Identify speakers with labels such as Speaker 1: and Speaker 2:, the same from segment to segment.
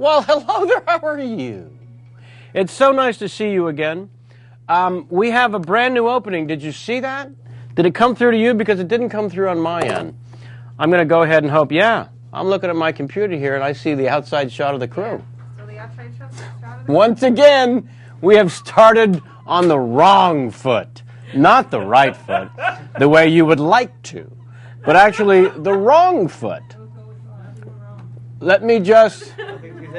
Speaker 1: Well, hello there. How are you? It's so nice to see you again. We have a brand new opening. Did you see that? Did it come through to you? Because it didn't come through on my end. I'm going to go ahead and hope. Yeah, I'm looking at my computer here, and I see the outside shot of the crew.
Speaker 2: So the outside shot of the
Speaker 1: Once again, we have started on the wrong foot. Not the right foot, the way you would like to, but actually the wrong foot. Let me just...
Speaker 3: He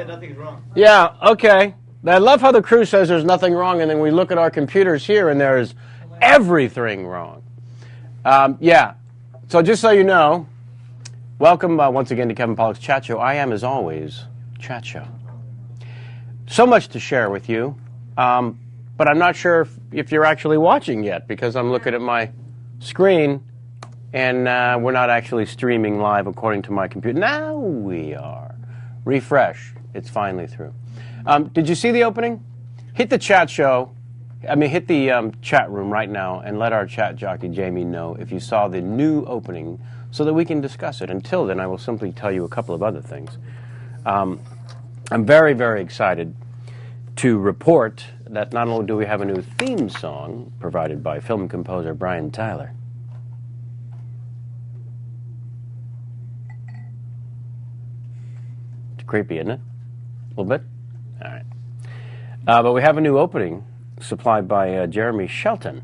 Speaker 3: said nothing's wrong.
Speaker 1: Yeah, okay. I love how the crew says there's nothing wrong, and then we look at our computers here, and there is everything wrong. Yeah, so just so you know, welcome once again to Kevin Pollak's Chat Show. I am, as always, Chat Show. So much to share with you, but I'm not sure if you're actually watching yet, because I'm looking at my screen, and we're not actually streaming live according to my computer. Now we are. Refresh. It's finally through. Did you see the opening? Hit the chat show. Hit the chat room right now and let our chat jockey Jamie know if you saw the new opening so that we can discuss it. Until then, I will simply tell you a couple of other things. I'm very, very excited to report that not only do we have a new theme song provided by film composer Brian Tyler. It's creepy, isn't it? A little bit? All right. But we have a new opening supplied by Jeremy Shelton,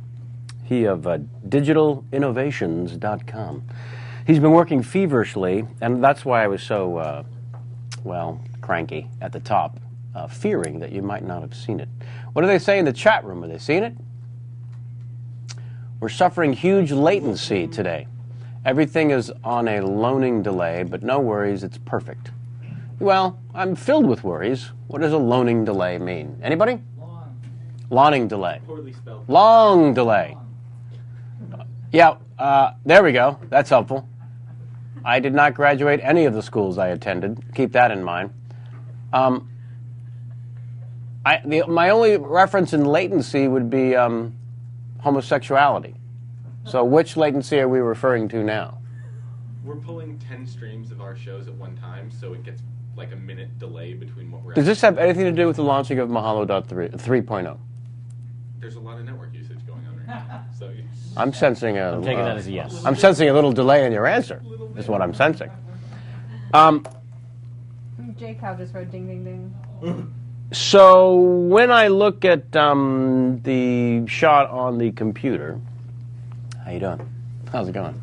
Speaker 1: he of digitalinnovations.com. He's been working feverishly, and that's why I was so, cranky at the top, fearing that you might not have seen it. What do they say in the chat room? Are they seeing it? We're suffering huge latency today. Everything is on a loaning delay, but no worries, it's perfect. Well, I'm filled with worries. What does a loaning delay mean? Anybody? Lawning delay.
Speaker 3: Poorly spelled.
Speaker 1: Long delay. Yeah, there we go. That's helpful. I did not graduate any of the schools I attended. Keep that in mind. My only reference in latency would be homosexuality. So which latency are we referring to now?
Speaker 4: We're pulling 10 streams of our shows at one time, so it gets like a minute delay between what we're...
Speaker 1: Does this have anything to do with the launching of Mahalo 3.0?
Speaker 4: There's a lot of network usage going on right now. So
Speaker 1: I'm sensing a...
Speaker 5: I'm taking that as a yes.
Speaker 1: I'm sensing a little delay in your answer, is what I'm sensing.
Speaker 2: Jake Howe just wrote ding, ding, ding.
Speaker 1: So when I look at the shot on the computer... How you doing? How's it going?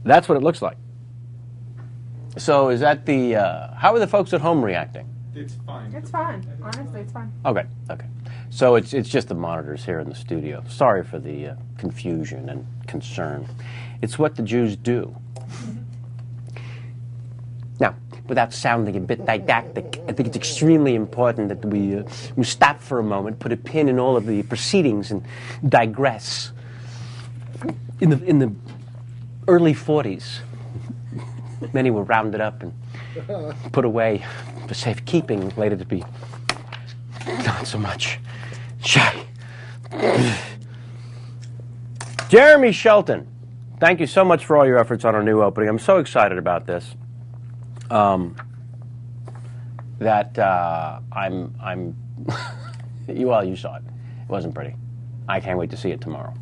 Speaker 1: That's what it looks like. So is that the... how are the folks at home reacting?
Speaker 4: it's fine.
Speaker 2: It's fine. Honestly, it's fine.
Speaker 1: Okay. So it's just the monitors here in the studio. Sorry for the confusion and concern. It's what the Jews do. Now, without sounding a bit didactic, I think it's extremely important that we stop for a moment, put a pin in all of the proceedings, and digress. In the early 40s, many were rounded up and put away for safekeeping, later to be not so much shy. Jeremy Shelton, thank you so much for all your efforts on our new opening. I'm so excited about this. I'm you saw it. It wasn't pretty. I can't wait to see it tomorrow.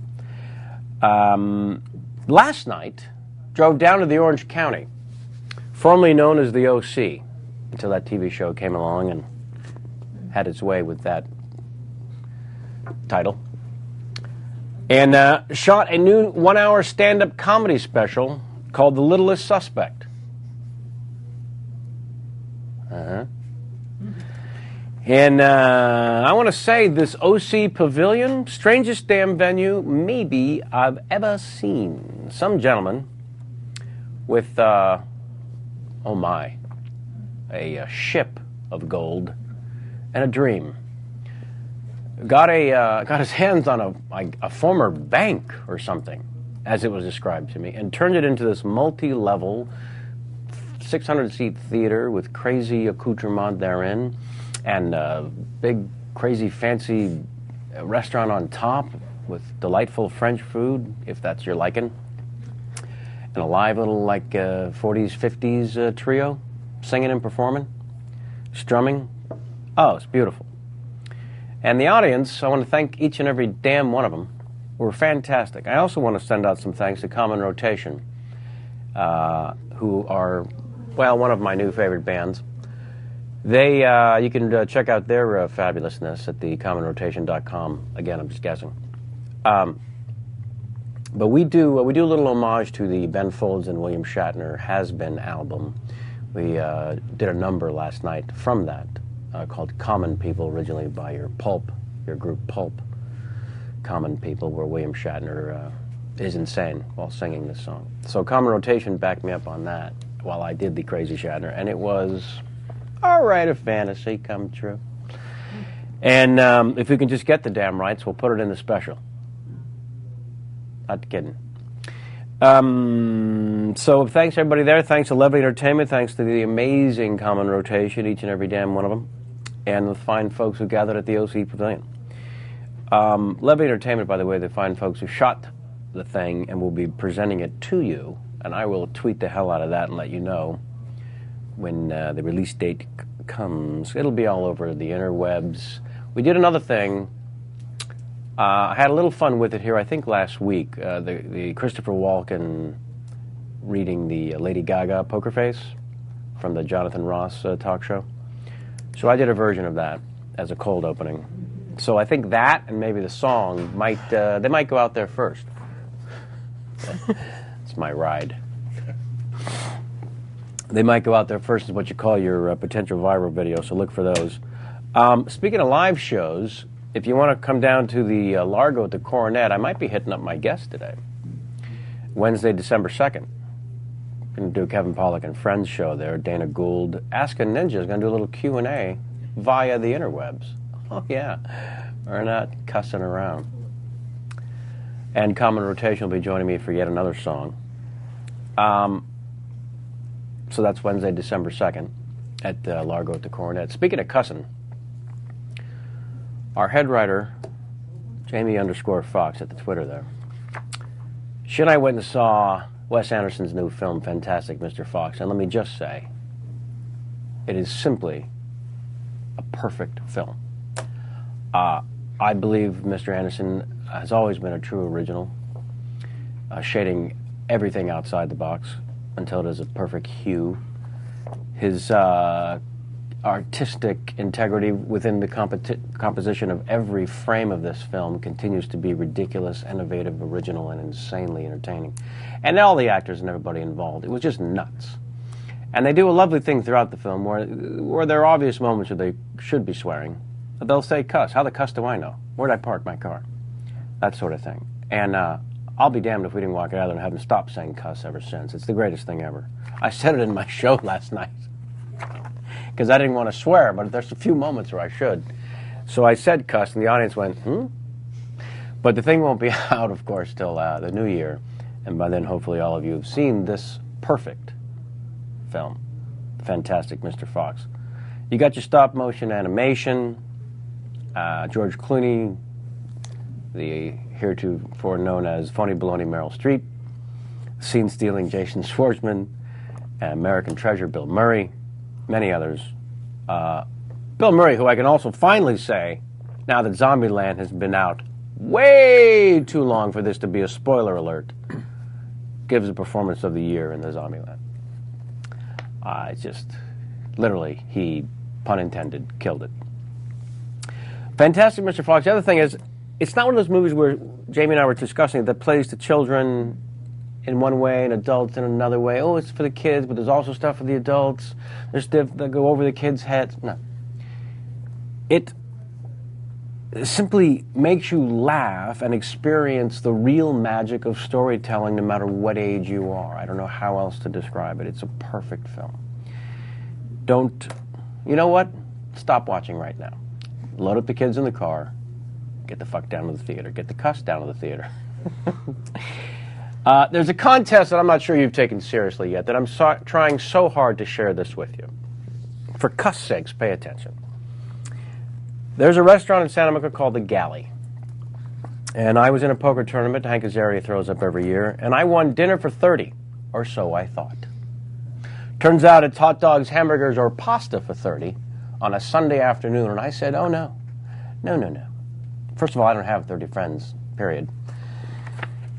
Speaker 1: Last night, drove down to the Orange County, formerly known as the OC, until that TV show came along and had its way with that title, and shot a new 1-hour stand-up comedy special called The Littlest Suspect. And I want to say this OC Pavilion, strangest damn venue maybe I've ever seen. Some gentleman with, a ship of gold and a dream. Got his hands on a former bank or something, as it was described to me, and turned it into this multi-level 600-seat theater with crazy accoutrement therein, and a big, crazy, fancy restaurant on top with delightful French food, if that's your liking, and a live little, 40s, 50s trio singing and performing, strumming. Oh, it's beautiful. And the audience, I want to thank each and every damn one of them. Were fantastic. I also want to send out some thanks to Common Rotation, who are, well, one of my new favorite bands. They, you can check out their fabulousness at the commonrotation.com. Again, I'm just guessing. But we do a little homage to the Ben Folds and William Shatner Has Been album. We did a number last night from that called Common People, originally by your group Pulp. Common People, where William Shatner is insane while singing this song. So Common Rotation backed me up on that while I did the Crazy Shatner, and it was all right, a fantasy come true. And if we can just get the damn rights, we'll put it in the special. Not kidding. So thanks everybody there. Thanks to Levy Entertainment. Thanks to the amazing Common Rotation, each and every damn one of them, and the fine folks who gathered at the OC Pavilion. Levy Entertainment, by the way, the fine folks who shot the thing and will be presenting it to you, and I will tweet the hell out of that and let you know when the release date comes. It'll be all over the interwebs. We did another thing. I had a little fun with it here, I think last week, the Christopher Walken reading the Lady Gaga Poker Face from the Jonathan Ross talk show. So I did a version of that as a cold opening. So I think that and maybe the song they might go out there first. It's my ride. They might go out there first is what you call your potential viral video, so look for those. Speaking of live shows, if you want to come down to the Largo at the Coronet, I might be hitting up my guest today. Wednesday, December 2nd. Going to do a Kevin Pollak and Friends show there. Dana Gould. Ask a Ninja is going to do a little Q&A via the interwebs. Oh, yeah. We're not cussing around. And Common Rotation will be joining me for yet another song. So that's Wednesday, December 2nd at Largo at the Coronet. Speaking of cussing, our head writer, Jamie_Fox at the Twitter there, she and I went and saw Wes Anderson's new film, Fantastic Mr. Fox, and let me just say, it is simply a perfect film. I believe Mr. Anderson has always been a true original, shading everything outside the box until it is a perfect hue. His artistic integrity within the composition of every frame of this film continues to be ridiculous, innovative, original, and insanely entertaining. And all the actors and everybody involved, it was just nuts. And they do a lovely thing throughout the film where there are obvious moments where they should be swearing. But they'll say cuss. How the cuss do I know? Where'd I park my car? That sort of thing. And I'll be damned if we didn't walk out of there and haven't stopped saying cuss ever since. It's the greatest thing ever. I said it in my show last night because I didn't want to swear, but there's a few moments where I should. So I said cuss, and the audience went, hmm? But the thing won't be out, of course, till the new year. And by then, hopefully, all of you have seen this perfect film, Fantastic Mr. Fox. You got your stop-motion animation, George Clooney, the heretofore known as Phony Baloney Meryl Streep, scene-stealing Jason Schwartzman, American Treasure Bill Murray, many others. Bill Murray, who I can also finally say, now that Zombieland has been out way too long for this to be a spoiler alert, gives the performance of the year in the Zombieland. It's just, literally, he, pun intended, killed it. Fantastic Mr. Fox. The other thing is, it's not one of those movies where Jamie and I were discussing that plays to children in one way and adults in another way. Oh, it's for the kids, but there's also stuff for the adults. There's stuff that go over the kids' heads. No. It simply makes you laugh and experience the real magic of storytelling no matter what age you are. I don't know how else to describe it. It's a perfect film. You know what? Stop watching right now. Load up the kids in the car. Get the fuck down to the theater. Get the cuss down to the theater. There's a contest that I'm not sure you've taken seriously yet that I'm trying so hard to share this with you. For cuss sakes, pay attention. There's a restaurant in Santa Monica called The Galley. And I was in a poker tournament Hank Azaria throws up every year, and I won dinner for $30, or so I thought. Turns out it's hot dogs, hamburgers, or pasta for 30 on a Sunday afternoon. And I said, oh, no. No. First of all, I don't have 30 friends, period.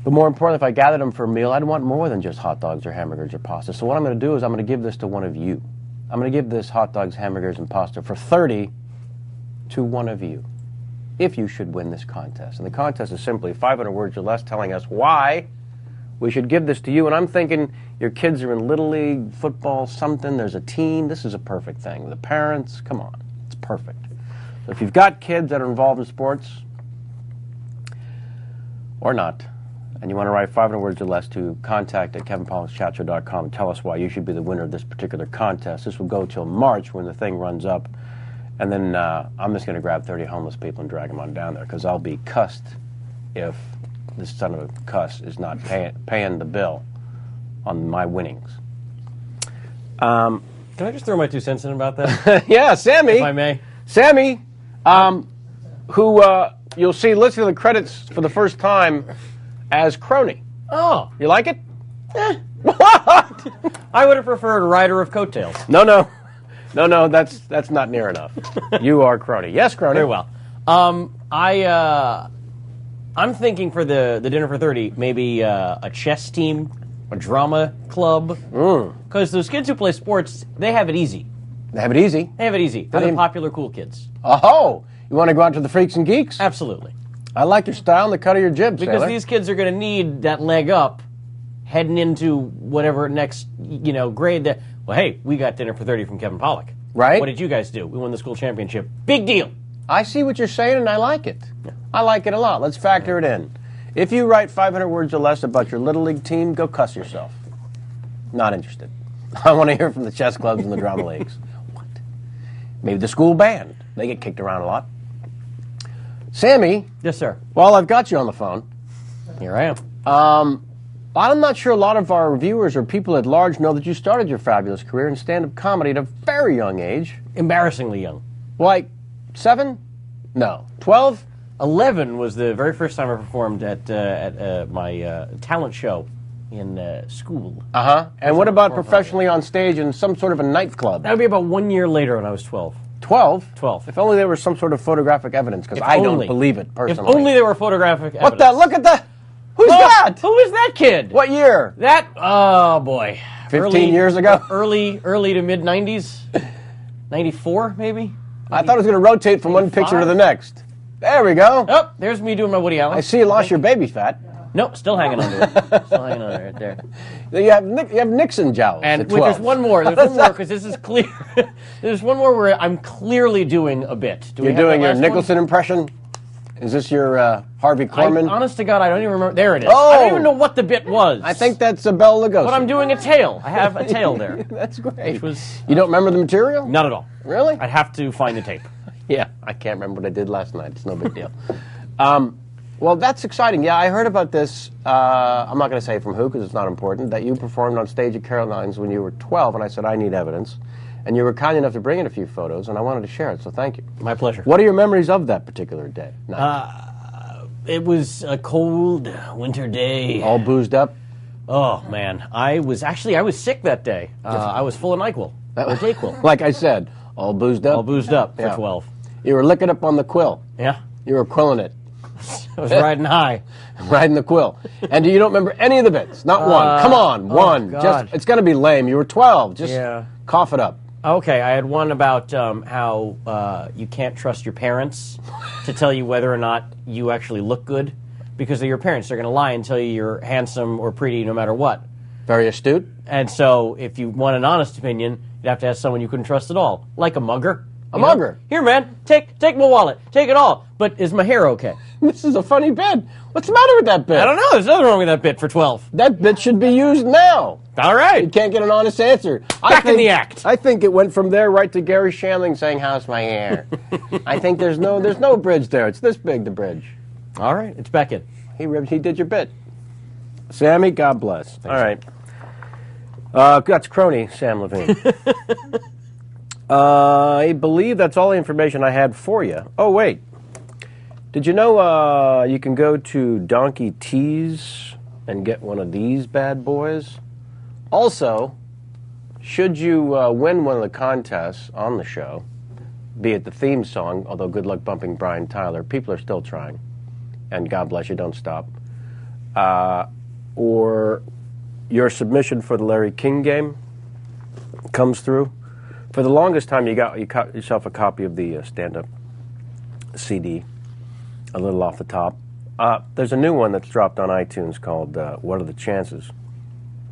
Speaker 1: But more importantly, if I gathered them for a meal, I'd want more than just hot dogs or hamburgers or pasta. So what I'm going to do is I'm going to give this to one of you. I'm going to give this hot dogs, hamburgers, and pasta for 30 to one of you, if you should win this contest. And the contest is simply 500 words or less telling us why we should give this to you. And I'm thinking your kids are in Little League, football, something. There's a team. This is a perfect thing. The parents, come on. It's perfect. So if you've got kids that are involved in sports, or not, and you want to write 500 words or less to contact@kevinpollakchatshow.com and tell us why you should be the winner of this particular contest. This will go till March when the thing runs up. And then I'm just going to grab 30 homeless people and drag them on down there because I'll be cussed if this son of a cuss is not paying the bill on my winnings.
Speaker 3: Can I just throw my 2 cents in about that?
Speaker 1: Yeah, Sammy.
Speaker 3: If I may.
Speaker 1: Sammy, who you'll see listed in the credits for the first time as Crony.
Speaker 3: Oh.
Speaker 1: You like it?
Speaker 3: What? I would have preferred Rider of Coattails.
Speaker 1: No, that's not near enough. You are Crony. Yes, Crony.
Speaker 3: Very well. I'm thinking for the dinner for 30, maybe a chess team, a drama club. Because those kids who play sports, they have it easy.
Speaker 1: They have it easy.
Speaker 3: They have it easy. They're the popular, cool kids.
Speaker 1: Oh, you want to go out to the freaks and geeks?
Speaker 3: Absolutely.
Speaker 1: I like your style and the cut of your jib,
Speaker 3: Because
Speaker 1: Sailor.
Speaker 3: these kids are going to need that leg up heading into whatever next, grade that, well, hey, we got dinner for 30 from Kevin Pollak.
Speaker 1: Right.
Speaker 3: What did you guys do? We won the school championship. Big deal.
Speaker 1: I see what you're saying, and I like it. I like it a lot. Let's factor it in. If you write 500 words or less about your Little League team, go cuss yourself. Not interested. I want to hear from the chess clubs and the drama leagues. What? Maybe the school band. They get kicked around a lot. Sammy.
Speaker 3: Yes, sir.
Speaker 1: While I've got you on the phone.
Speaker 3: Here I am.
Speaker 1: I'm not sure a lot of our viewers or people at large know that you started your fabulous career in stand-up comedy at a very young age.
Speaker 3: Embarrassingly young.
Speaker 1: Like 7? No. 12?
Speaker 3: 11 was the very first time I performed at my talent show in school.
Speaker 1: Uh-huh. And what about professionally on stage in some sort of a nightclub?
Speaker 3: That would be about 1 year later when I was 12.
Speaker 1: 12?
Speaker 3: 12.
Speaker 1: If only there was some sort of photographic evidence, because I don't believe it, personally.
Speaker 3: If only there were photographic evidence.
Speaker 1: What the? Look at the... Who's that?
Speaker 3: Who is that kid?
Speaker 1: What year?
Speaker 3: That, oh boy.
Speaker 1: 15 years ago?
Speaker 3: Early to mid-90s. 94, maybe?
Speaker 1: I thought it was going to rotate from one picture to the next. There we go.
Speaker 3: Oh, there's me doing my Woody Allen.
Speaker 1: I see you lost your baby fat.
Speaker 3: Nope, still hanging on to it. Still hanging on right there.
Speaker 1: You have Nixon jowls
Speaker 3: And
Speaker 1: at 12.
Speaker 3: there's one more. There's one more because this is clear. There's one more where I'm clearly doing a bit.
Speaker 1: You're doing your Nicholson impression? Is this your Harvey Korman?
Speaker 3: Honest to God, I don't even remember. There it is.
Speaker 1: Oh!
Speaker 3: I don't even know what the bit was.
Speaker 1: I think that's a Bela Lugosi.
Speaker 3: But I'm doing a tail. I have a tail there.
Speaker 1: That's great.
Speaker 3: Which was,
Speaker 1: you don't remember the material?
Speaker 3: Not at all.
Speaker 1: Really?
Speaker 3: I'd have to find the tape.
Speaker 1: Yeah, I can't remember what I did last night. It's no big deal. Well, that's exciting. Yeah, I heard about this. I'm not going to say from who because it's not important. That you performed on stage at Caroline's when you were 12, and I said I need evidence. And you were kind enough to bring in a few photos, and I wanted to share it. So thank you.
Speaker 3: My pleasure.
Speaker 1: What are your memories of that particular day?
Speaker 3: It was a cold winter day.
Speaker 1: All boozed up.
Speaker 3: Oh man, I was sick that day. I was full of NyQuil or Dayquil.
Speaker 1: Like I said, all boozed up.
Speaker 3: All boozed up for
Speaker 1: Yeah.
Speaker 3: 12.
Speaker 1: You were licking up on the quill.
Speaker 3: Yeah,
Speaker 1: You were quilling it.
Speaker 3: I was riding high.
Speaker 1: Riding the quill. And you don't remember any of the bits? Not one. Come on, one.
Speaker 3: God.
Speaker 1: Just it's going to be lame. You were 12. Just
Speaker 3: Yeah.
Speaker 1: cough it up.
Speaker 3: Okay, I had one about how you can't trust your parents to tell you whether or not you actually look good because they're your parents. They're going to lie and tell you you're handsome or pretty no matter what.
Speaker 1: Very astute.
Speaker 3: And so if you want an honest opinion, you'd have to ask someone you couldn't trust at all, like a mugger.
Speaker 1: A mugger.
Speaker 3: Here, man, take my wallet. Take it all. But is my hair okay?
Speaker 1: This is a funny bit. What's the matter with that bit?
Speaker 3: I don't know. There's nothing wrong with that bit for 12.
Speaker 1: That bit should be used now.
Speaker 3: All
Speaker 1: You
Speaker 3: right.
Speaker 1: can't get an honest answer.
Speaker 3: Back in the act.
Speaker 1: I think it went from there right to Gary Shandling saying, "How's my hair?" I think there's no bridge there. It's this big, the bridge.
Speaker 3: All right. It's back in.
Speaker 1: He did your bit. Sammy, God bless. All right. That's crony Sam Levine. I believe that's all the information I had for you. Oh, wait. Did you know you can go to Donkey Tees and get one of these bad boys? Also, should you win one of the contests on the show, be it the theme song, although good luck bumping Brian Tyler, people are still trying, and God bless you, don't stop, or your submission for the Larry King game comes through, for the longest time you got yourself a copy of the stand-up CD, a little off the top. There's a new one that's dropped on iTunes called What Are the Chances?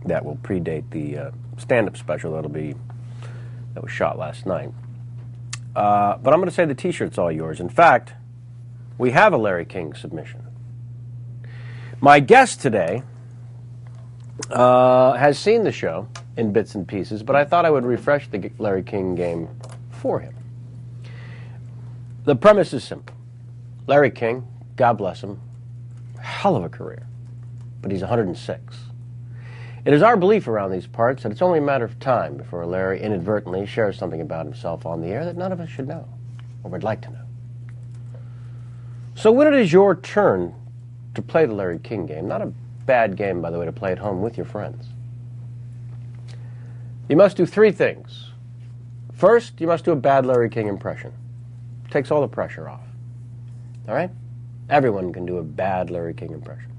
Speaker 1: That will predate the stand-up special that was shot last night. But I'm going to say the T-shirt's all yours. In fact, we have a Larry King submission. My guest today has seen the show in bits and pieces, but I thought I would refresh the Larry King game for him. The premise is simple. Larry King, God bless him, hell of a career, but he's 106. It is our belief around these parts that it's only a matter of time before Larry inadvertently shares something about himself on the air that none of us should know, or would like to know. So when it is your turn to play the Larry King game, not a bad game, by the way, to play at home with your friends, you must do three things. First, you must do a bad Larry King impression. It takes all the pressure off. All right? Everyone can do a bad Larry King impression.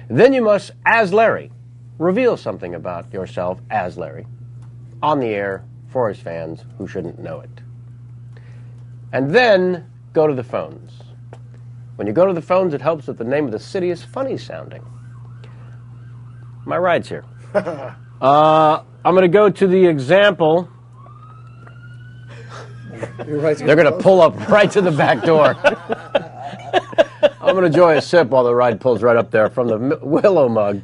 Speaker 1: Then you must, as Larry, reveal something about yourself as Larry on the air for his fans who shouldn't know it. And then go to the phones. When you go to the phones, it helps that the name of the city is funny sounding. My ride's here. I'm going to go to the example. They're going to pull up right to the back door. I'm going to enjoy a sip while the ride pulls right up there from the Willow mug.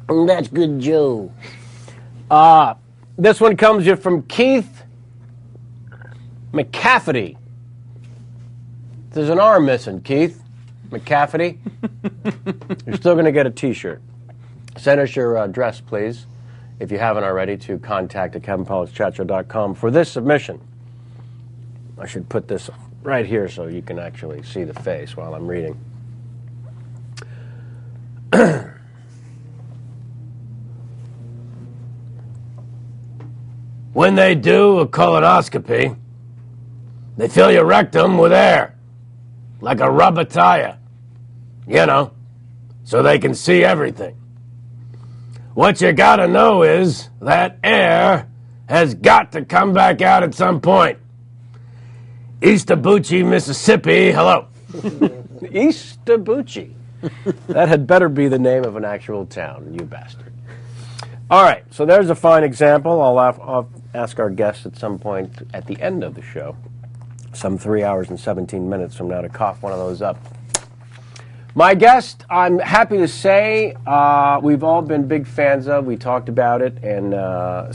Speaker 1: That's good, Joe. This one comes here from Keith McCafferty. There's an R missing, Keith McCafferty. You're still going to get a T-shirt. Send us your address, please, if you haven't already, to contact@kevinpollakschatshow.com for this submission. I should put this right here so you can actually see the face while I'm reading. When they do a colonoscopy, they fill your rectum with air, like a rubber tire, you know, so they can see everything. What you gotta know is that air has got to come back out at some point. East Abuchi, Mississippi, hello. East Abuchi. That had better be the name of an actual town, you bastard. All right, so there's a fine example. I'll ask our guests at some point at the end of the show, some 3 hours and 17 minutes from now, to cough one of those up. My guest, I'm happy to say, we've all been big fans of. We talked about it, and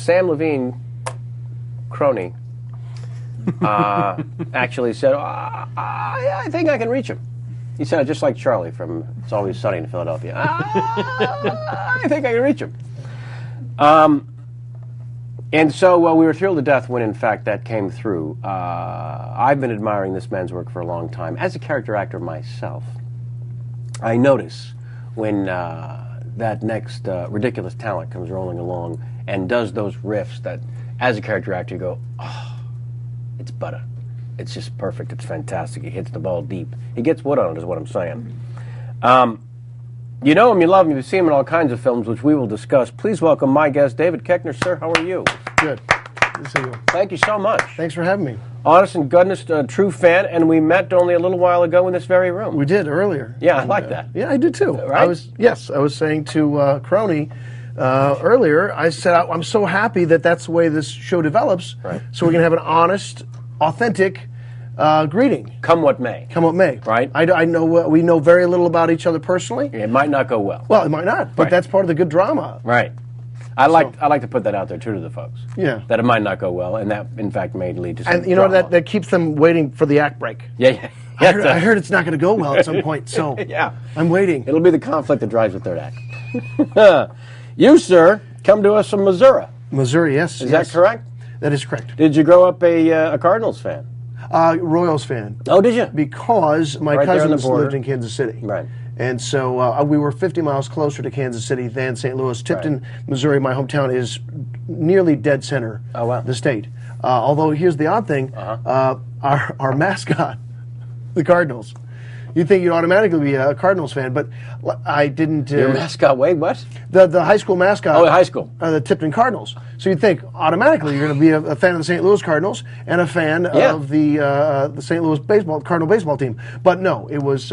Speaker 1: Sam Levine, crony, actually said, I think I can reach him. He said it just like Charlie from It's Always Sunny in Philadelphia. I think I can reach him. And so we were thrilled to death when, in fact, that came through. I've been admiring this man's work for a long time. As a character actor myself, I notice when that next ridiculous talent comes rolling along and does those riffs that, as a character actor, you go, oh, it's butter. It's just perfect. It's fantastic. He hits the ball deep. He gets wood on it, is what I'm saying. You know him, you love him, you see him in all kinds of films, which we will discuss. Please welcome my guest, David Koechner. Sir, how are you?
Speaker 5: Good. Good to see you.
Speaker 1: Thank you so much.
Speaker 5: Thanks for having me.
Speaker 1: Honest and goodness, true fan, and we met only a little while ago in this very room.
Speaker 5: We did earlier.
Speaker 1: Yeah, I like that.
Speaker 5: Yeah, I did too.
Speaker 1: Right?
Speaker 5: I was saying to Crony earlier, I said, I'm so happy that that's the way this show develops,
Speaker 1: right,
Speaker 5: so we can have an honest, authentic greeting.
Speaker 1: Come what may.
Speaker 5: Come what may.
Speaker 1: Right.
Speaker 5: I know we know very little about each other personally.
Speaker 1: It might not go well.
Speaker 5: Well, it might not, but
Speaker 1: right,
Speaker 5: that's part of the good drama.
Speaker 1: Right. I like to put that out there too to the folks.
Speaker 5: Yeah.
Speaker 1: That it might not go well, and that in fact may lead to some
Speaker 5: And you know
Speaker 1: drama.
Speaker 5: that keeps them waiting for the act break.
Speaker 1: Yeah.
Speaker 5: I heard it's not going to go well at some point, so
Speaker 1: yeah,
Speaker 5: I'm waiting.
Speaker 1: It'll be the conflict that drives the third act. You, sir, come to us from Missouri.
Speaker 5: Missouri, yes.
Speaker 1: Is that correct?
Speaker 5: That is correct.
Speaker 1: Did you grow up a Cardinals fan?
Speaker 5: Royals fan.
Speaker 1: Oh, did you?
Speaker 5: Because my
Speaker 1: Right there on the
Speaker 5: cousins
Speaker 1: border.
Speaker 5: lived in Kansas City.
Speaker 1: Right.
Speaker 5: And so we were 50 miles closer to Kansas City than St. Louis. Tipton, Missouri, my hometown, is nearly dead center of the state. Although here's the odd thing, our mascot, the Cardinals. You'd think you'd automatically be a Cardinals fan, but I didn't.
Speaker 1: Your mascot, wait, what?
Speaker 5: The high school mascot.
Speaker 1: Oh, high school.
Speaker 5: The Tipton Cardinals. So you'd think automatically you're going to be a fan of the St. Louis Cardinals and a fan of the St. Louis Cardinal baseball team. But no, it was.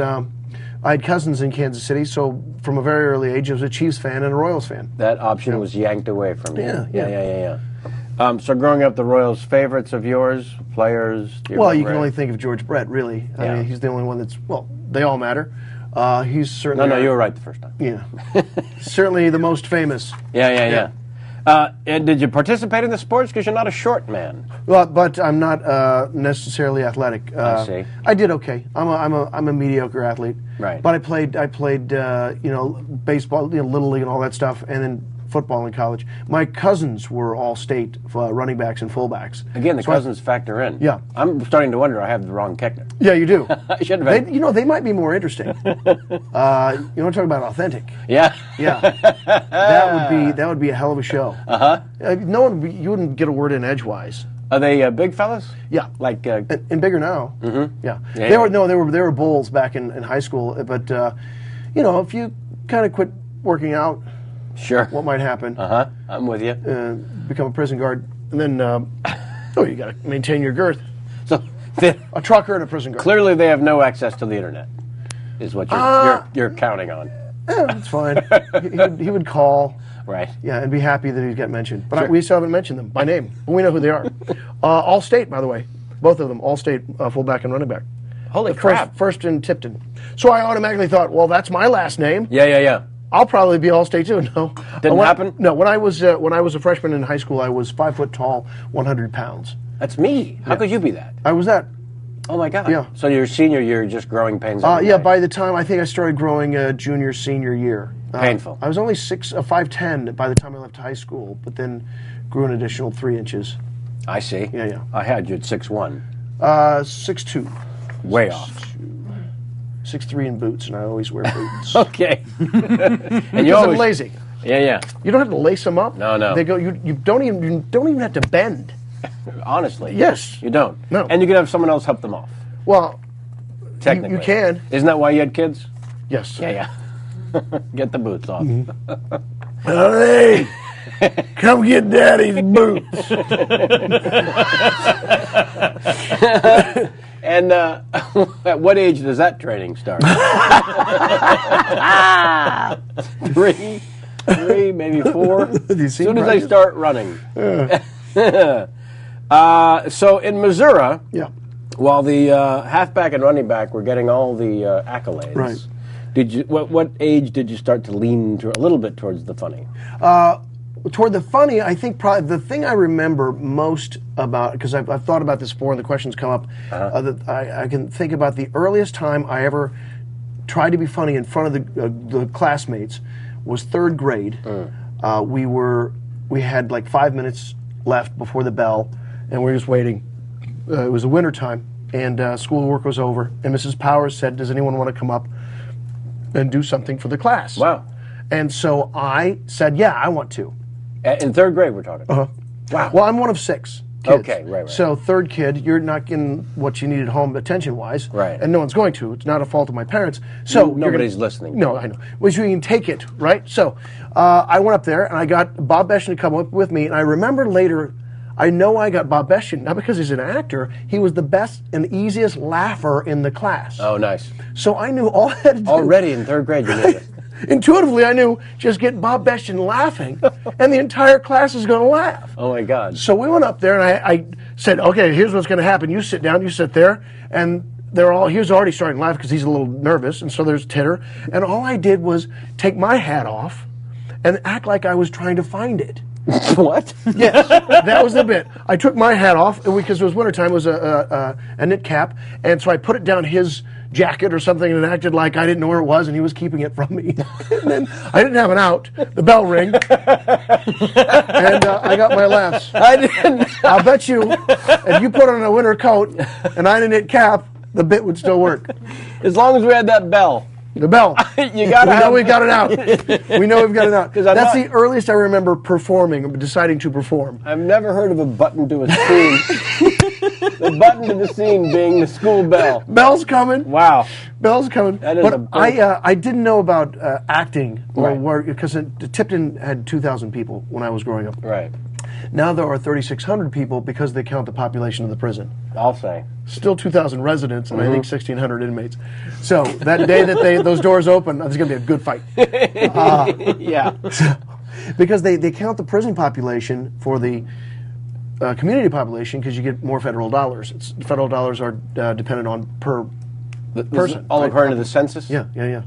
Speaker 5: I had cousins in Kansas City, so from a very early age, I was a Chiefs fan and a Royals fan.
Speaker 1: That option was yanked away from you.
Speaker 5: Yeah.
Speaker 1: So growing up, the Royals, favorites of yours, players?
Speaker 5: Well, you can only think of George Brett, really. I mean, he's the only one that's, they all matter. He's certainly...
Speaker 1: No, you were right the first time.
Speaker 5: Yeah. Certainly the most famous.
Speaker 1: Yeah. And did you participate in the sports? Because you're not a short man.
Speaker 5: Well, but I'm not necessarily athletic.
Speaker 1: I see.
Speaker 5: I did okay. I'm a mediocre athlete.
Speaker 1: Right.
Speaker 5: But I played baseball, Little League and all that stuff, and then football in college. My cousins were all state running backs and fullbacks.
Speaker 1: Again, the cousins factor in.
Speaker 5: Yeah.
Speaker 1: I'm starting to wonder I have the wrong Koechner.
Speaker 5: Yeah, you do.
Speaker 1: I should have.
Speaker 5: They might be more interesting. Talk about authentic.
Speaker 1: Yeah.
Speaker 5: Yeah. that would be a hell of a show. You wouldn't get a word in edgewise.
Speaker 1: Are they big fellas?
Speaker 5: Yeah.
Speaker 1: Like
Speaker 5: and bigger now.
Speaker 1: Mm-hmm.
Speaker 5: Yeah. They were bulls back in high school, but if you kind of quit working out,
Speaker 1: sure,
Speaker 5: what might happen?
Speaker 1: I'm with you.
Speaker 5: Become a prison guard, and then you got to maintain your girth.
Speaker 1: So
Speaker 5: a trucker and a prison guard.
Speaker 1: Clearly, they have no access to the internet. Is what you're counting on.
Speaker 5: That's fine. he would call.
Speaker 1: Right.
Speaker 5: Yeah, and be happy that he'd get mentioned. But we still haven't mentioned them by name. But we know who they are. All state, by the way. Both of them, all state, fullback and running back.
Speaker 1: Holy crap.
Speaker 5: First in Tipton. So I automatically thought, well, that's my last name.
Speaker 1: Yeah.
Speaker 5: I'll probably be all state too. No,
Speaker 1: didn't happen.
Speaker 5: No, when I was a freshman in high school, I was 5 foot tall, 100 pounds.
Speaker 1: That's me. How could you be that?
Speaker 5: I was that.
Speaker 1: Oh my God.
Speaker 5: Yeah.
Speaker 1: So your senior year, just growing pains.
Speaker 5: By the time I think I started growing junior, senior year.
Speaker 1: Painful.
Speaker 5: I was only 5'10" by the time I left high school, but then grew an additional 3 inches.
Speaker 1: I see.
Speaker 5: Yeah.
Speaker 1: I had you at 6'1".
Speaker 5: 6'2".
Speaker 1: Way off.
Speaker 5: 6'3" in boots, and I always wear boots.
Speaker 1: Okay. And
Speaker 5: Because I'm lazy.
Speaker 1: Yeah.
Speaker 5: You don't have to lace them up.
Speaker 1: No.
Speaker 5: They go. You don't even have to bend.
Speaker 1: Honestly.
Speaker 5: Yes.
Speaker 1: You don't.
Speaker 5: No.
Speaker 1: And you can have someone else help them off.
Speaker 5: Well,
Speaker 1: technically.
Speaker 5: you can.
Speaker 1: Isn't that why you had kids?
Speaker 5: Yes.
Speaker 1: Yeah. Get the boots off.
Speaker 5: Hey, come get Daddy's boots.
Speaker 1: And at what age does that training start? 3, maybe 4. As soon as they start running. So in Missouri, while the halfback and running back were getting all the accolades,
Speaker 5: right.
Speaker 1: Did you? What age did you start to lean a little bit towards the funny?
Speaker 5: Toward the funny, I think probably the thing I remember most about, because I've thought about this before and the questions come up, that I can think about the earliest time I ever tried to be funny in front of the classmates was 3rd grade. We had like 5 minutes left before the bell, and we were just waiting. It was the winter time, and schoolwork was over, and Mrs. Powers said, "Does anyone want to come up and do something for the class?"
Speaker 1: Wow.
Speaker 5: And so I said, "Yeah, I want to."
Speaker 1: In 3rd grade, we're talking.
Speaker 5: Wow. Well, I'm one of 6 kids.
Speaker 1: Okay, right.
Speaker 5: So 3rd kid, you're not getting what you need at home attention-wise.
Speaker 1: Right.
Speaker 5: And no one's going to. It's not a fault of my parents. So
Speaker 1: nobody's listening.
Speaker 5: No, I know. Which you can take it, right? So I went up there, and I got Bob Beshin to come up with me. And I remember later, I know I got Bob Beshin, not because he's an actor. He was the best and easiest laugher in the class.
Speaker 1: Oh, nice.
Speaker 5: So I knew all I had to do.
Speaker 1: Already in 3rd grade, you knew it.
Speaker 5: Intuitively, I knew just get Bob Beshin laughing, and the entire class is going to laugh.
Speaker 1: Oh, my God.
Speaker 5: So we went up there, and I said, "Okay, here's what's going to happen. You sit down, you sit there." And he was already starting to laugh because he's a little nervous, and so there's titter. And all I did was take my hat off and act like I was trying to find it.
Speaker 1: What?
Speaker 5: Yes, that was the bit. I took my hat off, because it was wintertime, it was a knit cap, and so I put it down his jacket or something and acted like I didn't know where it was, and he was keeping it from me. And then I didn't have an out. The bell rang, and I got my laughs.
Speaker 1: I didn't.
Speaker 5: I'll bet you, if you put on a winter coat and I had a knit cap, the bit would still work.
Speaker 1: As long as we had that bell.
Speaker 5: The bell.
Speaker 1: You gotta
Speaker 5: we know
Speaker 1: have-
Speaker 5: we've got it out. We know we've got it out.
Speaker 1: 'Cause I'm
Speaker 5: That's
Speaker 1: not-
Speaker 5: the earliest I remember performing, deciding to perform.
Speaker 1: I've never heard of a button to a scene. The button to the scene being the school bell.
Speaker 5: Bell's coming.
Speaker 1: Wow.
Speaker 5: Bell's coming.
Speaker 1: That is
Speaker 5: but
Speaker 1: a big-
Speaker 5: I didn't know about acting
Speaker 1: Right.
Speaker 5: because Tipton had 2,000 people when I was growing up.
Speaker 1: Right.
Speaker 5: Now there are 3,600 people because they count the population of the prison.
Speaker 1: I'll say.
Speaker 5: Still 2,000 residents and I
Speaker 1: Mm-hmm.
Speaker 5: think 1,600 inmates. So that day that those doors open, there's going to be a good fight.
Speaker 1: Yeah.
Speaker 5: Because they count the prison population for the community population because you get more federal dollars. Federal dollars are dependent on per person.
Speaker 1: All
Speaker 5: right?
Speaker 1: according to the census?
Speaker 5: Yeah.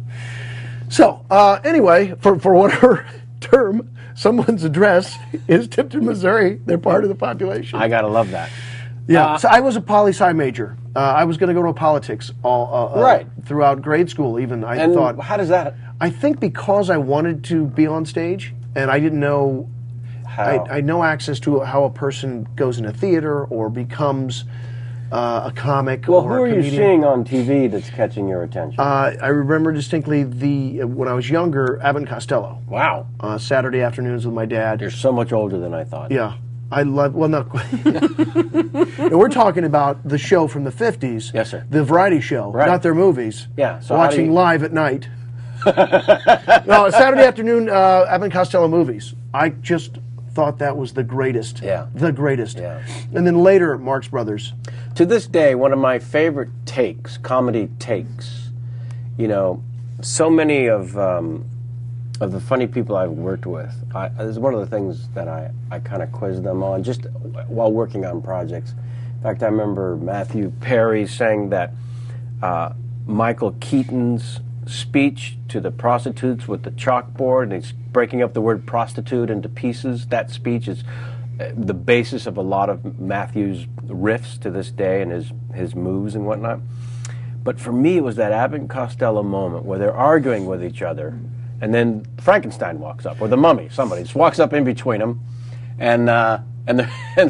Speaker 5: So, anyway, for whatever term, someone's address is Tipton, Missouri. They're part of the population.
Speaker 1: I gotta love that.
Speaker 5: Yeah. So I was a poli-sci major. I was going to go to politics
Speaker 1: Right.
Speaker 5: throughout grade school. Even I
Speaker 1: And
Speaker 5: thought.
Speaker 1: how does that?
Speaker 5: I think because I wanted to be on stage, and I didn't know.
Speaker 1: How?
Speaker 5: I had no access to how a person goes into theater or becomes a comic.
Speaker 1: Well,
Speaker 5: or
Speaker 1: who
Speaker 5: a
Speaker 1: are you
Speaker 5: comedian.
Speaker 1: seeing on TV that's catching your attention?
Speaker 5: I remember distinctly when I was younger, Abbott and Costello.
Speaker 1: Wow.
Speaker 5: Saturday afternoons with my dad.
Speaker 1: You're so much older than I thought.
Speaker 5: Yeah. I love, well, no. And we're talking about the show from the 50s.
Speaker 1: Yes, sir.
Speaker 5: The variety show,
Speaker 1: Right.
Speaker 5: not their movies.
Speaker 1: Yeah, so how do
Speaker 5: watching
Speaker 1: you-
Speaker 5: live at night. No, Saturday afternoon, Abbott and Costello movies. I just thought that was the greatest.
Speaker 1: Yeah.
Speaker 5: The greatest.
Speaker 1: Yeah.
Speaker 5: And then later, Marx Brothers.
Speaker 1: To this day, one of my favorite comedy takes, so many of the funny people I've worked with, this is one of the things that I kind of quiz them on, just while working on projects. In fact, I remember Matthew Perry saying that Michael Keaton's speech to the prostitutes with the chalkboard, and he's breaking up the word prostitute into pieces. That speech is the basis of a lot of Matthew's riffs to this day and his moves and whatnot. But for me, it was that Abbott and Costello moment where they're arguing with each other, and then Frankenstein walks up, or the mummy, somebody just walks up in between them, and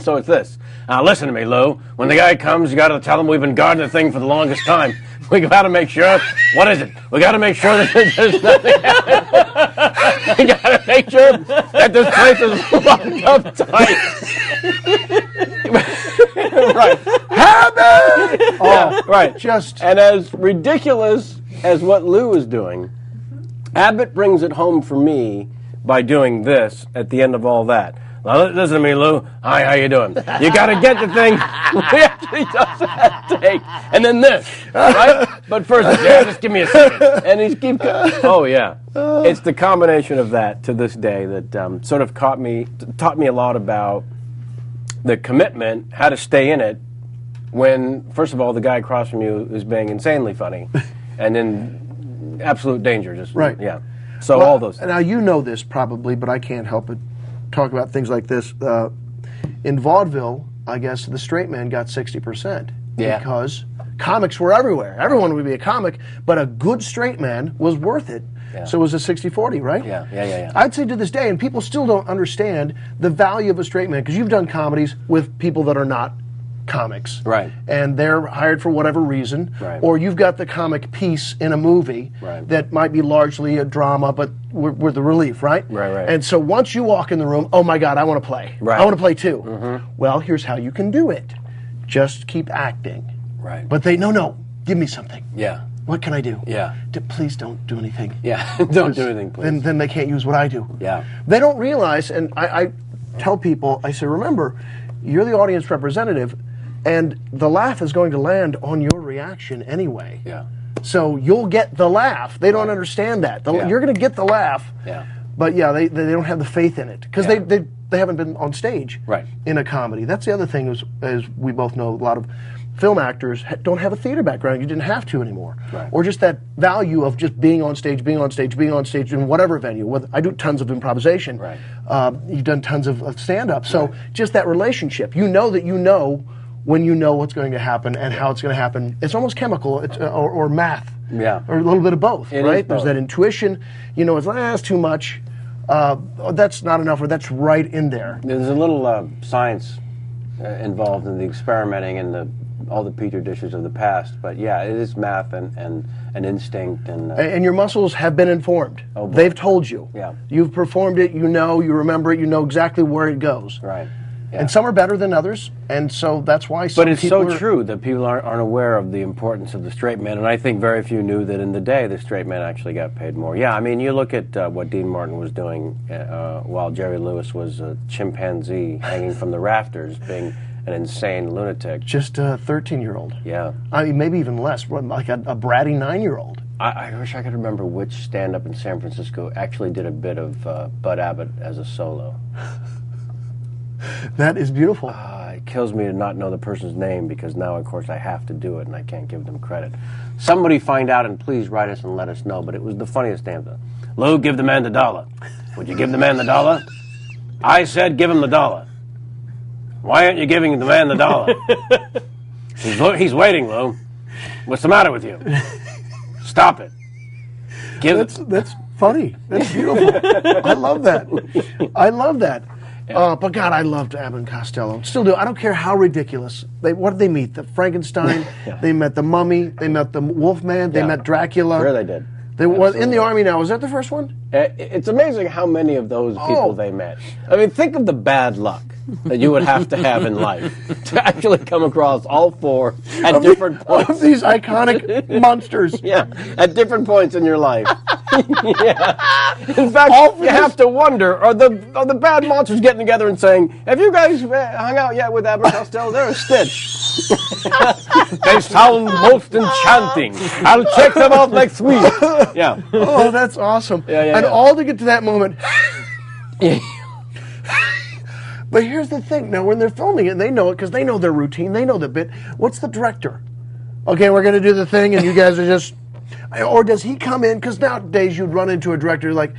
Speaker 1: so it's this. Now listen to me, Lou. When the guy comes, you got to tell him we've been guarding the thing for the longest time. We got to make sure. What is it? We got to make sure that there's nothing. We got to make sure that this place is locked up tight. Right. Happy.
Speaker 5: Oh,
Speaker 1: Right.
Speaker 5: Just.
Speaker 1: And as ridiculous as what Lou is doing, Abbott brings it home for me by doing this at the end of all that. Now, listen to me, Lou. Hi, how you doing? You got to get the thing. He actually does that take. And then this, right? But first, yeah, just give me a second. And he's oh, yeah. It's the combination of that to this day that sort of taught me a lot about the commitment, how to stay in it when, first of all, the guy across from you is being insanely funny. And in absolute danger. Just
Speaker 5: Right.
Speaker 1: Yeah. So
Speaker 5: Well,
Speaker 1: all those things.
Speaker 5: Now, you know this probably, but I can't help but talk about things like this. In vaudeville, I guess the straight man got 60%.
Speaker 1: Yeah.
Speaker 5: Because comics were everywhere. Everyone would be a comic, but a good straight man was worth it.
Speaker 1: Yeah.
Speaker 5: So it was a 60-40, right?
Speaker 1: Yeah.
Speaker 5: I'd say to this day, and people still don't understand the value of a straight man, because you've done comedies with people that are not comics.
Speaker 1: Right.
Speaker 5: And they're hired for whatever reason.
Speaker 1: Right.
Speaker 5: Or you've got the comic piece in a movie
Speaker 1: Right.
Speaker 5: that might be largely a drama, but we're the relief, right?
Speaker 1: Right.
Speaker 5: And so once you walk in the room, oh my God, I want to play.
Speaker 1: Right.
Speaker 5: I want to play too. Well, here's how you can do it. Just keep acting.
Speaker 1: Right.
Speaker 5: But no, give me something.
Speaker 1: Yeah.
Speaker 5: What can I do?
Speaker 1: Yeah.
Speaker 5: Please don't do anything.
Speaker 1: Yeah. Don't do anything, please.
Speaker 5: Then they can't use what I do.
Speaker 1: Yeah.
Speaker 5: They don't realize, and I tell people, I say, remember, you're the audience representative, and the laugh is going to land on your reaction anyway.
Speaker 1: Yeah.
Speaker 5: So you'll get the laugh. They don't understand that.
Speaker 1: Yeah.
Speaker 5: You're going to get the laugh.
Speaker 1: Yeah.
Speaker 5: But yeah, they don't have the faith in it because
Speaker 1: Yeah.
Speaker 5: they haven't been on stage
Speaker 1: Right.
Speaker 5: in a comedy. That's the other thing, is, as we both know, a lot of film actors don't have a theater background. You didn't have to anymore.
Speaker 1: Right.
Speaker 5: Or just that value of just being on stage in whatever venue. I do tons of improvisation.
Speaker 1: Right.
Speaker 5: You've done tons of stand-up. So just that relationship. You know that you know when you know what's going to happen and how it's going to happen. It's almost chemical, or math.
Speaker 1: Yeah.
Speaker 5: Or a little bit of both,
Speaker 1: It is
Speaker 5: right? There's
Speaker 1: both.
Speaker 5: that intuition. That's too much. That's not enough, or that's right in there.
Speaker 1: There's a little science involved in the experimenting and the all the petri dishes of the past. But yeah, it is math and instinct
Speaker 5: And your muscles have been informed.
Speaker 1: Oh, boy.
Speaker 5: They've told you.
Speaker 1: Yeah.
Speaker 5: You've performed it. You know. You remember it. You know exactly where it goes.
Speaker 1: right. Yeah.
Speaker 5: And some are better than others, and so that's why.
Speaker 1: But it's so true that people aren't aware of the importance of the straight man, and I think very few knew that in the day the straight man actually got paid more. Yeah, I mean, you look at what Dean Martin was doing while Jerry Lewis was a chimpanzee hanging from the rafters, being an insane lunatic.
Speaker 5: Just a 13-year-old.
Speaker 1: Yeah.
Speaker 5: I mean, maybe even less, like a bratty 9-year-old.
Speaker 1: I wish I could remember which stand-up in San Francisco actually did a bit of Bud Abbott as a solo.
Speaker 5: That is beautiful.
Speaker 1: It kills me to not know the person's name because now, of course, I have to do it and I can't give them credit. Somebody find out and please write us and let us know, but it was the funniest damn thing. Lou, give the man the dollar. Would you give the man the dollar? I said give him the dollar. Why aren't you giving the man the dollar? He's waiting, Lou. What's the matter with you? Stop it.
Speaker 5: That's funny. That's beautiful. I love that. I love that. Yeah. But God, I loved Abbott and Costello. Still do. I don't care how ridiculous. What did they meet? The Frankenstein. Yeah. They met the Mummy. They met the Wolfman. They met Dracula.
Speaker 1: Sure, they did.
Speaker 5: They were in the army now. Was that the first one?
Speaker 1: It's amazing how many of those people they met. I mean, think of the bad luck that you would have in life to actually come across all four at different points.
Speaker 5: Of these iconic monsters.
Speaker 1: Yeah, at different points in your life. Yeah. In fact, you have to wonder, are the bad monsters getting together and saying, have you guys hung out yet with Abbott and Costello? They're a stitch. They sound most enchanting. I'll check them out next week. Yeah.
Speaker 5: Oh, that's awesome.
Speaker 1: Yeah,
Speaker 5: and all to get to that moment. But here's the thing. Now, when they're filming it, they know it because they know their routine. They know the bit. What's the director? Okay, we're going to do the thing, and you guys are just... Or does he come in? Because nowadays you'd run into a director like...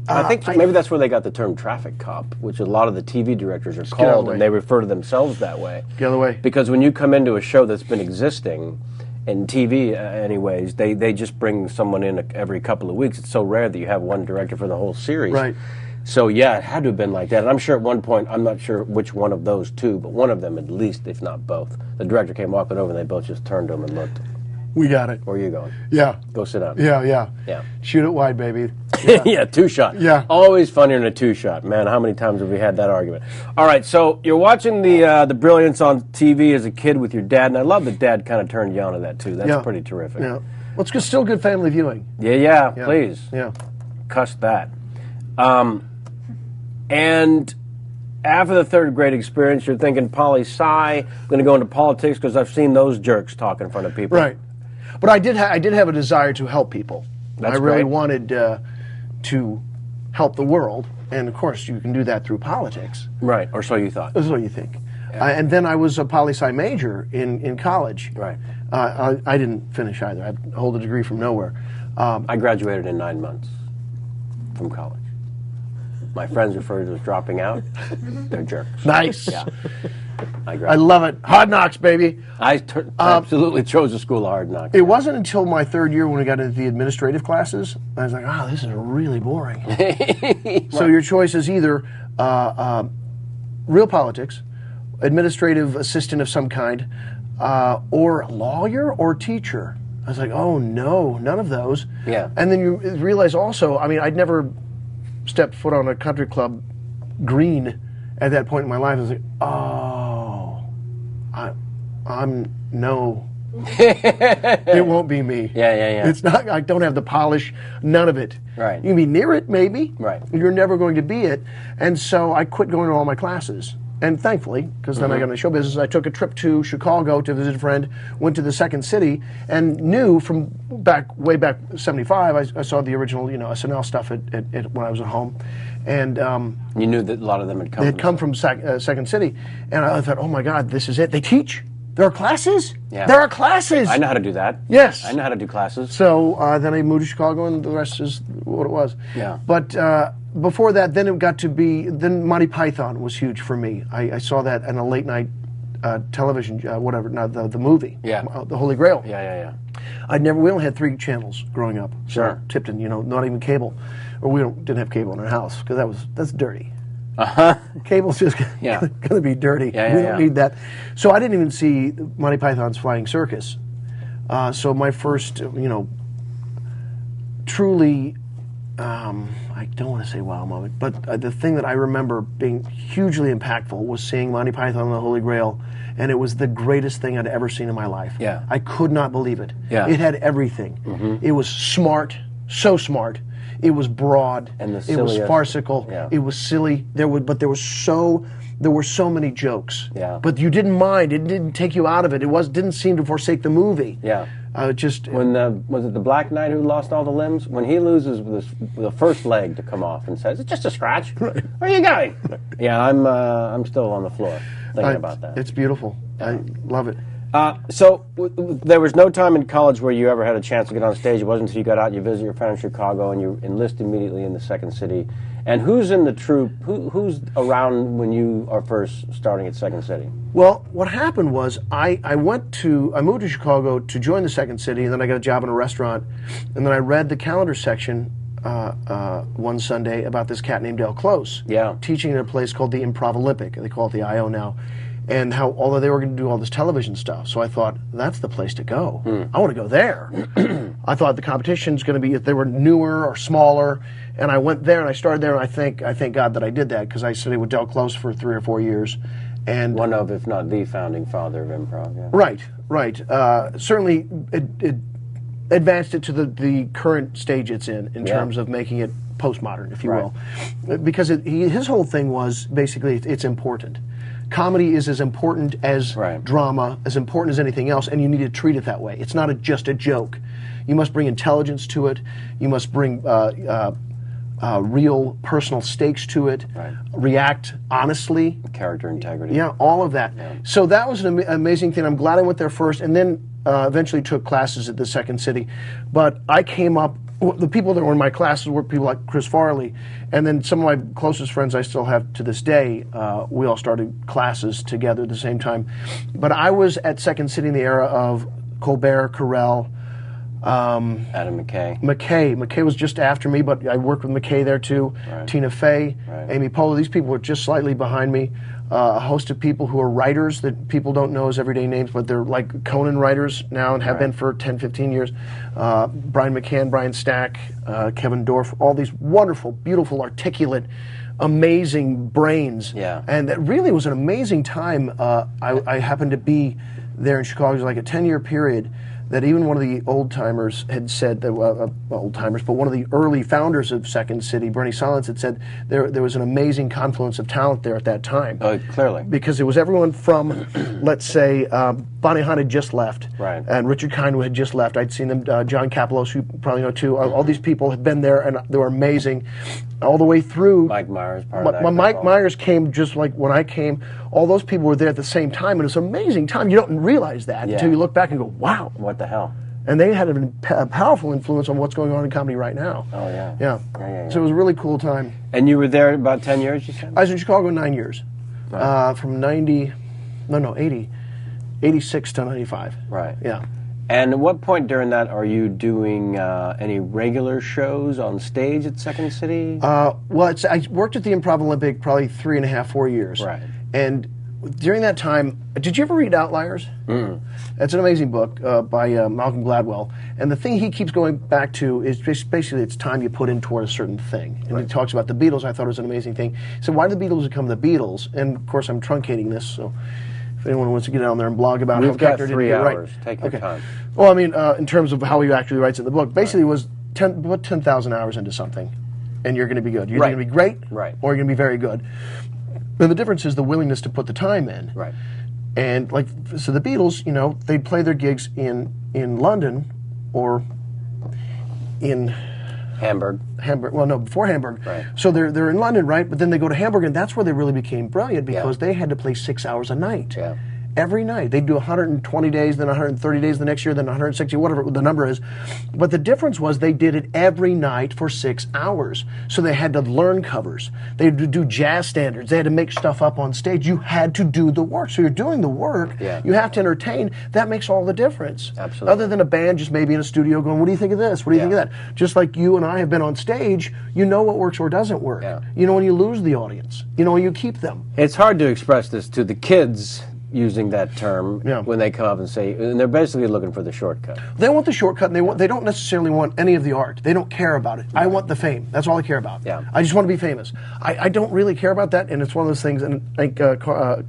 Speaker 1: I think maybe that's where they got the term traffic cop, which a lot of the TV directors are called, and they refer to themselves that way.
Speaker 5: The other way.
Speaker 1: Because when you come into a show that's been existing, in TV anyways, they just bring someone in every couple of weeks. It's so rare that you have one director for the whole series.
Speaker 5: Right.
Speaker 1: So yeah, it had to have been like that. And I'm sure at one point, I'm not sure which one of those two, but one of them at least, if not both. The director came walking over and they both just turned to him and looked.
Speaker 5: We got it.
Speaker 1: Where are you going?
Speaker 5: Yeah.
Speaker 1: Go sit down.
Speaker 5: Yeah. Shoot it wide, baby.
Speaker 1: Yeah, yeah, two-shot.
Speaker 5: Yeah.
Speaker 1: Always funnier than a two-shot. Man, how many times have we had that argument? All right, so you're watching the Brilliance on TV as a kid with your dad, and I love that Dad kind of turned you on to that, too. That's pretty terrific.
Speaker 5: Yeah. Well, it's still good family viewing.
Speaker 1: Yeah, please.
Speaker 5: Yeah.
Speaker 1: Cuss that. And after the third grade experience, you're thinking poli-sci, I'm going to go into politics because I've seen those jerks talk in front of people.
Speaker 5: Right. But I did have a desire to help people.
Speaker 1: That's
Speaker 5: I really
Speaker 1: great.
Speaker 5: wanted to help the world, and of course you can do that through politics.
Speaker 1: Right, or so you thought.
Speaker 5: That's what you think.
Speaker 1: Yeah.
Speaker 5: And then I was a poli-sci major in college.
Speaker 1: Right.
Speaker 5: I didn't finish either. I hold a degree from nowhere.
Speaker 1: I graduated in 9 months from college. My friends refer to as dropping out. They're jerks.
Speaker 5: Nice.
Speaker 1: Yeah.
Speaker 5: I love it. Hard knocks, baby.
Speaker 1: I absolutely chose the school of hard knocks.
Speaker 5: It wasn't until my third year when we got into the administrative classes, I was like, oh, this is really boring. So your choice is either real politics, administrative assistant of some kind, or lawyer or teacher. I was like, oh, no, none of those.
Speaker 1: Yeah.
Speaker 5: And then you realize also, I mean, I'd never stepped foot on a country club green at that point in my life. I was like, oh, I'm no. It won't be me.
Speaker 1: Yeah.
Speaker 5: It's not. I don't have the polish. None of it.
Speaker 1: Right.
Speaker 5: You can be near it, maybe.
Speaker 1: Right.
Speaker 5: You're never going to be it. And so I quit going to all my classes. And thankfully, because then I got into show business, I took a trip to Chicago to visit a friend, went to the Second City, and knew from way back '75, I saw the original, SNL stuff at when I was at home, and
Speaker 1: you knew that a lot of them had come.
Speaker 5: They had come from Second City, and I thought, oh my God, this is it. They teach. There are classes.
Speaker 1: Yeah.
Speaker 5: There are classes.
Speaker 1: I know how to do that.
Speaker 5: Yes.
Speaker 1: I know how to do classes.
Speaker 5: So then I moved to Chicago, and the rest is what it was.
Speaker 1: Yeah.
Speaker 5: But before that, then it got to be, then Monty Python was huge for me. I saw that in a late night television, the movie.
Speaker 1: Yeah.
Speaker 5: The Holy Grail.
Speaker 1: Yeah.
Speaker 5: We only had 3 channels growing up.
Speaker 1: Sure.
Speaker 5: Tipton, not even cable. Or we didn't have cable in our house, because that's dirty. Cable's just
Speaker 1: Yeah.
Speaker 5: going to be dirty.
Speaker 1: Yeah,
Speaker 5: We
Speaker 1: yeah,
Speaker 5: don't
Speaker 1: yeah.
Speaker 5: need that. So I didn't even see Monty Python's Flying Circus. So my first, truly, I don't want to say wow moment, but the thing that I remember being hugely impactful was seeing Monty Python and the Holy Grail, and it was the greatest thing I'd ever seen in my life.
Speaker 1: Yeah.
Speaker 5: I could not believe it.
Speaker 1: Yeah.
Speaker 5: It had everything. It was smart, so smart. It was broad.
Speaker 1: And the
Speaker 5: it was
Speaker 1: silliest.
Speaker 5: farcical.
Speaker 1: Yeah.
Speaker 5: It was silly. There were so many jokes.
Speaker 1: Yeah.
Speaker 5: But you didn't mind. It didn't take you out of it. Didn't seem to forsake the movie.
Speaker 1: Yeah.
Speaker 5: Just
Speaker 1: When was it the Black Knight who lost all the limbs? When he loses the first leg to come off and says, "It's just a scratch." Right. Where are you going? Yeah, I'm still on the floor thinking about that.
Speaker 5: It's beautiful. I love it.
Speaker 1: So there was no time in college where you ever had a chance to get on stage. It wasn't until you got out, you visit your friend in Chicago, and you enlist immediately in the Second City. And who's in the troupe? Who's around when you are first starting at Second City?
Speaker 5: Well, what happened was I moved to Chicago to join the Second City, and then I got a job in a restaurant, and then I read the calendar section one Sunday about this cat named Del Close, teaching at a place called the Improv Olympic. They call it the IO now. And how, although they were going to do all this television stuff, so I thought, that's the place to go. I want to go there. I thought the competition's going to be, if they were newer or smaller, and I went there and I started there, and I thank God that I did that, because I studied with Del Close for 3 or 4 years. And
Speaker 1: one of, if not the founding father of improv. Yeah.
Speaker 5: Right. Certainly, it advanced it to the current stage it's in terms of making it postmodern, if you will. Because his whole thing was, basically, it's important. Comedy is as important as drama, as important as anything else, and you need to treat it that way. It's not just a joke. You must bring intelligence to it. You must bring real personal stakes to it. React honestly.
Speaker 1: Character integrity.
Speaker 5: Yeah, all of that. Yeah. So that was an amazing thing. I'm glad I went there first, and then eventually took classes at the Second City. But I came up. The people that were in my classes were people like Chris Farley, and then some of my closest friends I still have to this day. We all started classes together at the same time. But I was at Second City in the era of Colbert, Carell,
Speaker 1: Adam McKay.
Speaker 5: McKay was just after me, but I worked with McKay there too. Tina Fey, Amy Poehler. These people were just slightly behind me. A host of people who are writers that people don't know as everyday names, but they're like Conan writers now and have been for 10, 15 years. Brian McCann, Brian Stack, Kevin Dorff, all these wonderful, beautiful, articulate, amazing brains.
Speaker 1: Yeah.
Speaker 5: And that really was an amazing time. I happened to be there in Chicago. It was like a 10-year period that even one of the old-timers had said, that old-timers, but one of the early founders of Second City, Bernie Solens, had said there was an amazing confluence of talent there at that time.
Speaker 1: Clearly.
Speaker 5: Because it was everyone from, let's say, Bonnie Hunt had just left, and Richard Kindwood had just left. I'd seen them, John Kapelos, who you probably know too. All these people had been there, and they were amazing. All the way through.
Speaker 1: Mike Myers, part of that.
Speaker 5: When Mike Myers came, just like when I came, all those people were there at the same time, and it's an amazing time. You don't realize that until you look back and go, wow.
Speaker 1: What the hell?
Speaker 5: And they had a powerful influence on what's going on in comedy right now.
Speaker 1: Oh, yeah.
Speaker 5: Yeah. So it was a really cool time.
Speaker 1: And you were there about 10 years, you said?
Speaker 5: I was in Chicago 9 years. From 86 to 95.
Speaker 1: Right.
Speaker 5: Yeah.
Speaker 1: And at what point during that are you doing any regular shows on stage at Second City?
Speaker 5: Well, I worked at the Improv Olympic probably 3.5, 4 years.
Speaker 1: Right.
Speaker 5: And during that time, did you ever read Outliers? It's an amazing book by Malcolm Gladwell. And the thing he keeps going back to is just basically it's time you put in toward a certain thing. And he talks about the Beatles. I thought it was an amazing thing. So why did the Beatles become the Beatles? And of course, I'm truncating this, so if anyone wants to get down there and blog about
Speaker 1: We've
Speaker 5: how
Speaker 1: got
Speaker 5: Koechner
Speaker 1: 3
Speaker 5: didn't get it
Speaker 1: hours.
Speaker 5: right.
Speaker 1: Take your time.
Speaker 5: Well, I mean, in terms of how he actually writes in the book, basically was put 10,000 hours into something, and you're going to be good. You're going to be great, or you're going to be very good. And the difference is the willingness to put the time in.
Speaker 1: Right.
Speaker 5: And so the Beatles, they'd play their gigs in London or in
Speaker 1: Hamburg.
Speaker 5: Well, no, before Hamburg.
Speaker 1: Right.
Speaker 5: So they're in London, right? But then they go to Hamburg, and that's where they really became brilliant because they had to play 6 hours a night.
Speaker 1: Yeah.
Speaker 5: every night. They'd do 120 days, then 130 days the next year, then 160, whatever the number is. But the difference was they did it every night for 6 hours. So they had to learn covers. They had to do jazz standards. They had to make stuff up on stage. You had to do the work. So you're doing the work.
Speaker 1: Yeah.
Speaker 5: You have to entertain. That makes all the difference.
Speaker 1: Absolutely.
Speaker 5: Other than a band just maybe in a studio going, what do you think of this? What do you think of that? Just like you and I have been on stage, you know what works or doesn't work.
Speaker 1: Yeah.
Speaker 5: You know when you lose the audience. You know when you keep them.
Speaker 1: It's hard to express this to the kids using that term
Speaker 5: Yeah.
Speaker 1: when they come up and say, and they're basically looking for the shortcut.
Speaker 5: They want the shortcut, and they don't necessarily want any of the art. They don't care about it. I want the fame. That's all I care about.
Speaker 1: Yeah.
Speaker 5: I just want to be famous. I don't really care about that, and it's one of those things. And like,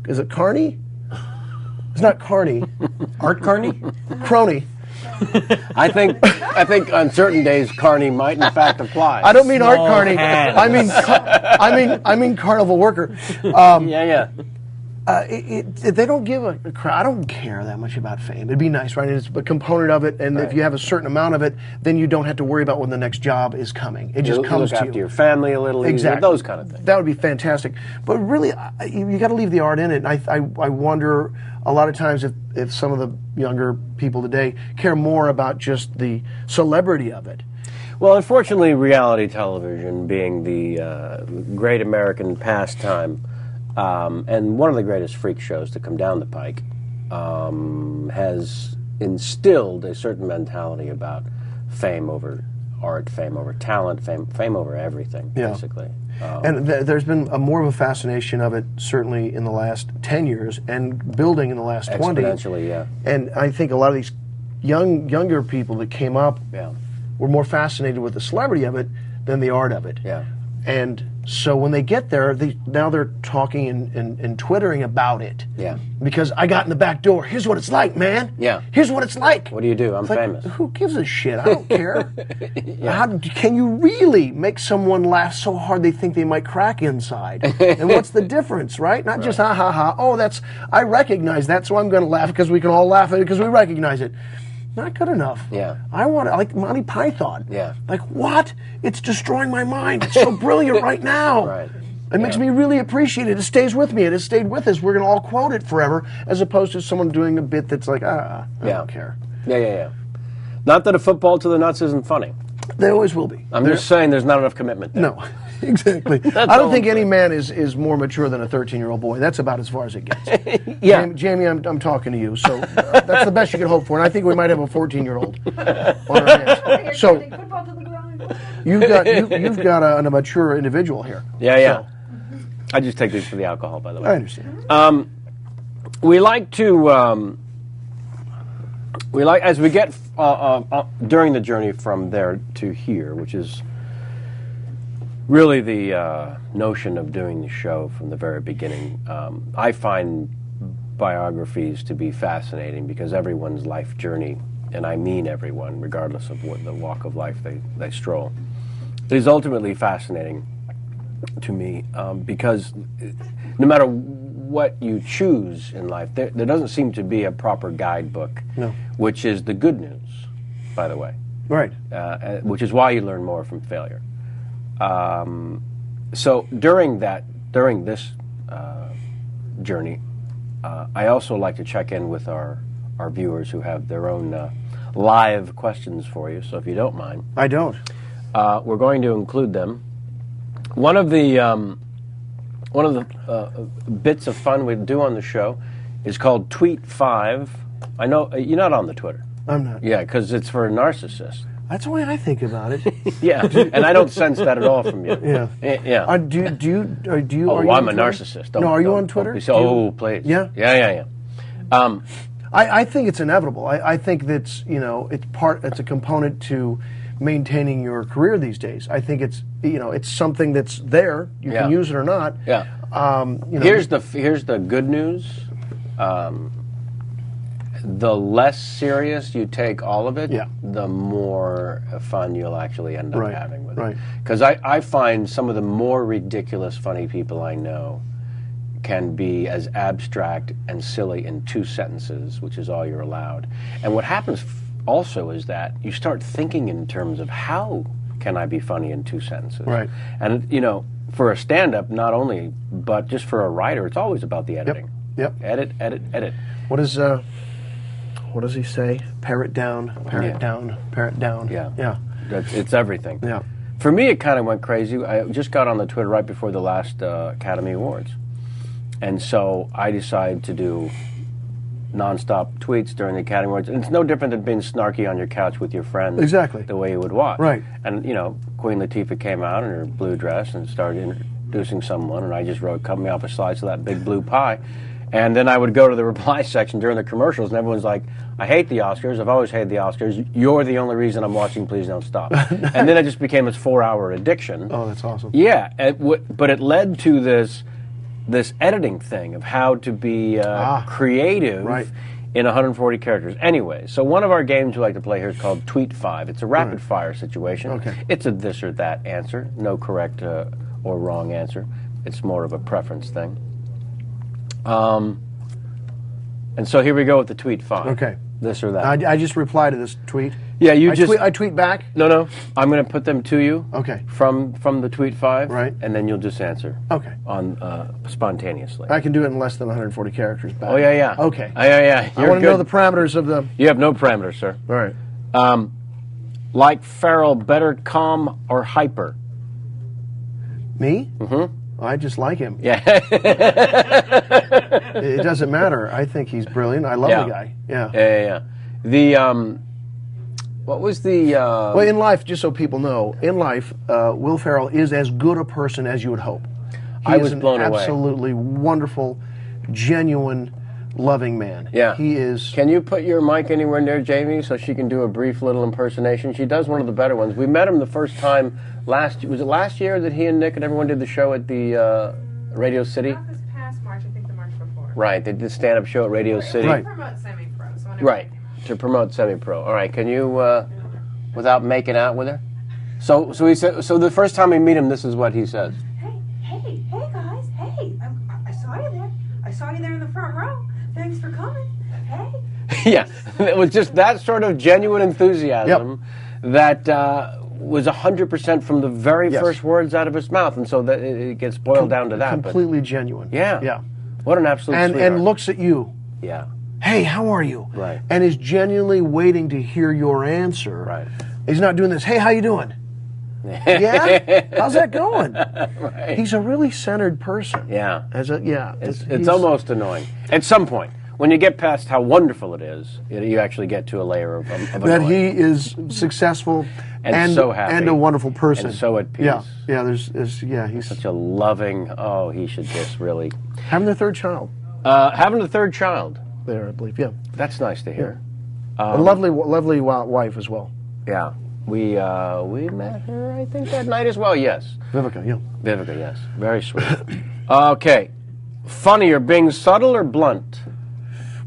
Speaker 5: is it Carney? It's not Carney.
Speaker 3: Art Carney?
Speaker 5: Crony.
Speaker 1: I think on certain days, Carney might in fact apply.
Speaker 5: I don't mean Art
Speaker 3: Small
Speaker 5: Carney.
Speaker 3: hands.
Speaker 5: I mean carnival worker.
Speaker 1: Yeah.
Speaker 5: They don't give a crap. I don't care that much about fame. It'd be nice, right? It's a component of it, and if you have a certain amount of it, then you don't have to worry about when the next job is coming. It just
Speaker 1: You
Speaker 5: comes
Speaker 1: look
Speaker 5: to
Speaker 1: after
Speaker 5: you.
Speaker 1: your family a little easier, those kind of things.
Speaker 5: That would be fantastic. But really, you got to leave the art in it. And I wonder a lot of times if some of the younger people today care more about just the celebrity of it.
Speaker 1: Well, unfortunately, reality television, being the great American pastime, and one of the greatest freak shows to come down the pike, has instilled a certain mentality about fame over art, fame over talent, fame over everything, basically.
Speaker 5: And there's been more of a fascination of it, certainly in the last 10 years, and building in the last 20.
Speaker 1: Exponentially, yeah.
Speaker 5: And I think a lot of these younger people that came up were more fascinated with the celebrity of it than the art of it.
Speaker 1: Yeah.
Speaker 5: And so when they get there, now they're talking and twittering about it.
Speaker 1: Yeah.
Speaker 5: Because I got in the back door. Here's what it's like, man.
Speaker 1: Yeah.
Speaker 5: Here's what it's like.
Speaker 1: What do you do? I'm
Speaker 5: It's like,
Speaker 1: famous.
Speaker 5: Who gives a shit? I don't care. How can you really make someone laugh so hard they think they might crack inside? And what's the difference, right? Not just ha ha ha. Oh, I recognize that, so I'm going to laugh because we can all laugh at it because we recognize it. Not good enough.
Speaker 1: Yeah.
Speaker 5: I want it like Monty Python.
Speaker 1: Yeah.
Speaker 5: Like, what? It's destroying my mind. It's so brilliant right now.
Speaker 1: Right.
Speaker 5: It makes me really appreciate it. It stays with me. It has stayed with us. We're going to all quote it forever, as opposed to someone doing a bit that's like, I don't care.
Speaker 1: Yeah. Not that a football to the nuts isn't funny.
Speaker 5: They always will be.
Speaker 1: I'm just saying there's not enough commitment there.
Speaker 5: No, exactly. I
Speaker 1: all
Speaker 5: don't think
Speaker 1: I'm
Speaker 5: any man is more mature than a 13-year-old boy. That's about as far as it gets.
Speaker 1: Yeah.
Speaker 5: Jamie, I'm talking to you, so that's the best you can hope for. And I think we might have a 14-year-old on our hands. So
Speaker 2: Football to the ground.
Speaker 5: you've got a mature individual here.
Speaker 1: Yeah. I just take these for the alcohol, by the way.
Speaker 5: I understand.
Speaker 1: We like to, as we get during the journey from there to here, which is really the notion of doing the show from the very beginning. I find biographies to be fascinating because everyone's life journey, and I mean everyone, regardless of what the walk of life they stroll, is ultimately fascinating to me because no matter what you choose in life, there doesn't seem to be a proper guidebook, which is the good news, by the way.
Speaker 5: Right.
Speaker 1: Which is why you learn more from failure. So during this journey, I also like to check in with our viewers who have their own live questions for you. So if you don't mind,
Speaker 5: I don't.
Speaker 1: we're going to include them. One of the bits of fun we do on the show is called Tweet 5. I know you're not on the Twitter.
Speaker 5: I'm not.
Speaker 1: Yeah, because it's for narcissists.
Speaker 5: That's the way I think about it.
Speaker 1: Yeah, and I don't sense that at all from you.
Speaker 5: Yeah.
Speaker 1: Yeah.
Speaker 5: Do you?
Speaker 1: Oh,
Speaker 5: are you
Speaker 1: I'm
Speaker 5: on
Speaker 1: a
Speaker 5: Twitter?
Speaker 1: narcissist.
Speaker 5: No, are you
Speaker 1: don't-
Speaker 5: on Twitter?
Speaker 1: don't be so, please.
Speaker 5: Yeah?
Speaker 1: Yeah.
Speaker 5: I think it's inevitable. I think that's it's a component to maintaining your career these days. I think it's it's something that's there. You
Speaker 1: Yeah.
Speaker 5: can use it or not.
Speaker 1: Yeah. Here's the good news. The less serious you take all of it, the more fun you'll actually end up having with it. Because I find some of the more ridiculous, funny people I know can be as abstract and silly in 2 sentences, which is all you're allowed. And what happens also is that you start thinking in terms of how can I be funny in 2 sentences?
Speaker 5: Right.
Speaker 1: And, for a stand-up, not only, but just for a writer, it's always about the editing.
Speaker 5: Yep.
Speaker 1: Edit, edit, edit.
Speaker 5: What does he say? Pare it down, pare it down, pare it down.
Speaker 1: Yeah.
Speaker 5: Yeah.
Speaker 1: It's everything.
Speaker 5: Yeah.
Speaker 1: For me, it kind of went crazy. I just got on the Twitter right before the last Academy Awards. And so I decided to do nonstop tweets during the Academy Awards. And it's no different than being snarky on your couch with your friends.
Speaker 5: Exactly.
Speaker 1: The way you would watch.
Speaker 5: Right.
Speaker 1: And, Queen Latifah came out in her blue dress and started introducing someone, and I just wrote, cut me off a slice of that big blue pie. And then I would go to the reply section during the commercials, and everyone's like, I hate the Oscars. I've always hated the Oscars. You're the only reason I'm watching. Please don't stop. And then it just became this 4-hour addiction.
Speaker 5: Oh, that's awesome.
Speaker 1: Yeah, but it led to this editing thing of how to be creative in 140 characters. Anyway, so one of our games we like to play here is called Tweet 5. It's a rapid fire situation.
Speaker 5: Okay.
Speaker 1: It's a this or that answer. No correct or wrong answer. It's more of a preference thing. And so here we go with the Tweet 5.
Speaker 5: Okay.
Speaker 1: This or that.
Speaker 5: I just reply to this tweet.
Speaker 1: Yeah,
Speaker 5: I tweet back.
Speaker 1: No. I'm going to put them to you.
Speaker 5: Okay.
Speaker 1: From the Tweet 5.
Speaker 5: Right.
Speaker 1: And then you'll just answer.
Speaker 5: Okay.
Speaker 1: On spontaneously.
Speaker 5: I can do it in less than 140 characters back.
Speaker 1: Oh yeah.
Speaker 5: Okay.
Speaker 1: Yeah.
Speaker 5: I want to know the parameters of the.
Speaker 1: You have no parameters, sir.
Speaker 5: All right.
Speaker 1: Like Farrell, better calm or hyper?
Speaker 5: Me? Mm-hmm. I just like him.
Speaker 1: Yeah.
Speaker 5: It doesn't matter. I think he's brilliant. I love the guy. Yeah.
Speaker 1: Yeah. The what was the?
Speaker 5: Well, in life, just so people know, in life, Will Ferrell is as good a person as you would hope.
Speaker 1: I was blown away.
Speaker 5: Absolutely wonderful, genuine, loving man.
Speaker 1: Yeah.
Speaker 5: He is.
Speaker 1: Can you put your mic anywhere near Jamie so she can do a brief little impersonation? She does one of the better ones. We met him the first time was it last year that he and Nick and everyone did the show at the Radio City?
Speaker 2: Not this past March, I think the March before.
Speaker 1: Right, they did the stand-up show at Radio City.
Speaker 5: Right.
Speaker 2: To promote semi-pro. So whenever
Speaker 1: Right, to promote semi-pro. All right, can you, without making out with her? So he said. So the first time we meet him, this is what he says.
Speaker 2: Hey guys, hey, I saw you there. I saw you there in the front row. Thanks for coming. Hey.
Speaker 1: Yeah, it was just that sort of genuine enthusiasm that was 100% from the very first words out of his mouth, and so that it gets boiled down to that.
Speaker 5: Completely genuine.
Speaker 1: Yeah. What an absolute sweetheart.
Speaker 5: And looks at you.
Speaker 1: Yeah.
Speaker 5: Hey, how are you?
Speaker 1: Right.
Speaker 5: And is genuinely waiting to hear your answer.
Speaker 1: Right.
Speaker 5: He's not doing this. Hey, how you doing? Yeah? How's that going?
Speaker 1: Right.
Speaker 5: He's a really centered person.
Speaker 1: Yeah.
Speaker 5: It's
Speaker 1: almost annoying. At some point, when you get past how wonderful it is, you actually get to a layer of
Speaker 5: that
Speaker 1: annoying.
Speaker 5: he is successful
Speaker 1: and so happy
Speaker 5: and a wonderful person.
Speaker 1: And so at peace.
Speaker 5: Yeah. He's
Speaker 1: Such a loving. Oh, he should just really
Speaker 5: having their third child.
Speaker 1: Having a third child.
Speaker 5: There, I believe. Yeah.
Speaker 1: That's nice to hear.
Speaker 5: A lovely wife as well.
Speaker 1: Yeah. We met her, I think, that night as well. Yes.
Speaker 5: Vivica. Yeah.
Speaker 1: Vivica. Yes. Very sweet. Okay. Funnier, being subtle or blunt?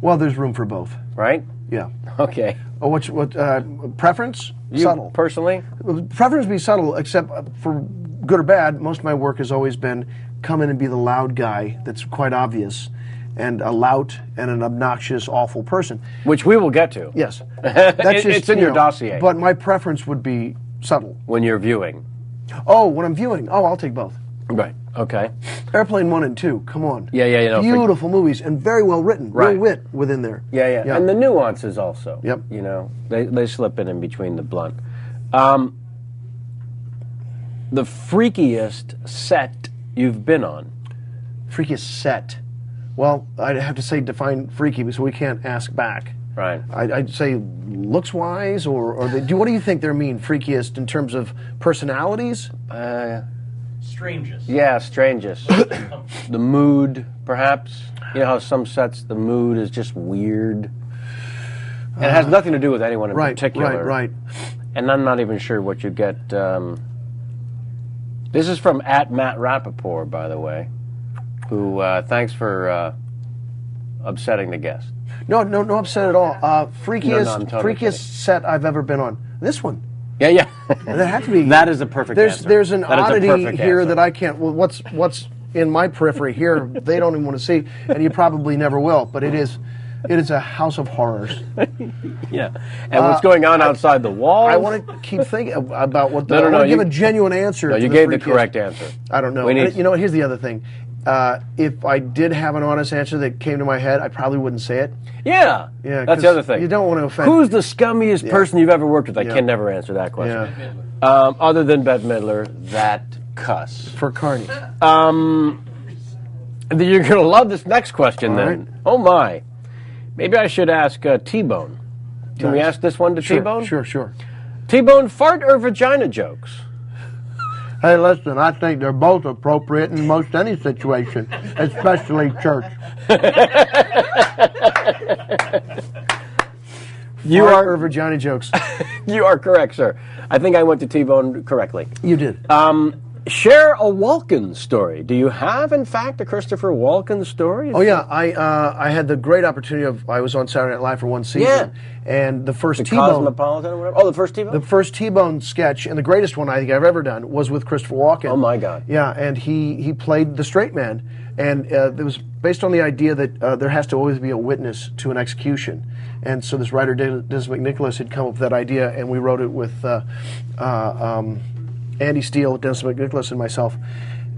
Speaker 5: Well, there's room for both.
Speaker 1: Right.
Speaker 5: Yeah.
Speaker 1: Okay.
Speaker 5: Oh, what preference?
Speaker 1: You
Speaker 5: Subtle.
Speaker 1: Personally?
Speaker 5: Preference be subtle, except for good or bad. Most of my work has always been come in and be the loud guy. That's quite obvious, and a lout and an obnoxious, awful person.
Speaker 1: Which we will get to.
Speaker 5: Yes, that's just,
Speaker 1: it's in your dossier.
Speaker 5: But my preference would be subtle.
Speaker 1: When you're viewing.
Speaker 5: Oh, when I'm viewing. Oh, I'll take both.
Speaker 1: Right. Okay.
Speaker 5: Airplane 1 and 2. Come on.
Speaker 1: Yeah. No,
Speaker 5: beautiful movies and very well written.
Speaker 1: Right.
Speaker 5: Real wit within there.
Speaker 1: Yeah. And the nuances also.
Speaker 5: Yep.
Speaker 1: They slip in between the blunt. The freakiest set you've been on.
Speaker 5: Freakiest set. Well, I'd have to say define freaky, so we can't ask back.
Speaker 1: Right.
Speaker 5: I'd say looks-wise, or what do you think they mean, freakiest, in terms of personalities?
Speaker 3: Strangest.
Speaker 1: Yeah, strangest. The mood, perhaps. You know how some sets, the mood is just weird. And it has nothing to do with anyone in particular.
Speaker 5: Right.
Speaker 1: And I'm not even sure what you get. This is from @Matt Rappaport, by the way, who, thanks for upsetting the guest.
Speaker 5: No upset at all. Freakiest
Speaker 1: kidding.
Speaker 5: set I've ever been on. This one.
Speaker 1: Yeah.
Speaker 5: That has to be.
Speaker 1: That is a perfect answer.
Speaker 5: There's an
Speaker 1: That is a
Speaker 5: oddity
Speaker 1: perfect
Speaker 5: here
Speaker 1: answer.
Speaker 5: that I can't. Well, what's in my periphery here? They don't even want to see, and you probably never will. But it is a house of horrors.
Speaker 1: Yeah. And what's going on outside the walls?
Speaker 5: I want to keep thinking about what the.
Speaker 1: No,
Speaker 5: I want to give
Speaker 1: you-
Speaker 5: a genuine answer.
Speaker 1: No,
Speaker 5: to
Speaker 1: you
Speaker 5: the
Speaker 1: gave the
Speaker 5: freakiest.
Speaker 1: correct answer.
Speaker 5: I don't know.
Speaker 1: We need-
Speaker 5: You know what? Here's the other thing. if I did have an honest answer that came to my head, I probably wouldn't say it.
Speaker 1: Yeah,
Speaker 5: Yeah,
Speaker 1: that's the other thing.
Speaker 5: You don't want to offend.
Speaker 1: Who's the scummiest person you've ever worked with? I
Speaker 5: Yeah.
Speaker 1: can never answer that question.
Speaker 5: Yeah.
Speaker 1: Other than Bette Midler, that cuss.
Speaker 5: For Carney?
Speaker 1: You're going to love this next question
Speaker 5: All
Speaker 1: then.
Speaker 5: right.
Speaker 1: Oh, my. Maybe I should ask T-Bone. Can we ask this one to T-Bone?
Speaker 5: Sure.
Speaker 1: T-Bone, fart or vagina jokes?
Speaker 5: Hey, listen, I think they're both appropriate in most any situation, especially church.
Speaker 1: You
Speaker 5: Fart or
Speaker 1: are
Speaker 5: vagina jokes.
Speaker 1: you are correct, sir. I think I went to T-Bone correctly.
Speaker 5: You did.
Speaker 1: Share a Walken story. Do you have, in fact, a Christopher Walken story?
Speaker 5: Oh yeah, I had the great opportunity of I was on Saturday Night Live for one season, and the first T-Bone,
Speaker 1: Cosmopolitan or whatever? Oh, the first T-Bone?
Speaker 5: the first T-Bone sketch and the greatest one I think I've ever done was with Christopher Walken.
Speaker 1: Oh, my God.
Speaker 5: Yeah, and he played the straight man, and it was based on the idea that there has to always be a witness to an execution, and so this writer Dennis McNicholas had come up with that idea, and we wrote it with Andy Steele, Dennis McNicholas, and myself.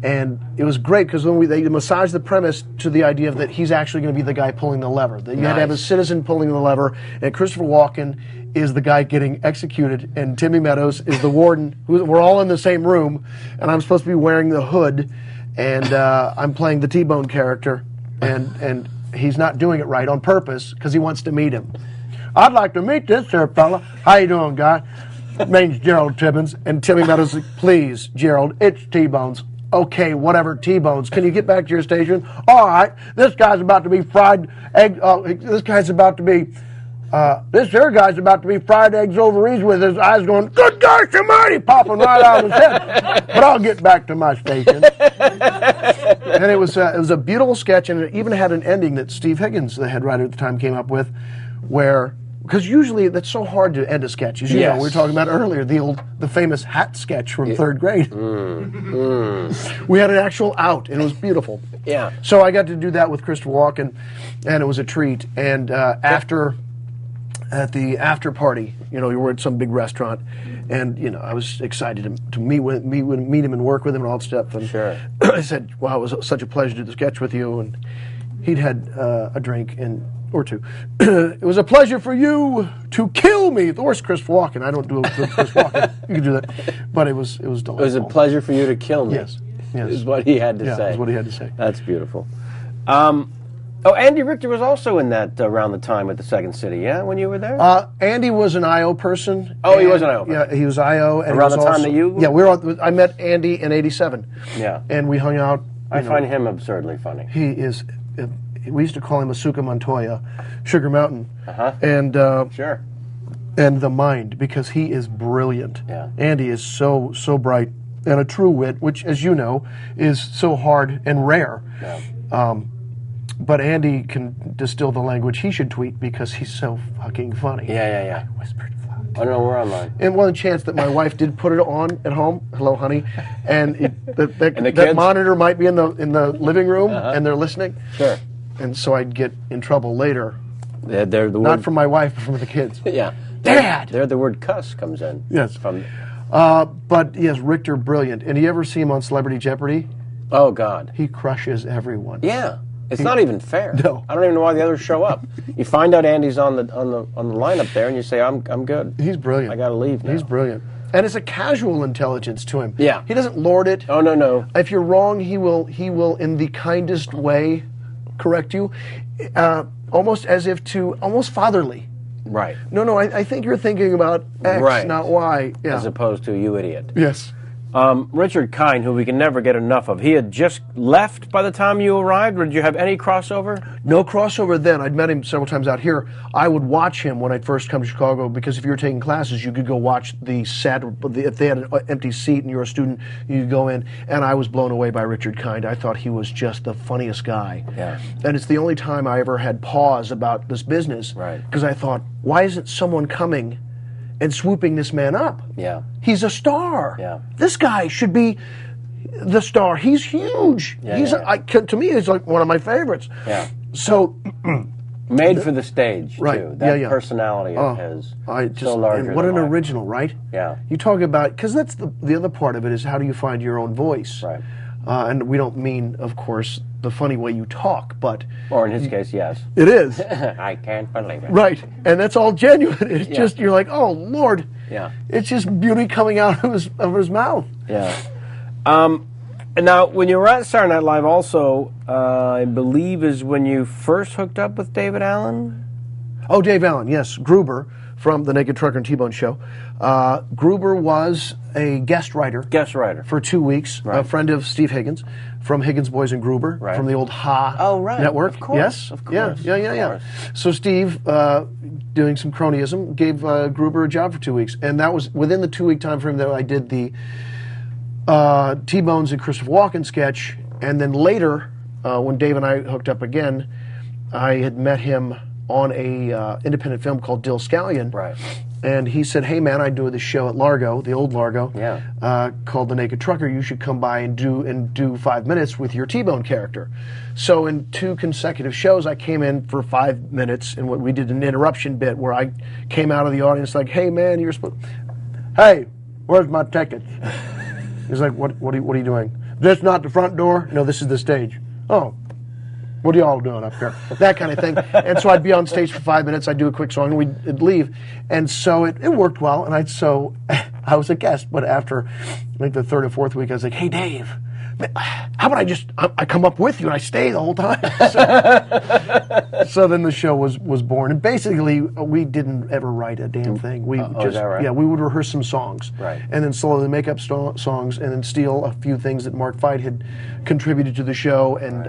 Speaker 5: And it was great because when they massaged the premise to the idea of that he's actually going to be the guy pulling the lever. That you had to have a citizen pulling the lever, and Christopher Walken is the guy getting executed, and Timmy Meadows is the warden. We're all in the same room, and I'm supposed to be wearing the hood, and I'm playing the T-Bone character, and he's not doing it right on purpose because he wants to meet him. I'd like to meet this here fella. How you doing, guy? Name's Gerald Tibbins, and Timmy Meadows said, please, Gerald, it's T-Bones. Okay, whatever, T-Bones. Can you get back to your station? All right, this guy's about to be fried egg. This here guy's about to be fried eggs over ease with his eyes going, good gosh almighty, popping right out of his head. But I'll get back to my station. And it was a beautiful sketch, and it even had an ending that Steve Higgins, the head writer at the time, came up with, where. Because usually that's so hard to end a sketch. As you know, we were talking about earlier, the famous hat sketch from third grade. We had an actual out, and it was beautiful.
Speaker 1: Yeah.
Speaker 5: So I got to do that with Christopher Walken, and it was a treat. And at the after party, we were at some big restaurant, and I was excited to meet him and work with him and all that stuff. And I said, "Wow, it was such a pleasure to do the sketch with you." And he'd had a drink or two. It was a pleasure for you to kill me. The worst Chris Walken. I don't do a good Chris Walken. You can do that, but it was delightful.
Speaker 1: It was a pleasure for you to kill me.
Speaker 5: Yes.
Speaker 1: Is what he had to say.
Speaker 5: Yeah, is what he had to say.
Speaker 1: That's beautiful. Andy Richter was also in that around the time at the Second City. Yeah, when you were there.
Speaker 5: Andy was an IO person.
Speaker 1: Oh, he was an IO person.
Speaker 5: Yeah, he was IO. And
Speaker 1: around
Speaker 5: he was
Speaker 1: the time
Speaker 5: also,
Speaker 1: that you.
Speaker 5: Yeah, I met Andy in '87.
Speaker 1: Yeah,
Speaker 5: and we hung out.
Speaker 1: I find him absurdly funny.
Speaker 5: He is. We used to call him Asuka Montoya, Sugar Mountain, and
Speaker 1: sure,
Speaker 5: and the Mind, because he is brilliant.
Speaker 1: Yeah.
Speaker 5: Andy is so bright and a true wit, which, as you know, is so hard and rare.
Speaker 1: Yeah.
Speaker 5: But Andy can distill the language he should tweet because he's so fucking funny.
Speaker 1: Yeah.
Speaker 5: I whispered flat.
Speaker 1: Oh no, we're online.
Speaker 5: And one chance that my wife did put it on at home. Hello, honey. And that
Speaker 1: kids?
Speaker 5: monitor might be in the living room, and they're listening.
Speaker 1: Sure.
Speaker 5: And so I'd get in trouble later.
Speaker 1: They're the
Speaker 5: Not
Speaker 1: word,
Speaker 5: from my wife, but from the kids.
Speaker 1: Yeah.
Speaker 5: Dad!
Speaker 1: There the word cuss comes in.
Speaker 5: Yes.
Speaker 1: From.
Speaker 5: But yes, Richter, brilliant. And you ever see him on Celebrity Jeopardy?
Speaker 1: Oh God.
Speaker 5: He crushes everyone.
Speaker 1: Yeah. It's not even fair.
Speaker 5: No.
Speaker 1: I don't even know why the others show up. You find out Andy's on the lineup there, and you say, "I'm good."
Speaker 5: He's brilliant.
Speaker 1: I got to leave now.
Speaker 5: He's brilliant. And it's a casual intelligence to him.
Speaker 1: Yeah.
Speaker 5: He doesn't lord it.
Speaker 1: Oh no.
Speaker 5: If you're wrong, he will in the kindest way correct you, almost as if almost fatherly.
Speaker 1: Right.
Speaker 5: No, I think you're thinking about X, not Y. Yeah.
Speaker 1: As opposed to you idiot.
Speaker 5: Yes.
Speaker 1: Richard Kind, who we can never get enough of, he had just left by the time you arrived, or did you have any crossover?
Speaker 5: No crossover then. I'd met him several times out here. I would watch him when I'd first come to Chicago, because if you were taking classes, you could go watch the set. If they had an empty seat and you're a student, you could go in. And I was blown away by Richard Kind. I thought he was just the funniest guy.
Speaker 1: Yeah.
Speaker 5: And it's the only time I ever had pause about this business.
Speaker 1: Right.
Speaker 5: Because I thought, why isn't someone coming and swooping this man up?
Speaker 1: Yeah.
Speaker 5: He's a star.
Speaker 1: Yeah.
Speaker 5: This guy should be the star. He's huge. To me, he's like one of my favorites.
Speaker 1: Yeah.
Speaker 5: So
Speaker 1: made for the stage,
Speaker 5: right.
Speaker 1: too. That
Speaker 5: Yeah.
Speaker 1: personality of his. So larger
Speaker 5: and what
Speaker 1: than
Speaker 5: an
Speaker 1: life.
Speaker 5: original, right?
Speaker 1: Yeah.
Speaker 5: You talk about, because that's the other part of it, is how do you find your own voice?
Speaker 1: Right.
Speaker 5: And we don't mean, of course, the funny way you talk, but
Speaker 1: Or in his case, yes.
Speaker 5: it is.
Speaker 1: I can't believe it.
Speaker 5: Right. And that's all genuine. It's just, you're like, oh, Lord.
Speaker 1: Yeah.
Speaker 5: It's just beauty coming out of his mouth.
Speaker 1: Yeah. And now, when you were at Saturday Night Live also, I believe is when you first hooked up with David Allen?
Speaker 5: Oh, Dave Allen, yes. Gruber from the Naked Trucker and T-Bone Show. Gruber was a guest writer.
Speaker 1: Guest writer.
Speaker 5: For 2 weeks.
Speaker 1: Right.
Speaker 5: A friend of Steve Higgins from Higgins Boys and Gruber.
Speaker 1: Right.
Speaker 5: From the old Ha
Speaker 1: right.
Speaker 5: network.
Speaker 1: Of course.
Speaker 5: Yes?
Speaker 1: Of course.
Speaker 5: Yeah.
Speaker 1: Of course.
Speaker 5: So Steve, doing some cronyism, gave Gruber a job for 2 weeks. And that was within the 2-week time frame that I did the T-Bones and Christopher Walken sketch. And then later, when Dave and I hooked up again, I had met him on a independent film called Dill Scallion.
Speaker 1: Right.
Speaker 5: And he said, hey, man, I do this show at Largo, the old Largo, called The Naked Trucker. You should come by and do 5 minutes with your T-Bone character. So in 2 consecutive shows, I came in for 5 minutes, and we did an interruption bit where I came out of the audience like, hey, man, you're supposed... Hey, where's my ticket? He's like, what are you doing? This not the front door? No, this is the stage. Oh. What are y'all doing up here? That kind of thing. And so I'd be on stage for 5 minutes, I'd do a quick song, and we'd leave. And so it worked well, and I was a guest, but after I think the 3rd or 4th week, I was like, hey, Dave, how about I come up with you and I stay the whole time? So then the show was born. And basically, we didn't ever write a damn thing. We
Speaker 1: is that right?
Speaker 5: Yeah, we would rehearse some songs.
Speaker 1: Right.
Speaker 5: And then slowly make up songs and then steal a few things that Mark Veit had contributed to the show. And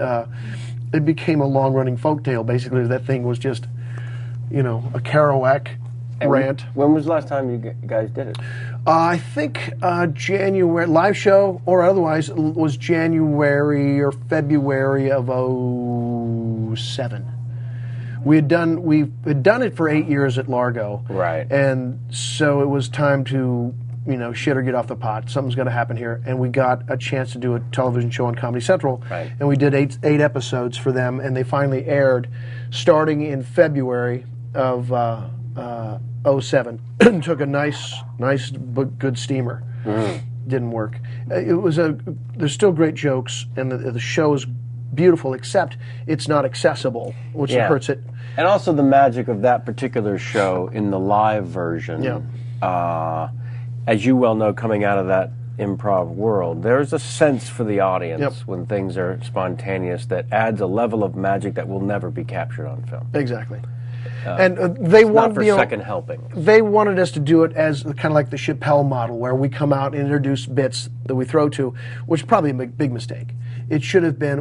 Speaker 5: it became a long-running folktale. Basically, that thing was just, a Kerouac rant.
Speaker 1: When was the last time you guys did it?
Speaker 5: I think January, live show or otherwise, was January or February of 2007. We had done it for 8 years at Largo.
Speaker 1: Right.
Speaker 5: And so it was time to, shit or get off the pot. Something's going to happen here. And we got a chance to do a television show on Comedy Central.
Speaker 1: Right.
Speaker 5: And we did eight episodes for them, and they finally aired starting in February of 2007. Took a nice but good steamer. Didn't work. There's still great jokes, and the show is beautiful, except it's not accessible, which hurts it.
Speaker 1: And also the magic of that particular show in the live version. As you well know, coming out of that improv world, there's a sense for the audience when things are spontaneous that adds a level of magic that will never be captured on film.
Speaker 5: Exactly. And they wanted,
Speaker 1: not for second helping.
Speaker 5: They wanted us to do it as kind of like the Chappelle model, where we come out and introduce bits that we throw to, which is probably a big mistake. It should have been.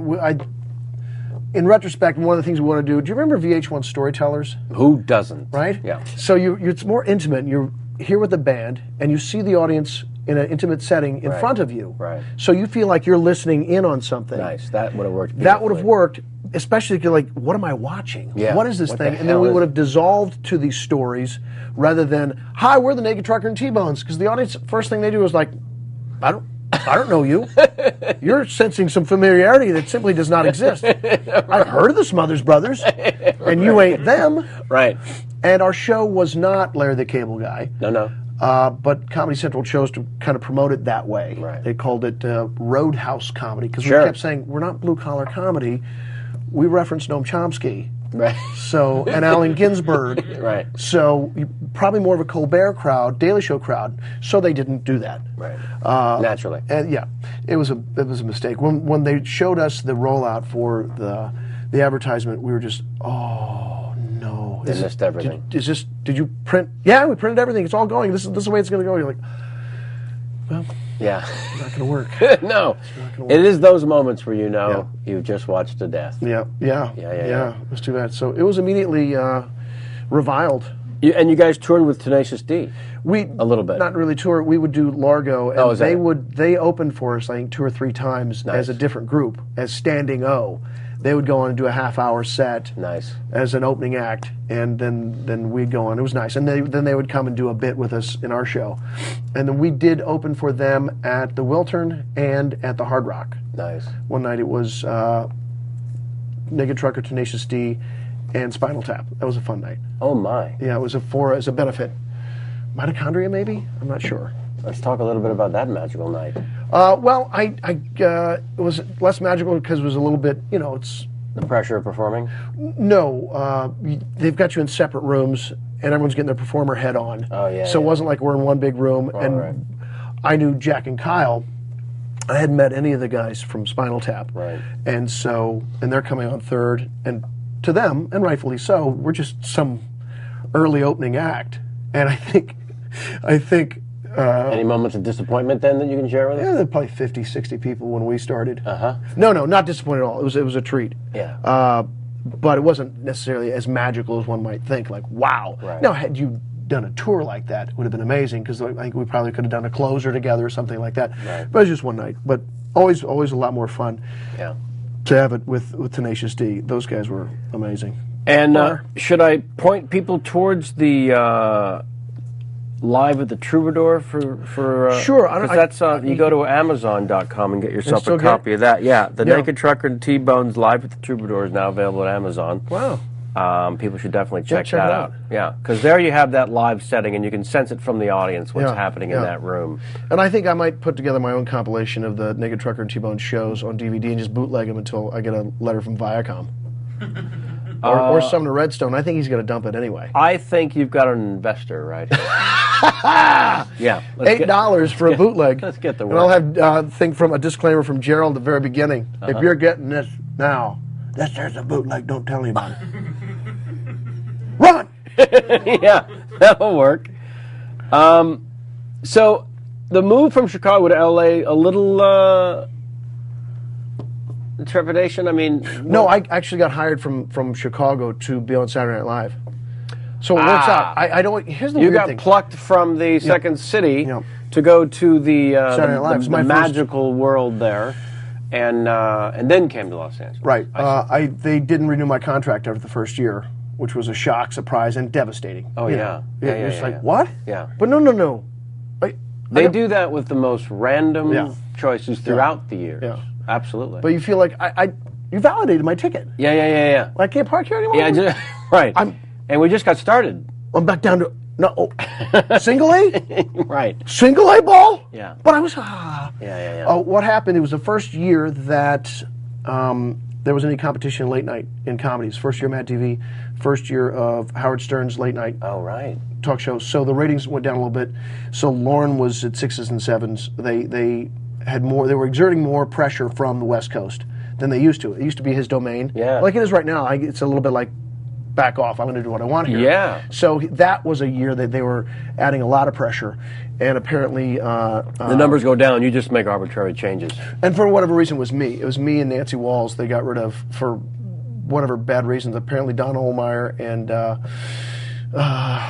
Speaker 5: In retrospect, one of the things we want to do. Do you remember VH1 Storytellers?
Speaker 1: Who doesn't?
Speaker 5: Right.
Speaker 1: Yeah.
Speaker 5: So it's more intimate. You're here with the band, and you see the audience in an intimate setting in front of you.
Speaker 1: Right.
Speaker 5: So you feel like you're listening in on something.
Speaker 1: Nice. That would have worked.
Speaker 5: That would have worked, especially if you're like, what am I watching?
Speaker 1: Yeah.
Speaker 5: What is this
Speaker 1: What
Speaker 5: thing?
Speaker 1: the
Speaker 5: And then
Speaker 1: hell
Speaker 5: we
Speaker 1: is
Speaker 5: would
Speaker 1: it?
Speaker 5: have dissolved to these stories rather than, hi, we're the Naked Trucker and T-Bones. Because the audience, first thing they do is like, I don't know you. You're sensing some familiarity that simply does not exist. I've heard of the Smothers Brothers, and you ain't them.
Speaker 1: Right.
Speaker 5: And our show was not Larry the Cable Guy.
Speaker 1: No.
Speaker 5: But Comedy Central chose to kind of promote it that way.
Speaker 1: Right.
Speaker 5: They called it Roadhouse Comedy because
Speaker 1: Sure.
Speaker 5: we kept saying, we're not blue-collar comedy. We reference Noam Chomsky.
Speaker 1: Right.
Speaker 5: So, and Allen Ginsberg.
Speaker 1: Right.
Speaker 5: So, probably more of a Colbert crowd, Daily Show crowd. So they didn't do that.
Speaker 1: Right. Naturally.
Speaker 5: And it was a mistake. When they showed us the rollout for the advertisement, we were just, oh no.
Speaker 1: They missed everything.
Speaker 5: Did you print? Yeah, we printed everything. It's all going. This is the way it's going to go. You're like, well,
Speaker 1: Yeah.
Speaker 5: it's not going to work.
Speaker 1: No. It is those moments where you know you've just watched a death.
Speaker 5: Yeah. It was too bad. So it was immediately reviled.
Speaker 1: And you guys toured with Tenacious D.
Speaker 5: A
Speaker 1: little bit.
Speaker 5: Not really tour. We would do Largo, and
Speaker 1: is that it?
Speaker 5: they opened for us, I think, 2 or 3 times as a different group, as Standing O. They would go on and do a half-hour set
Speaker 1: Nice.
Speaker 5: as an opening act, and then we'd go on. It was nice. And then they would come and do a bit with us in our show. And then we did open for them at the Wiltern and at the Hard Rock.
Speaker 1: Nice.
Speaker 5: One night it was Naked Trucker, Tenacious D, and Spinal Tap. That was a fun night.
Speaker 1: Oh my.
Speaker 5: Yeah, it was as a benefit. Mitochondria, maybe? I'm not sure.
Speaker 1: Let's talk a little bit about that magical night.
Speaker 5: Well, it was less magical because it was a little bit, it's...
Speaker 1: The pressure of performing?
Speaker 5: No. They've got you in separate rooms, and everyone's getting their performer head on.
Speaker 1: Oh, yeah.
Speaker 5: So it wasn't like we're in one big room.
Speaker 1: Right.
Speaker 5: I knew Jack and Kyle. I hadn't met any of the guys from Spinal Tap.
Speaker 1: Right.
Speaker 5: And they're coming on third, and to them, and rightfully so, we're just some early opening act. And I think
Speaker 1: Any moments of disappointment then that you can share with us?
Speaker 5: there were probably 50, 60 people when we started.
Speaker 1: Uh-huh.
Speaker 5: No, not disappointed at all. It was a treat.
Speaker 1: Yeah.
Speaker 5: But it wasn't necessarily as magical as one might think. Like, wow.
Speaker 1: Right.
Speaker 5: Now, had you done a tour like that, it would have been amazing because I think we probably could have done a closer together or something like that.
Speaker 1: Right.
Speaker 5: But it was just one night. But always a lot more fun
Speaker 1: Yeah.
Speaker 5: to have it with Tenacious D. Those guys were amazing.
Speaker 1: And should I point people towards the Live at the Troubadour for
Speaker 5: Sure.
Speaker 1: Because that's you go to Amazon.com and get yourself
Speaker 5: still
Speaker 1: a copy of that. Yeah, the
Speaker 5: Yeah.
Speaker 1: Naked Trucker and T-Bone's Live at the Troubadour is now available at Amazon.
Speaker 5: Wow.
Speaker 1: People should definitely check
Speaker 5: check
Speaker 1: that
Speaker 5: it
Speaker 1: out.
Speaker 5: out.
Speaker 1: Yeah, because there you have that live setting, and you can sense it from the audience what's
Speaker 5: Yeah,
Speaker 1: happening in that room.
Speaker 5: And I think I might put together my own compilation of the Naked Trucker and T-Bone shows on DVD and just bootleg them until I get a letter from Viacom. Or some to Redstone. I think he's going to dump it anyway.
Speaker 1: I think you've got an investor right here. Yeah.
Speaker 5: $8 for a bootleg.
Speaker 1: Let's get the
Speaker 5: And
Speaker 1: word.
Speaker 5: I'll have thing from a discllaimer from Gerald at the very beginning. If you're getting this now, there's a bootleg. Don't tell anybody. Run.
Speaker 1: Yeah, that'll work. So the move from Chicago to LA, a little trepidation. I mean,
Speaker 5: No, I actually got hired from Chicago to be on Saturday Night Live. So it works out. I don't. Here's the
Speaker 1: you
Speaker 5: weird
Speaker 1: got
Speaker 5: thing.
Speaker 1: plucked from the Second City
Speaker 5: Yeah.
Speaker 1: to go to the
Speaker 5: Saturday Night Live. It's
Speaker 1: the
Speaker 5: my first-
Speaker 1: magical world there, and then came to Los Angeles.
Speaker 5: Right. They didn't renew my contract after the first year, which was a shock, surprise, and devastating.
Speaker 1: Oh,
Speaker 5: You
Speaker 1: yeah.
Speaker 5: know?
Speaker 1: Yeah,
Speaker 5: It's
Speaker 1: yeah,
Speaker 5: like,
Speaker 1: yeah.
Speaker 5: what?
Speaker 1: Yeah.
Speaker 5: But no.
Speaker 1: They do that with the most random
Speaker 5: Yeah.
Speaker 1: choices throughout the years.
Speaker 5: Yeah.
Speaker 1: Absolutely.
Speaker 5: But you feel like you validated my ticket.
Speaker 1: Yeah.
Speaker 5: I can't park here anymore.
Speaker 1: Yeah, right.
Speaker 5: I'm
Speaker 1: we just got started.
Speaker 5: back down to single A,
Speaker 1: Right.
Speaker 5: single A ball.
Speaker 1: Yeah.
Speaker 5: But I was
Speaker 1: Yeah.
Speaker 5: Oh, what happened? It was the first year that there was any competition in late night in comedies. First year of Mad TV, first year of Howard Stern's late night
Speaker 1: Oh, right.
Speaker 5: talk show. So the ratings went down a little bit. So Lauren was at 6s and 7s. They had more. They were exerting more pressure from the West Coast than they used to. It used to be his domain.
Speaker 1: Yeah.
Speaker 5: Like it is right now. It's a little bit like back off. I'm going to do what I want here.
Speaker 1: Yeah.
Speaker 5: So that was a year that they were adding a lot of pressure, and apparently
Speaker 1: The numbers go down. You just make arbitrary changes.
Speaker 5: and for whatever reason, it was me. It was me and Nancy Walls they got rid of for whatever bad reasons. Apparently, Don Olmeyer and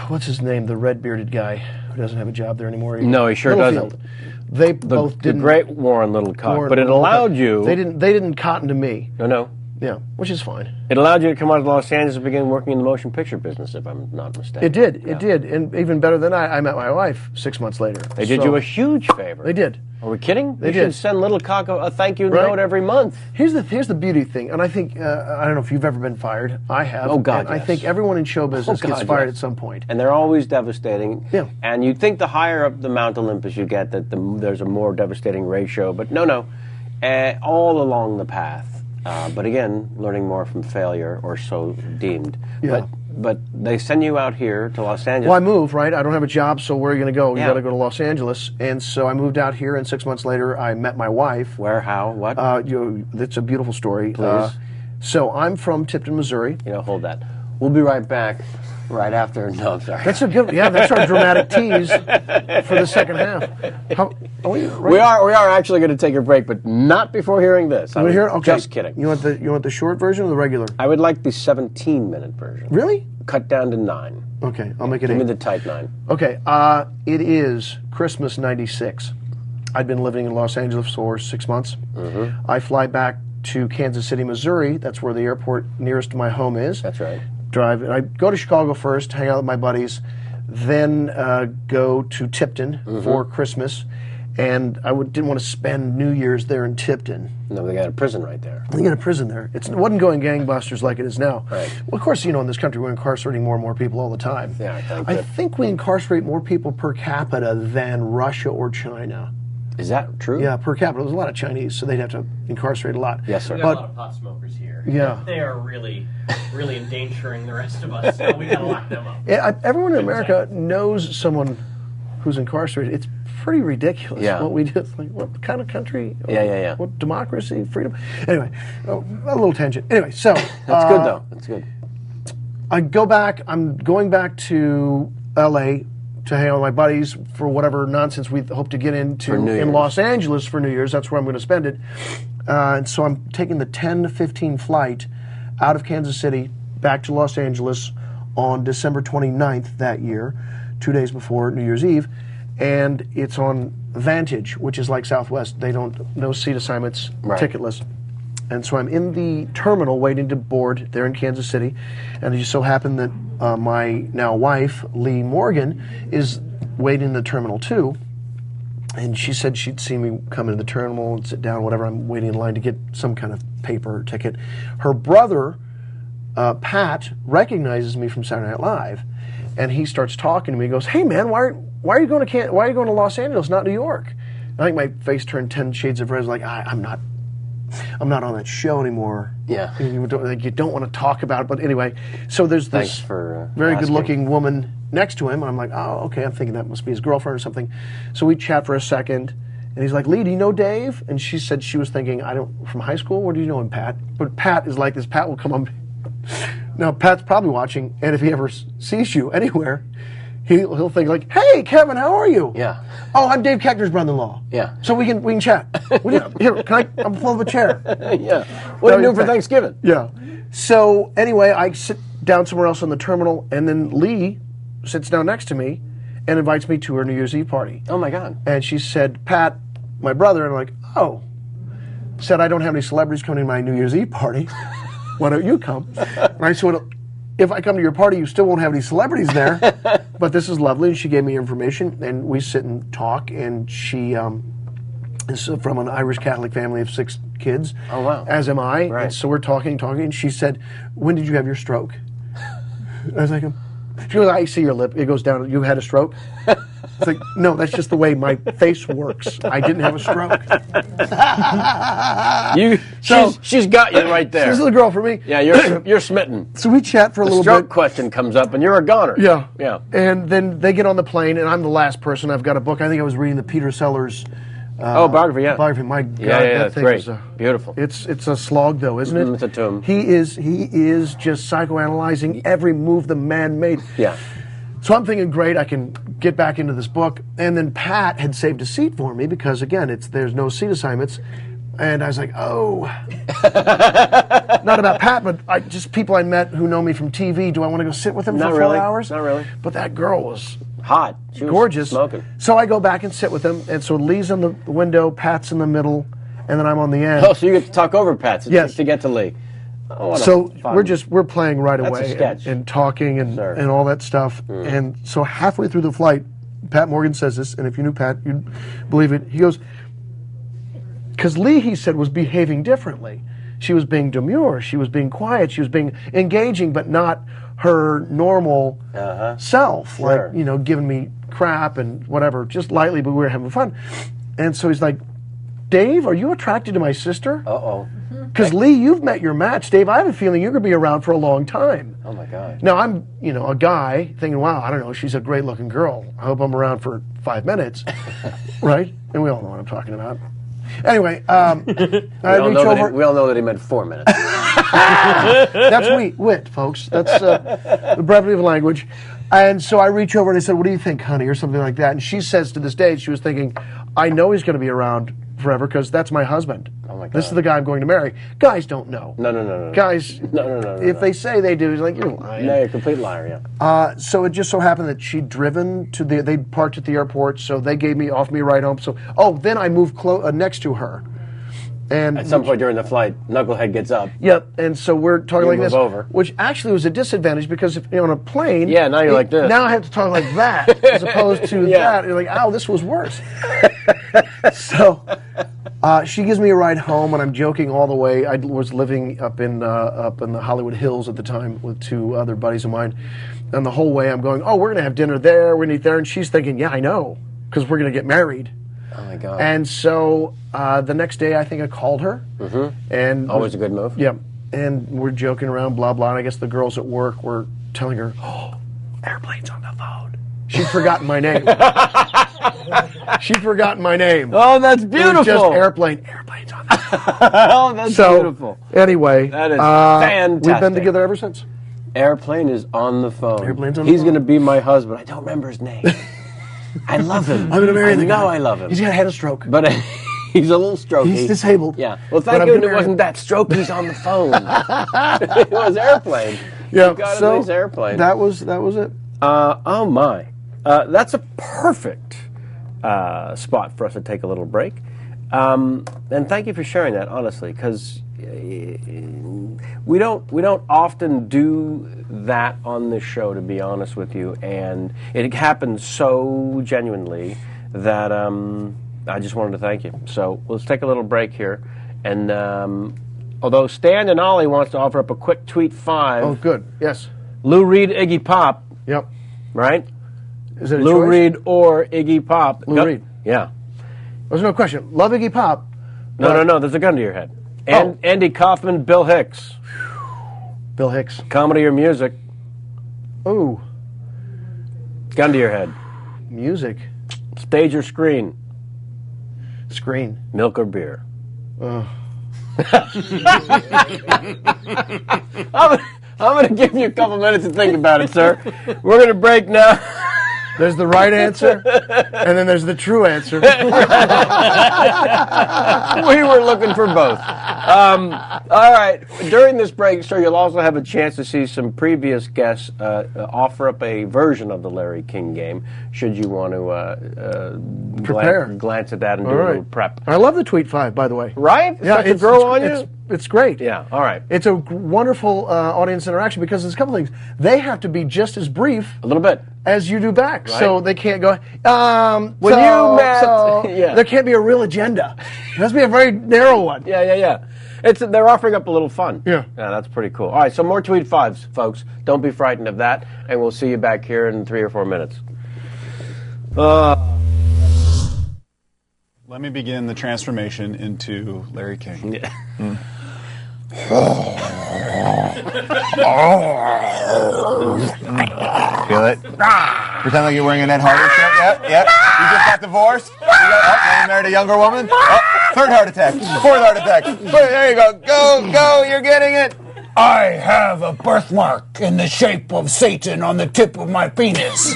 Speaker 5: what's his name, the red-bearded guy who doesn't have a job there anymore.
Speaker 1: No, he sure
Speaker 5: Littlefield.
Speaker 1: doesn't.
Speaker 5: They
Speaker 1: The
Speaker 5: both didn't.
Speaker 1: great Warren Littlecock,
Speaker 5: Warren
Speaker 1: but it
Speaker 5: Littlecock.
Speaker 1: allowed you.
Speaker 5: They didn't cotton to me.
Speaker 1: No.
Speaker 5: Yeah, which is fine.
Speaker 1: It allowed you to come out of Los Angeles and begin working in the motion picture business, if I'm not mistaken.
Speaker 5: It did.
Speaker 1: Yeah.
Speaker 5: It did. And even better than I met my wife 6 months later.
Speaker 1: They did you a huge favor.
Speaker 5: They did.
Speaker 1: Are we kidding?
Speaker 5: They
Speaker 1: you
Speaker 5: did.
Speaker 1: should send Littlecock a thank you
Speaker 5: Right.
Speaker 1: note every month.
Speaker 5: Here's the beauty thing, and I think I don't know if you've ever been fired. I have.
Speaker 1: Oh, God,
Speaker 5: and I
Speaker 1: yes.
Speaker 5: think everyone in show business
Speaker 1: Oh,
Speaker 5: gets
Speaker 1: God,
Speaker 5: fired
Speaker 1: yes.
Speaker 5: at some point.
Speaker 1: And they're always devastating.
Speaker 5: Yeah.
Speaker 1: And you'd think the higher up the Mount Olympus you get, that there's a more devastating ratio. But no. All along the path. But again, learning more from failure, or so deemed.
Speaker 5: Yeah.
Speaker 1: But they send you out here to Los Angeles.
Speaker 5: Well, I moved, right? I don't have a job, so where are you going to go? You
Speaker 1: Yeah.
Speaker 5: got to go to Los Angeles. And so I moved out here, and 6 months later, I met my wife.
Speaker 1: Where, how, what?
Speaker 5: It's a beautiful story.
Speaker 1: Please.
Speaker 5: So I'm from Tipton, Missouri.
Speaker 1: Hold that. We'll be right back. Right after. No, I'm sorry.
Speaker 5: That's a good. Yeah, that's our dramatic tease for the second half.
Speaker 1: We are actually going to take a break, but not before hearing this.
Speaker 5: You want to hear it? Okay.
Speaker 1: Just kidding.
Speaker 5: You want the short version or the regular?
Speaker 1: I would like the 17-minute version.
Speaker 5: Really?
Speaker 1: Cut down to 9.
Speaker 5: Okay, I'll make it
Speaker 1: Give me
Speaker 5: 8.
Speaker 1: the tight 9.
Speaker 5: Okay, it is Christmas '96. I'd been living in Los Angeles for 6 months.
Speaker 1: Mm-hmm.
Speaker 5: I fly back to Kansas City, Missouri. That's where the airport nearest to my home is.
Speaker 1: That's right.
Speaker 5: Drive. And I go to Chicago first, hang out with my buddies, then go to Tipton for Christmas. And I didn't want to spend New Year's there in Tipton.
Speaker 1: No, they got a prison right there.
Speaker 5: They got a prison there. It wasn't going gangbusters like it is now.
Speaker 1: Right.
Speaker 5: Well, of course, in this country we're incarcerating more and more people all the time.
Speaker 1: Yeah,
Speaker 5: I think we incarcerate more people per capita than Russia or China.
Speaker 1: Is that true?
Speaker 5: Yeah, per capita. There's a lot of Chinese, so they'd have to incarcerate a lot.
Speaker 1: Yes, sir.
Speaker 3: We got a lot of pot smokers here.
Speaker 5: Yeah.
Speaker 3: They are really endangering the rest of us, so we got to lock them up.
Speaker 5: Yeah, everyone in America knows someone who's incarcerated. It's pretty ridiculous what we do. It's like, what kind of country?
Speaker 1: Yeah.
Speaker 5: What democracy, freedom? Anyway, a little tangent. Anyway, so
Speaker 1: That's good, though. That's good.
Speaker 5: I'm going back to L.A. to hang out with my buddies for whatever nonsense we hope to get into in Los Angeles for New Year's. That's where I'm going to spend it. And so I'm taking the 10:15 flight out of Kansas City back to Los Angeles on December 29th that year, 2 days before New Year's Eve. And it's on Vantage, which is like Southwest. They no seat assignments, ticketless. And so I'm in the terminal waiting to board there in Kansas City. And it just so happened that my now wife, Lee Morgan, is waiting in the terminal too. And she said she'd see me come into the terminal and sit down, whatever. I'm waiting in line to get some kind of paper ticket. Her brother, Pat, recognizes me from Saturday Night Live. And he starts talking to me. He goes, "Hey man, why are you going to Los Angeles, not New York?" I think my face turned 10 shades of red. I was like, I'm not on that show anymore.
Speaker 1: Yeah.
Speaker 5: You don't want to talk about it. But anyway, so there's this very
Speaker 1: asking.
Speaker 5: good-looking woman next to him. And I'm like, oh, okay. I'm thinking that must be his girlfriend or something. So we chat for a second. And he's like, "Lee, do you know Dave?" And she said she was thinking, from high school? Where do you know him, Pat? But Pat is like this. Pat will come on. Now, Pat's probably watching. And if he ever sees you anywhere, he'll think like, "Hey, Kevin, how are you?"
Speaker 1: Yeah.
Speaker 5: "Oh, I'm Dave Koechner's brother-in-law."
Speaker 1: Yeah.
Speaker 5: So we can chat. Here, I'm full of a chair.
Speaker 1: Yeah. What are you doing for Thanksgiving?
Speaker 5: Yeah. So anyway, I sit down somewhere else on the terminal, and then Lee sits down next to me and invites me to her New Year's Eve party.
Speaker 1: Oh my God.
Speaker 5: And she said, "Pat, my brother," and I'm like, "Oh." Said, "I don't have any celebrities coming to my New Year's Eve party. Why don't you come?" And I said, "If I come to your party, you still won't have any celebrities there, but this is lovely." And she gave me information, and we sit and talk. And she is from an Irish Catholic family of 6 kids.
Speaker 1: Oh, wow.
Speaker 5: As am I.
Speaker 1: Right.
Speaker 5: And so we're talking, and she said, "When did you have your stroke?" I was like, she goes, "I see your lip. It goes down. You had a stroke?" It's like, "No, that's just the way my face works. I didn't have a stroke."
Speaker 1: She's got you right there.
Speaker 5: She's the girl for me.
Speaker 1: Yeah, you're smitten.
Speaker 5: So we chat for a little
Speaker 1: Stroke
Speaker 5: bit.
Speaker 1: question comes up, and you're a goner.
Speaker 5: Yeah.
Speaker 1: Yeah.
Speaker 5: And then they get on the plane, and I'm the last person. I've got a book. I think I was reading the Peter Sellers
Speaker 1: biography, yeah.
Speaker 5: biography. My God,
Speaker 1: Yeah,
Speaker 5: that
Speaker 1: that's
Speaker 5: thing
Speaker 1: great.
Speaker 5: is
Speaker 1: Beautiful.
Speaker 5: It's a slog, though, isn't it?
Speaker 1: It's a tomb.
Speaker 5: He is just psychoanalyzing every move the man made.
Speaker 1: Yeah.
Speaker 5: So I'm thinking, great, I can get back into this book. And then Pat had saved a seat for me because, again, there's no seat assignments. And I was like, oh. Not about Pat, but just people I met who know me from TV. Do I want to go sit with them
Speaker 1: Not
Speaker 5: for 4
Speaker 1: really.
Speaker 5: hours?
Speaker 1: Not really.
Speaker 5: But that girl was
Speaker 1: Hot. She was
Speaker 5: gorgeous.
Speaker 1: Smoking.
Speaker 5: So I go back and sit with them. And so Lee's in the window, Pat's in the middle, and then I'm on the end.
Speaker 1: Oh, so you get to talk over Pat
Speaker 5: Yes.
Speaker 1: to get to Lee. Oh, what a
Speaker 5: So
Speaker 1: fun-
Speaker 5: we're playing right
Speaker 1: That's a
Speaker 5: away
Speaker 1: sketch.
Speaker 5: and talking and
Speaker 1: Sure.
Speaker 5: all that stuff. And so halfway through the flight, Pat Morgan says this, and if you knew Pat, you'd believe it. He goes, because Lee, he said, was behaving differently. She was being demure. She was being quiet. She was being engaging, but not her normal self.
Speaker 1: Sure.
Speaker 5: Like, giving me crap and whatever, just lightly, but we were having fun. And so he's like, "Dave, are you attracted to my sister?"
Speaker 1: Uh-oh.
Speaker 5: Because Lee, you've met your match. Dave, I have a feeling you're going to be around for a long time.
Speaker 1: Oh, my God.
Speaker 5: Now, I'm, a guy thinking, wow, I don't know, she's a great-looking girl. I hope I'm around for 5 minutes, right? And we all know what I'm talking about. Anyway, I reach over.
Speaker 1: We all know that he meant 4 minutes.
Speaker 5: That's wit, folks. That's the brevity of language. And so I reach over and I said, "What do you think, honey?" or something like that. And she says to this day, she was thinking, "I know he's going to be around forever because that's my husband.
Speaker 1: Oh, my God.
Speaker 5: This is the guy I'm going to marry." Guys don't know.
Speaker 1: No.
Speaker 5: Guys,
Speaker 1: No.
Speaker 5: if they say they do, he's like, "You're lying."
Speaker 1: No, you're a complete liar, yeah.
Speaker 5: So it just so happened that she'd driven they parked at the airport, so they offered me a ride home. So, then I moved next to her. And
Speaker 1: At some point during the flight, Knucklehead gets up.
Speaker 5: Yep, and so we're talking
Speaker 1: You
Speaker 5: like
Speaker 1: move
Speaker 5: this,
Speaker 1: over.
Speaker 5: which actually was a disadvantage because if you're on a plane,
Speaker 1: Yeah, now you're like this.
Speaker 5: Now I have to talk like that as opposed to
Speaker 1: Yeah.
Speaker 5: that. You're like, "Ow, this was worse." So she gives me a ride home, and I'm joking all the way. I was living up in the Hollywood Hills at the time with 2 other buddies of mine, and the whole way I'm going, "Oh, we're going to have dinner there, we're going to eat there," and she's thinking, "Yeah, I know, because we're going to get married."
Speaker 1: Oh my God.
Speaker 5: And so the next day, I think I called her. And
Speaker 1: Always a good move.
Speaker 5: Yeah. And we're joking around, blah, blah. And I guess the girls at work were telling her, oh, Airplane's on the phone. She'd forgotten my name. She'd forgotten my name.
Speaker 1: Oh, that's beautiful.
Speaker 5: It was just Airplane. Airplane's on the phone.
Speaker 1: Oh, that's beautiful.
Speaker 5: Anyway.
Speaker 1: That is fantastic.
Speaker 5: We've been together ever since.
Speaker 1: Airplane is on the phone.
Speaker 5: Airplane's on the
Speaker 1: He's
Speaker 5: phone.
Speaker 1: going to be my husband. I don't remember his name. I love him.
Speaker 5: I'm going to marry the guy.
Speaker 1: I love him.
Speaker 5: He's had a stroke.
Speaker 1: But he's a little strokey.
Speaker 5: He's disabled.
Speaker 1: Yeah. Well, thank you. It wasn't that stroke. He's on the phone. It was Airplane.
Speaker 5: Yeah.
Speaker 1: You got
Speaker 5: so
Speaker 1: a nice Airplane.
Speaker 5: that was it.
Speaker 1: Oh my. That's a perfect spot for us to take a little break. And thank you for sharing that, honestly, because we don't often do that on this show, to be honest with you, and it happens so genuinely that I just wanted to thank you. So let's take a little break here, and although Stan and Ollie wants to offer up a quick tweet 5.
Speaker 5: Oh, good. Yes.
Speaker 1: Lou Reed, Iggy Pop,
Speaker 5: Yep.
Speaker 1: right?
Speaker 5: Is it a
Speaker 1: Lou
Speaker 5: choice?
Speaker 1: Reed or Iggy Pop.
Speaker 5: Lou Reed.
Speaker 1: Yeah.
Speaker 5: There's no question. Love Iggy Pop.
Speaker 1: No. There's a gun to your head. And Andy Kaufman, Bill Hicks.
Speaker 5: Bill Hicks.
Speaker 1: Comedy or music?
Speaker 5: Ooh.
Speaker 1: Gun to your head.
Speaker 5: Music.
Speaker 1: Stage or screen?
Speaker 5: Screen.
Speaker 1: Milk or beer? I'm going to give you a couple minutes to think about it, sir. We're going to break now.
Speaker 5: There's the right answer, and then there's the true answer.
Speaker 1: We were looking for both. All right. During this break, sir, you'll also have a chance to see some previous guests offer up a version of the Larry King game, should you want to
Speaker 5: Prepare.
Speaker 1: glance at that and do a little prep.
Speaker 5: I love the Tweet 5, by the way.
Speaker 1: Right?
Speaker 5: Yeah,
Speaker 1: Such a girl on you?
Speaker 5: It's great.
Speaker 1: Yeah, all right.
Speaker 5: It's a wonderful audience interaction because there's a couple things. They have to be just as brief
Speaker 1: A little bit.
Speaker 5: as you do back.
Speaker 1: Right.
Speaker 5: So they can't go,
Speaker 1: When you met... Yeah.
Speaker 5: There can't be a real agenda. It has to be a very narrow one.
Speaker 1: Yeah. They're offering up a little fun.
Speaker 5: Yeah.
Speaker 1: Yeah, that's pretty cool. All right, so more Tweet 5s, folks. Don't be frightened of that, and we'll see you back here in 3 or 4 minutes.
Speaker 6: Let me begin the transformation into Larry King.
Speaker 1: Yeah.
Speaker 7: Feel it? Pretend like you're wearing a Ned Hardy shirt. Yep. You just got divorced. Now you married a younger woman. Third heart attack. Fourth heart attack. There you go. Go. You're getting it.
Speaker 8: I have a birthmark in the shape of Satan on the tip of my penis.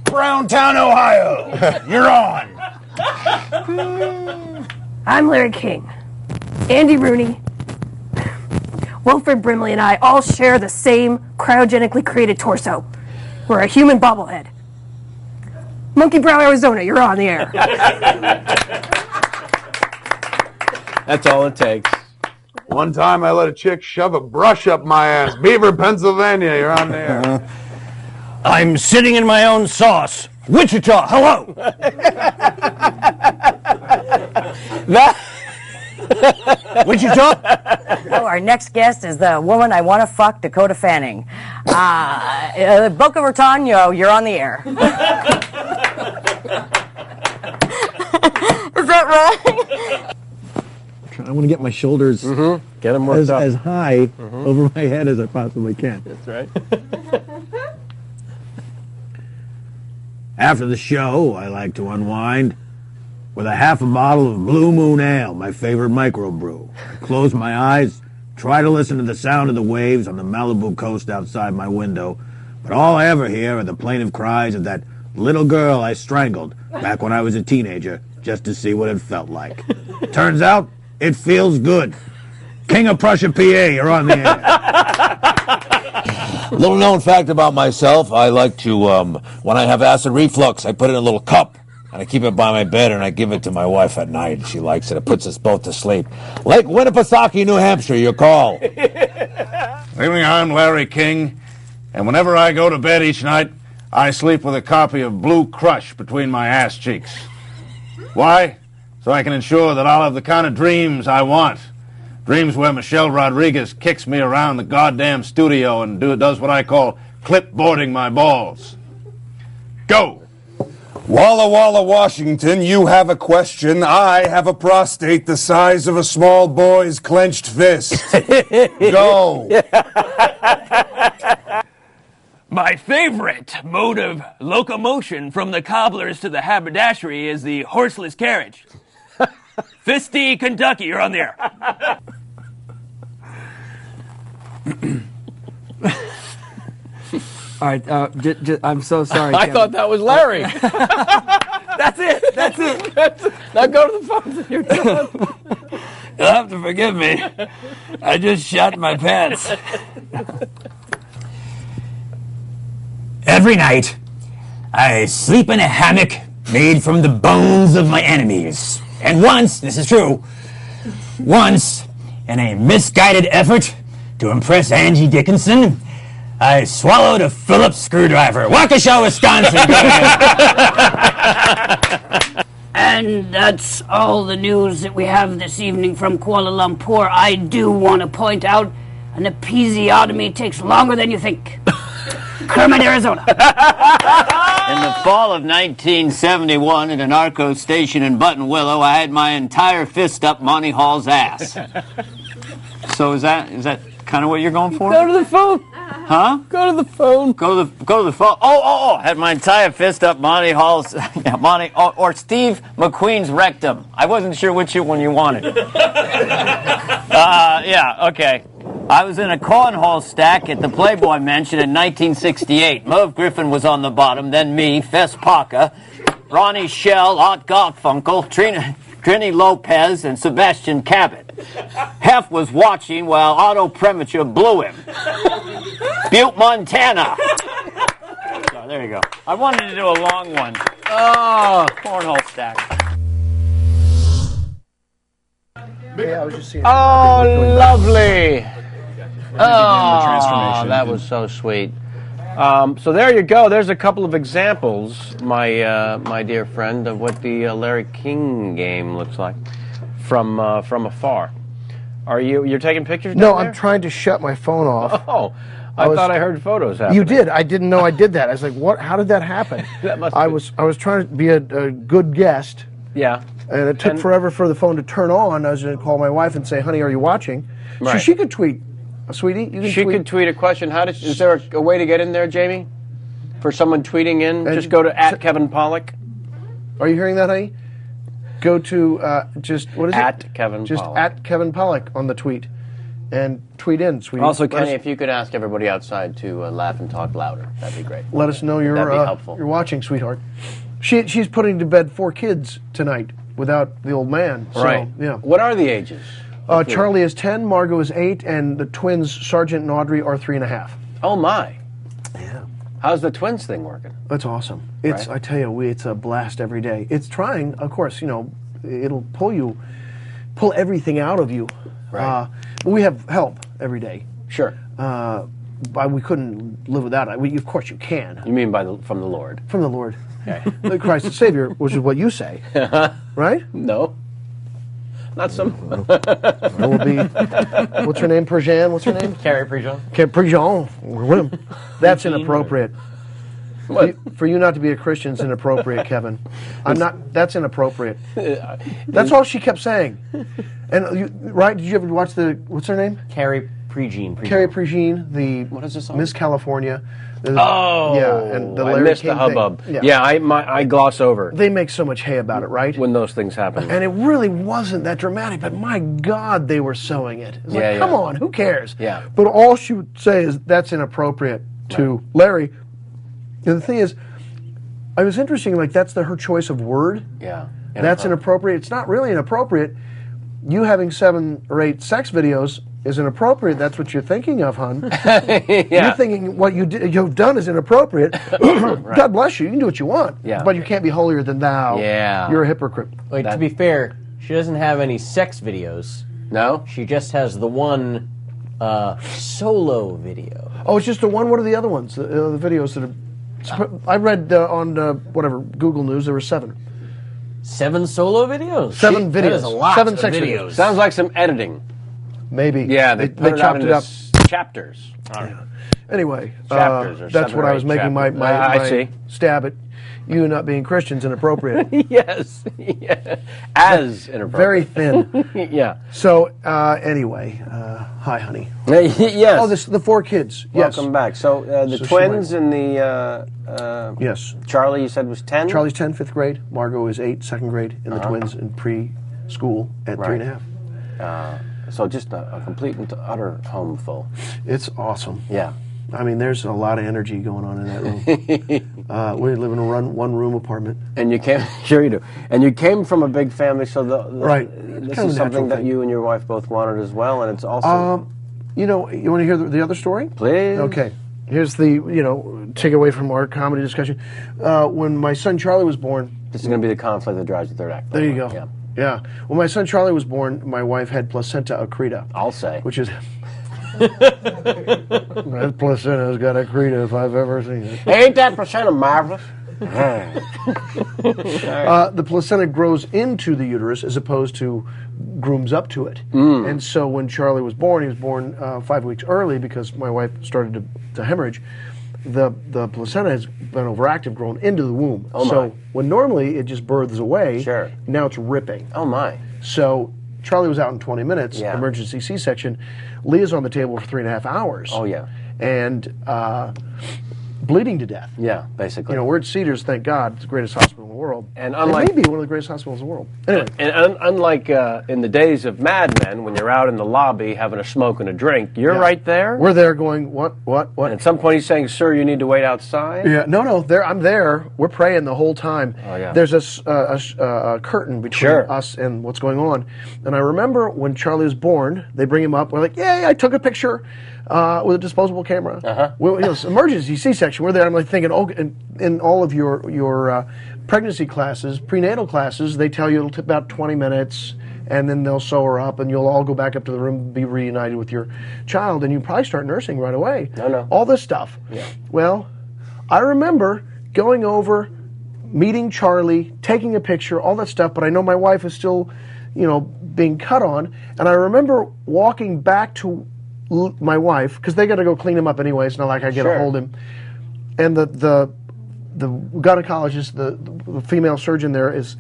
Speaker 8: Browntown, Ohio. You're on.
Speaker 9: I'm Larry King. Andy Rooney, Wilfred Brimley, and I all share the same cryogenically created torso. We're a human bobblehead. Monkey Brow, Arizona, you're on the air.
Speaker 1: That's all it takes.
Speaker 10: One time I let a chick shove a brush up my ass. Beaver, Pennsylvania, you're on there.
Speaker 8: I'm sitting in my own sauce. Wichita, hello. Wichita?
Speaker 11: Oh, our next guest is the woman I want to fuck, Dakota Fanning. Boca Raton, you're on the air. Is that right?
Speaker 12: I want to get my shoulders
Speaker 1: Get them worked up.
Speaker 12: as high over my head as I possibly can.
Speaker 1: That's right.
Speaker 12: After the show, I like to unwind with a half a bottle of Blue Moon Ale, my favorite microbrew. I close my eyes, try to listen to the sound of the waves on the Malibu coast outside my window, but all I ever hear are the plaintive cries of that little girl I strangled back when I was a teenager just to see what it felt like. Turns out, it feels good. King of Prussia, PA, you're on the air.
Speaker 8: Little known fact about myself, I like to, when I have acid reflux, I put it in a little cup, and I keep it by my bed, and I give it to my wife at night. She likes it. It puts us both to sleep. Lake Winnipesaukee, New Hampshire, your call.
Speaker 7: I'm Larry King, and whenever I go to bed each night, I sleep with a copy of Blue Crush between my ass cheeks. Why? So I can ensure that I'll have the kind of dreams I want. Dreams where Michelle Rodriguez kicks me around the goddamn studio and does what I call clipboarding my balls. Go! Walla Walla, Washington, you have a question. I have a prostate the size of a small boy's clenched fist. Go.
Speaker 13: My favorite mode of locomotion from the cobblers to the haberdashery is the horseless carriage. Fisty, Kentucky, you're on the air.
Speaker 14: All right, I'm so sorry.
Speaker 1: I thought that was Larry.
Speaker 14: That's it. That's it.
Speaker 1: Now go to the phone. You're done.
Speaker 13: You'll have to forgive me. I just shot my pants.
Speaker 15: Every night, I sleep in a hammock made from the bones of my enemies. And once, this is true, once, in a misguided effort to impress Angie Dickinson, I swallowed a Phillips screwdriver. Waukesha, Wisconsin.
Speaker 16: And that's all the news that we have this evening from Kuala Lumpur. I do want to point out an episiotomy takes longer than you think. Kermit, Arizona.
Speaker 17: In the fall of 1971 at an Arco station in Buttonwillow, I had my entire fist up Monty Hall's ass. So is that kind of what you're going for?
Speaker 1: Go to the phone.
Speaker 17: Huh?
Speaker 1: Go to the phone.
Speaker 17: Go to the phone. Oh! Had my entire fist up Monty Hall's, or Steve McQueen's rectum. I wasn't sure which one you wanted. Yeah, okay. I was in a cornhole stack at the Playboy Mansion in 1968. Merv Griffin was on the bottom, then me, Fess Parker, Ronnie Shell, Art Garfunkel, Trini Lopez, and Sebastian Cabot. Hef was watching while Otto Premiture blew him. Butte, Montana. So, there you go. I wanted to do a long one. Oh, cornhole stack.
Speaker 5: Yeah, I was just seeing.
Speaker 1: Oh, lovely.
Speaker 6: transformation.
Speaker 1: That was so sweet. So there you go. There's a couple of examples, my dear friend, of what the Larry King game looks like from afar. You're taking pictures?
Speaker 5: No,
Speaker 1: down there?
Speaker 5: I'm trying to shut my phone off.
Speaker 1: Oh, I thought I heard photos happening.
Speaker 5: You did. I didn't know I did that. I was like, "What? How did that happen?" I was trying to be a good guest.
Speaker 1: Yeah.
Speaker 5: And it took forever for the phone to turn on. I was going to call my wife and say, "Honey, are you watching?"
Speaker 1: Right.
Speaker 5: So she could tweet, "Sweetie, you can
Speaker 1: She
Speaker 5: tweet."
Speaker 1: could tweet a question. Is there a way to get in there, Jamie? For someone tweeting in, just go to @Kevin Pollak.
Speaker 5: Are you hearing that, honey? Go to what is it?
Speaker 1: @Kevin
Speaker 5: Just
Speaker 1: Pollak.
Speaker 5: @Kevin Pollak on the tweet, and tweet in, sweetie.
Speaker 1: Also,
Speaker 5: Let
Speaker 1: Kenny,
Speaker 5: us-
Speaker 1: if you could ask everybody outside to laugh and talk louder, that'd be great.
Speaker 5: Let us know you're
Speaker 1: That'd be helpful.
Speaker 5: you're watching, sweetheart. She's putting to bed 4 kids tonight without the old man. So,
Speaker 1: Right.
Speaker 5: Yeah.
Speaker 1: What are the ages?
Speaker 5: Charlie is 10, Margot is 8, and the twins, Sergeant and Audrey, are 3.5.
Speaker 1: Oh my!
Speaker 5: Yeah.
Speaker 1: How's the twins thing working?
Speaker 5: That's awesome. It's
Speaker 1: Right.
Speaker 5: I tell you, it's a blast every day. It's trying, of course. It'll pull everything out of you.
Speaker 1: Right.
Speaker 5: We have help every day.
Speaker 1: Sure.
Speaker 5: But we couldn't live without it. Of course, you can.
Speaker 1: You mean from the Lord?
Speaker 5: From the Lord.
Speaker 1: Okay.
Speaker 5: Christ the Savior, which is what you say, right?
Speaker 1: No. Not some.
Speaker 5: That will be. What's her name? Perjean. What's her name?
Speaker 3: Carrie Prejean.
Speaker 5: Perjean. We're with him. That's inappropriate.
Speaker 1: What?
Speaker 5: For you not to be a Christian is inappropriate, Kevin. I'm not. That's inappropriate. That's all she kept saying. And right? Did you ever watch what's her name?
Speaker 3: Carrie Prejean.
Speaker 5: Carrie Prejean, the
Speaker 1: what is this song?
Speaker 5: Miss California.
Speaker 1: Oh,
Speaker 5: yeah, and the
Speaker 1: I
Speaker 5: Larry
Speaker 1: missed
Speaker 5: King
Speaker 1: the hubbub.
Speaker 5: thing.
Speaker 1: Yeah, I gloss over.
Speaker 5: They make so much hay about it, right?
Speaker 1: When those things happen.
Speaker 5: And it really wasn't that dramatic, but my God, they were sewing it. It's like, come on, who cares?
Speaker 1: Yeah.
Speaker 5: But all she would say is, that's inappropriate to Larry. And the thing is, it was interesting, like, that's her choice of word.
Speaker 1: Yeah.
Speaker 5: That's inappropriate. It's not really inappropriate. You having 7 or 8 sex videos is inappropriate. That's what you're thinking of, hon. You're thinking what you've done is inappropriate.
Speaker 1: Right.
Speaker 5: God bless you. You can do what you want.
Speaker 1: Yeah.
Speaker 5: But you can't be holier than thou.
Speaker 1: Yeah.
Speaker 5: You're a hypocrite.
Speaker 3: Wait, to be fair, she doesn't have any sex videos.
Speaker 1: No?
Speaker 3: She just has the one solo video.
Speaker 5: Oh, it's just the one. What are the other ones? The videos that are... I read on Google News, there were 7.
Speaker 3: 7 solo videos?
Speaker 5: 7 videos.
Speaker 3: That is a lot
Speaker 5: 7
Speaker 3: of
Speaker 5: sex
Speaker 3: videos.
Speaker 1: Sounds like some editing.
Speaker 5: Maybe.
Speaker 1: Yeah, they
Speaker 5: chopped it up.
Speaker 1: chapters.
Speaker 5: Anyway,
Speaker 1: Chapters or
Speaker 5: that's
Speaker 1: 7
Speaker 5: what
Speaker 1: or
Speaker 5: I was
Speaker 1: 8
Speaker 5: making
Speaker 1: chapters.
Speaker 5: my
Speaker 1: I see.
Speaker 5: stab at you not being Christians inappropriate.
Speaker 1: Yes. Yeah. As
Speaker 5: Very
Speaker 1: inappropriate.
Speaker 5: thin.
Speaker 1: Yeah.
Speaker 5: So anyway, hi, honey.
Speaker 1: Yes.
Speaker 5: Oh, the 4 kids.
Speaker 1: Welcome back. So the
Speaker 5: So she
Speaker 1: twins and the
Speaker 5: yes.
Speaker 1: Charlie, you said was 10.
Speaker 5: Charlie's 10, 5th grade. Margot is 8, 2nd grade, and the twins in preschool at 3.5.
Speaker 1: So just a complete and utter home full.
Speaker 5: It's awesome.
Speaker 1: Yeah.
Speaker 5: I mean, there's a lot of energy going on in that room. We live in a one-room apartment.
Speaker 1: And you came, sure you do. And you came from a big family, so
Speaker 5: right.
Speaker 1: This
Speaker 5: Kind of
Speaker 1: is
Speaker 5: a
Speaker 1: something
Speaker 5: natural
Speaker 1: that
Speaker 5: thing.
Speaker 1: you and your wife both wanted as well, and it's also.
Speaker 5: You know, you want to hear the other story?
Speaker 1: Please.
Speaker 5: Okay. Here's the, take away from our comedy discussion. When my son Charlie was born.
Speaker 1: This is going to be the conflict that drives the third act.
Speaker 5: There you go.
Speaker 1: Yeah.
Speaker 5: Yeah. When my son Charlie was born, my wife had placenta accreta.
Speaker 1: I'll say.
Speaker 5: Which is. That placenta's got accreta if I've ever seen it.
Speaker 1: Ain't that placenta marvelous?
Speaker 5: The placenta grows into the uterus as opposed to grooms up to it. And so when Charlie was born, he was born 5 weeks early because my wife started to hemorrhage. The placenta has been overactive, grown into the womb.
Speaker 1: Oh, my.
Speaker 5: So when normally it just births away,
Speaker 1: Sure.
Speaker 5: now it's ripping.
Speaker 1: Oh, my.
Speaker 5: So Charlie was out in 20 minutes,
Speaker 1: Yeah.
Speaker 5: emergency C-section. Leah's on the table for 3.5 hours.
Speaker 1: Oh, yeah.
Speaker 5: And bleeding to death.
Speaker 1: Yeah, basically.
Speaker 5: You know, we're at Cedars, thank God. It's the greatest hospital in the world.
Speaker 1: And unlike-
Speaker 5: it may be one of the greatest hospitals in the world. Anyway.
Speaker 1: And unlike in the days of Mad Men, when you're out in the lobby having a smoke and a drink, you're
Speaker 5: Yeah.
Speaker 1: right there.
Speaker 5: We're there going, what?
Speaker 1: And at some point he's saying, "Sir, you need to wait outside."
Speaker 5: Yeah, no, I'm there. We're praying the whole time.
Speaker 1: Oh, yeah.
Speaker 5: There's a curtain between
Speaker 1: Sure.
Speaker 5: us and what's going on. And I remember when Charlie was born, they bring him up. We're like, yay, I took a picture with a disposable camera. Well, it's emergency C-section. We're there. I'm like thinking, oh, in all of your pregnancy classes, prenatal classes, they tell you it'll take about 20 minutes. And then they'll sew her up, and you'll all go back up to the room, be reunited with your child, and you probably start nursing right away.
Speaker 1: No.
Speaker 5: All this stuff.
Speaker 1: Yeah.
Speaker 5: Well, I remember going over, meeting Charlie, taking a picture, all that stuff, but I know my wife is still, being cut on, and I remember walking back to my wife, because they got to go clean him up anyway, it's not like I get to hold him, and the gynecologist, the female surgeon there is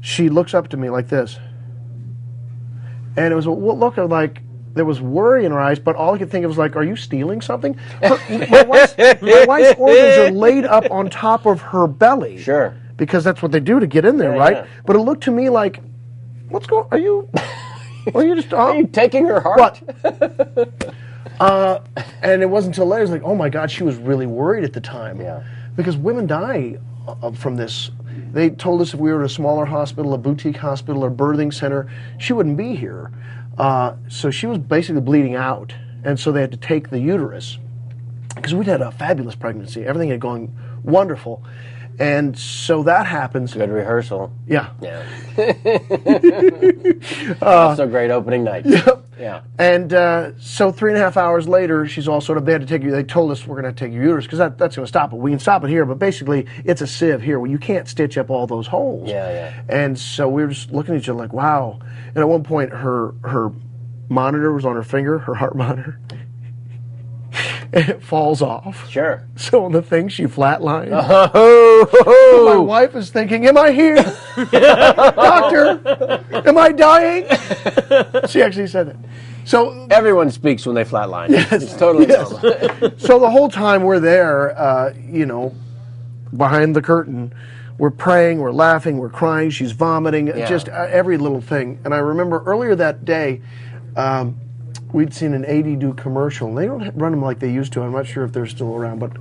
Speaker 5: she looks up to me like this. And it was a look of like, there was worry in her eyes, but all I could think of was like, are you stealing something? My wife's organs are laid up on top of her belly.
Speaker 1: Sure.
Speaker 5: Because that's what they do to get in there, right?
Speaker 1: Yeah.
Speaker 5: But it looked to me like, what's going on? Are you just...
Speaker 1: Are you taking her heart?
Speaker 5: What? And it wasn't until later, it was like, oh my God, she was really worried at the time.
Speaker 1: Yeah.
Speaker 5: Because women die from this. They told us if we were at a smaller hospital, a boutique hospital, or birthing center, she wouldn't be here. So she was basically bleeding out, and so they had to take the uterus. Because we'd had a fabulous pregnancy. Everything had gone wonderful. And so that happens.
Speaker 1: Good rehearsal.
Speaker 5: Yeah.
Speaker 1: Yeah. That's a great opening night.
Speaker 5: Yep.
Speaker 1: Yeah.
Speaker 5: And so 3.5 hours later, she's all sort of, they told us we're going to take your uterus, because that's going to stop it. We can stop it here, but basically it's a sieve here where you can't stitch up all those holes.
Speaker 1: Yeah.
Speaker 5: And so we were just looking at each other like, wow. And at one point, her monitor was on her finger, her heart monitor. And it falls off.
Speaker 1: Sure.
Speaker 5: So on the thing, she flatlined.
Speaker 1: Oh.
Speaker 5: My wife is thinking, am I here? Doctor, am I dying? She actually said it. So
Speaker 1: everyone speaks when they flatline. Yes. It's totally normal.
Speaker 5: So the whole time we're there, behind the curtain, we're praying, we're laughing, we're crying, she's vomiting, just every little thing. And I remember earlier that day, we'd seen an 80-do commercial, and they don't run them like they used to. I'm not sure if they're still around, but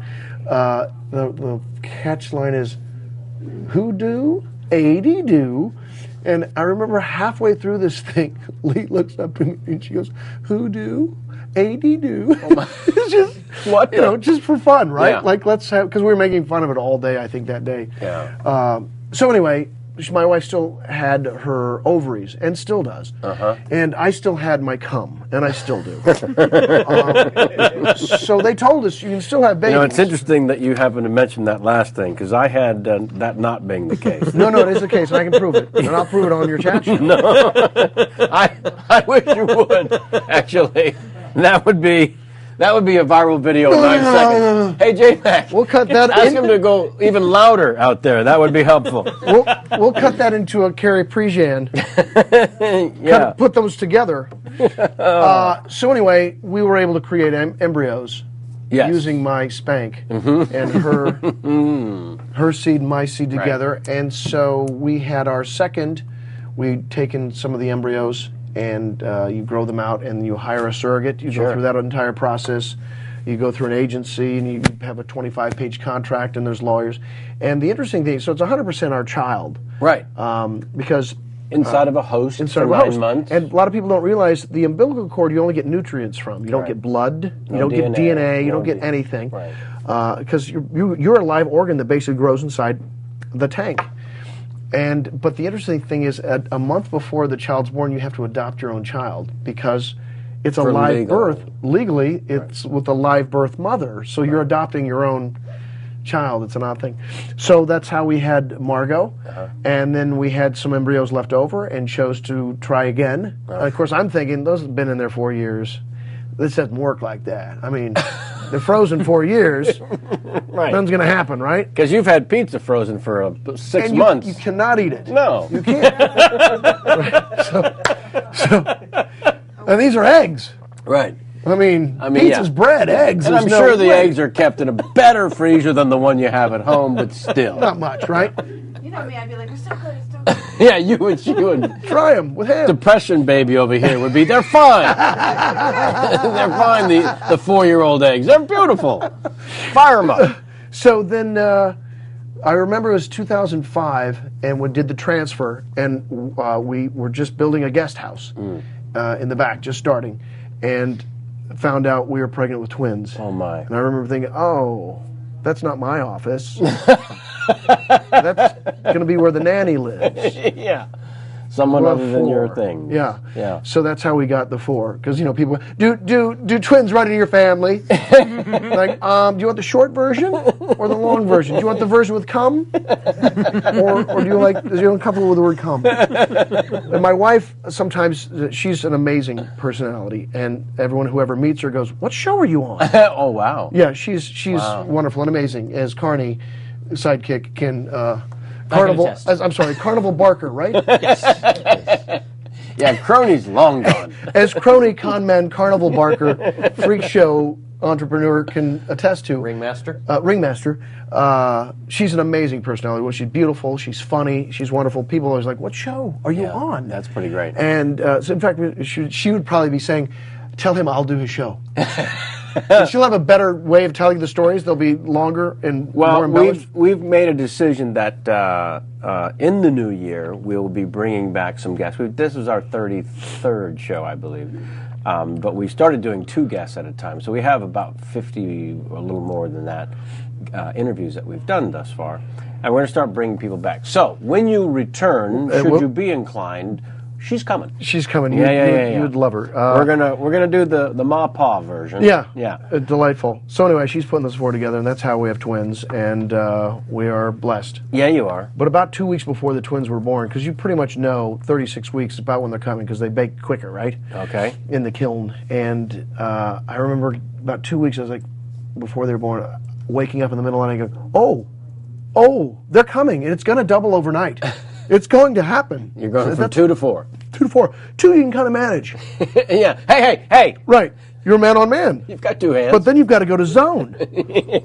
Speaker 5: the catch line is, who do? 80-do. And I remember halfway through this thing, Lee looks up to me and she goes, who do? 80-do. It's just,
Speaker 1: what?
Speaker 5: Just for fun, right?
Speaker 1: Yeah.
Speaker 5: Like, let's have, because we were making fun of it all day, I think, that day.
Speaker 1: Yeah.
Speaker 5: So anyway, my wife still had her ovaries, and still does. And I still had my cum, and I still do. So they told us you can still have babies.
Speaker 1: It's interesting that you happen to mention that last thing, because I had that not being the case.
Speaker 5: No, it is the case, and I can prove it. And I'll prove it on your chat show.
Speaker 1: No. I wish you would, actually. That would be a viral video in 9 seconds. Hey, J-Mac.
Speaker 5: We'll cut that.
Speaker 1: Ask him to go even louder out there. That would be helpful.
Speaker 5: We'll cut that into a Carrie Prejean.
Speaker 1: Yeah.
Speaker 5: Put those together. So anyway, we were able to create embryos using my spank and her seed and my seed together. And so we had our second. We'd taken some of the embryos and you grow them out and you hire a surrogate. You go through that entire process. You go through an agency and you have a 25-page contract and there's lawyers. And the interesting thing, so it's 100% our child.
Speaker 1: Right.
Speaker 5: Because
Speaker 1: inside of a host for 9 months.
Speaker 5: And a lot of people don't realize the umbilical cord you only get nutrients from. You don't get blood, you don't get DNA, you don't get anything.
Speaker 1: Right.
Speaker 5: Because you're a live organ that basically grows inside the tank. But the interesting thing is, a month before the child's born, you have to adopt your own child because it's a live birth. Legally, it's with a live birth mother, so you're adopting your own child. It's an odd thing. So that's how we had Margot, and then we had some embryos left over and chose to try again. Of course, I'm thinking, those have been in there 4 years. This doesn't work like that. I mean, they're frozen 4 years.
Speaker 1: Right.
Speaker 5: Nothing's going to happen, right?
Speaker 1: Because you've had pizza frozen for 6 months.
Speaker 5: You cannot eat it.
Speaker 1: No.
Speaker 5: You can't. And these are eggs.
Speaker 1: Right.
Speaker 5: I mean pizza's bread, eggs.
Speaker 1: And I'm sure the eggs are kept in a better freezer than the one you have at home, but still.
Speaker 5: Not much, right?
Speaker 2: You know me, I'd be like, it's so good, it's so good.
Speaker 1: Yeah, you would.
Speaker 5: Try them with ham.
Speaker 1: Depression baby over here would be, they're fine. They're fine, the 4-year-old eggs. They're beautiful. Fire them up.
Speaker 5: So then I remember it was 2005, and we did the transfer, and we were just building a guest house in the back, just starting, and found out we were pregnant with twins.
Speaker 1: Oh, my.
Speaker 5: And I remember thinking, oh, that's not my office. That's going to be where the nanny lives.
Speaker 1: Yeah. Someone other than your thing.
Speaker 5: Yeah.
Speaker 1: Yeah.
Speaker 5: So that's how we got the 4. Because, people, do twins run in your family? Like, do you want the short version or the long version? Do you want the version with cum? Or do you is you uncomfortable with the word cum? And my wife, sometimes, she's an amazing personality. And everyone who ever meets her goes, what show are you on?
Speaker 1: Oh, wow.
Speaker 5: Yeah, she's wonderful and amazing. As Carney, sidekick, can... Carnival Barker, right?
Speaker 1: Yes. Yeah, Crony's long gone.
Speaker 5: As Crony, conman, Carnival Barker, freak show entrepreneur can attest to.
Speaker 1: Ringmaster?
Speaker 5: Ringmaster. She's an amazing personality. Well, she's beautiful, she's funny, she's wonderful. People are always like, what show are you on?
Speaker 1: That's pretty great.
Speaker 5: And so in fact, she would probably be saying, tell him I'll do his show. And she'll have a better way of telling the stories. They'll be longer and more embellished.
Speaker 1: We've made a decision that in the new year we'll be bringing back some guests. This was our 33rd show, I believe, but we started doing 2 guests at a time. So we have about 50 or a little more than that interviews that we've done thus far, and we're going to start bringing people back. So when you return, should you be inclined. She's coming.
Speaker 5: She's coming.
Speaker 1: Yeah.
Speaker 5: You'd love her.
Speaker 1: We're gonna do the Ma Pa version.
Speaker 5: Yeah. Delightful. So anyway, she's putting this 4 together, and that's how we have twins, and we are blessed.
Speaker 1: Yeah, you are.
Speaker 5: But about 2 weeks before the twins were born, because you pretty much know 36 weeks is about when they're coming, because they bake quicker, right?
Speaker 1: Okay.
Speaker 5: In the kiln, and I remember about 2 weeks. I was like, before they were born, waking up in the middle of the night, and go, oh, they're coming, and it's going to double overnight. It's going to happen.
Speaker 1: You're going from 2 to 4.
Speaker 5: 2 to 4. 2 you can kind of manage.
Speaker 1: Yeah. Hey.
Speaker 5: Right. You're man on man.
Speaker 1: You've got 2 hands.
Speaker 5: But then you've got to go to zone.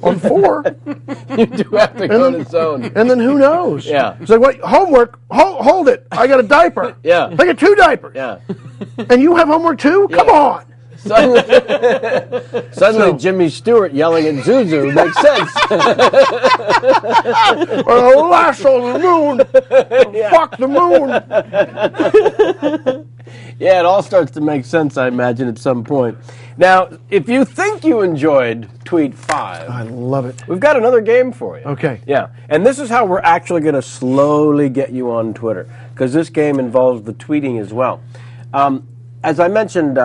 Speaker 5: On 4.
Speaker 1: You do have to go to zone.
Speaker 5: And then who knows?
Speaker 1: Yeah.
Speaker 5: It's like, wait, homework. Hold it. I got a diaper.
Speaker 1: Yeah.
Speaker 5: I got 2 diapers.
Speaker 1: Yeah.
Speaker 5: And you have homework too?
Speaker 1: Yeah.
Speaker 5: Come on.
Speaker 1: Suddenly Jimmy Stewart yelling at Zuzu makes sense.
Speaker 5: Lasso the moon. Yeah. Fuck the moon.
Speaker 1: Yeah, it all starts to make sense, I imagine, at some point. Now, if you think you enjoyed Tweet 5...
Speaker 5: I love it.
Speaker 1: We've got another game for you.
Speaker 5: Okay.
Speaker 1: Yeah, and this is how we're actually going to slowly get you on Twitter, because this game involves the tweeting as well. As I mentioned...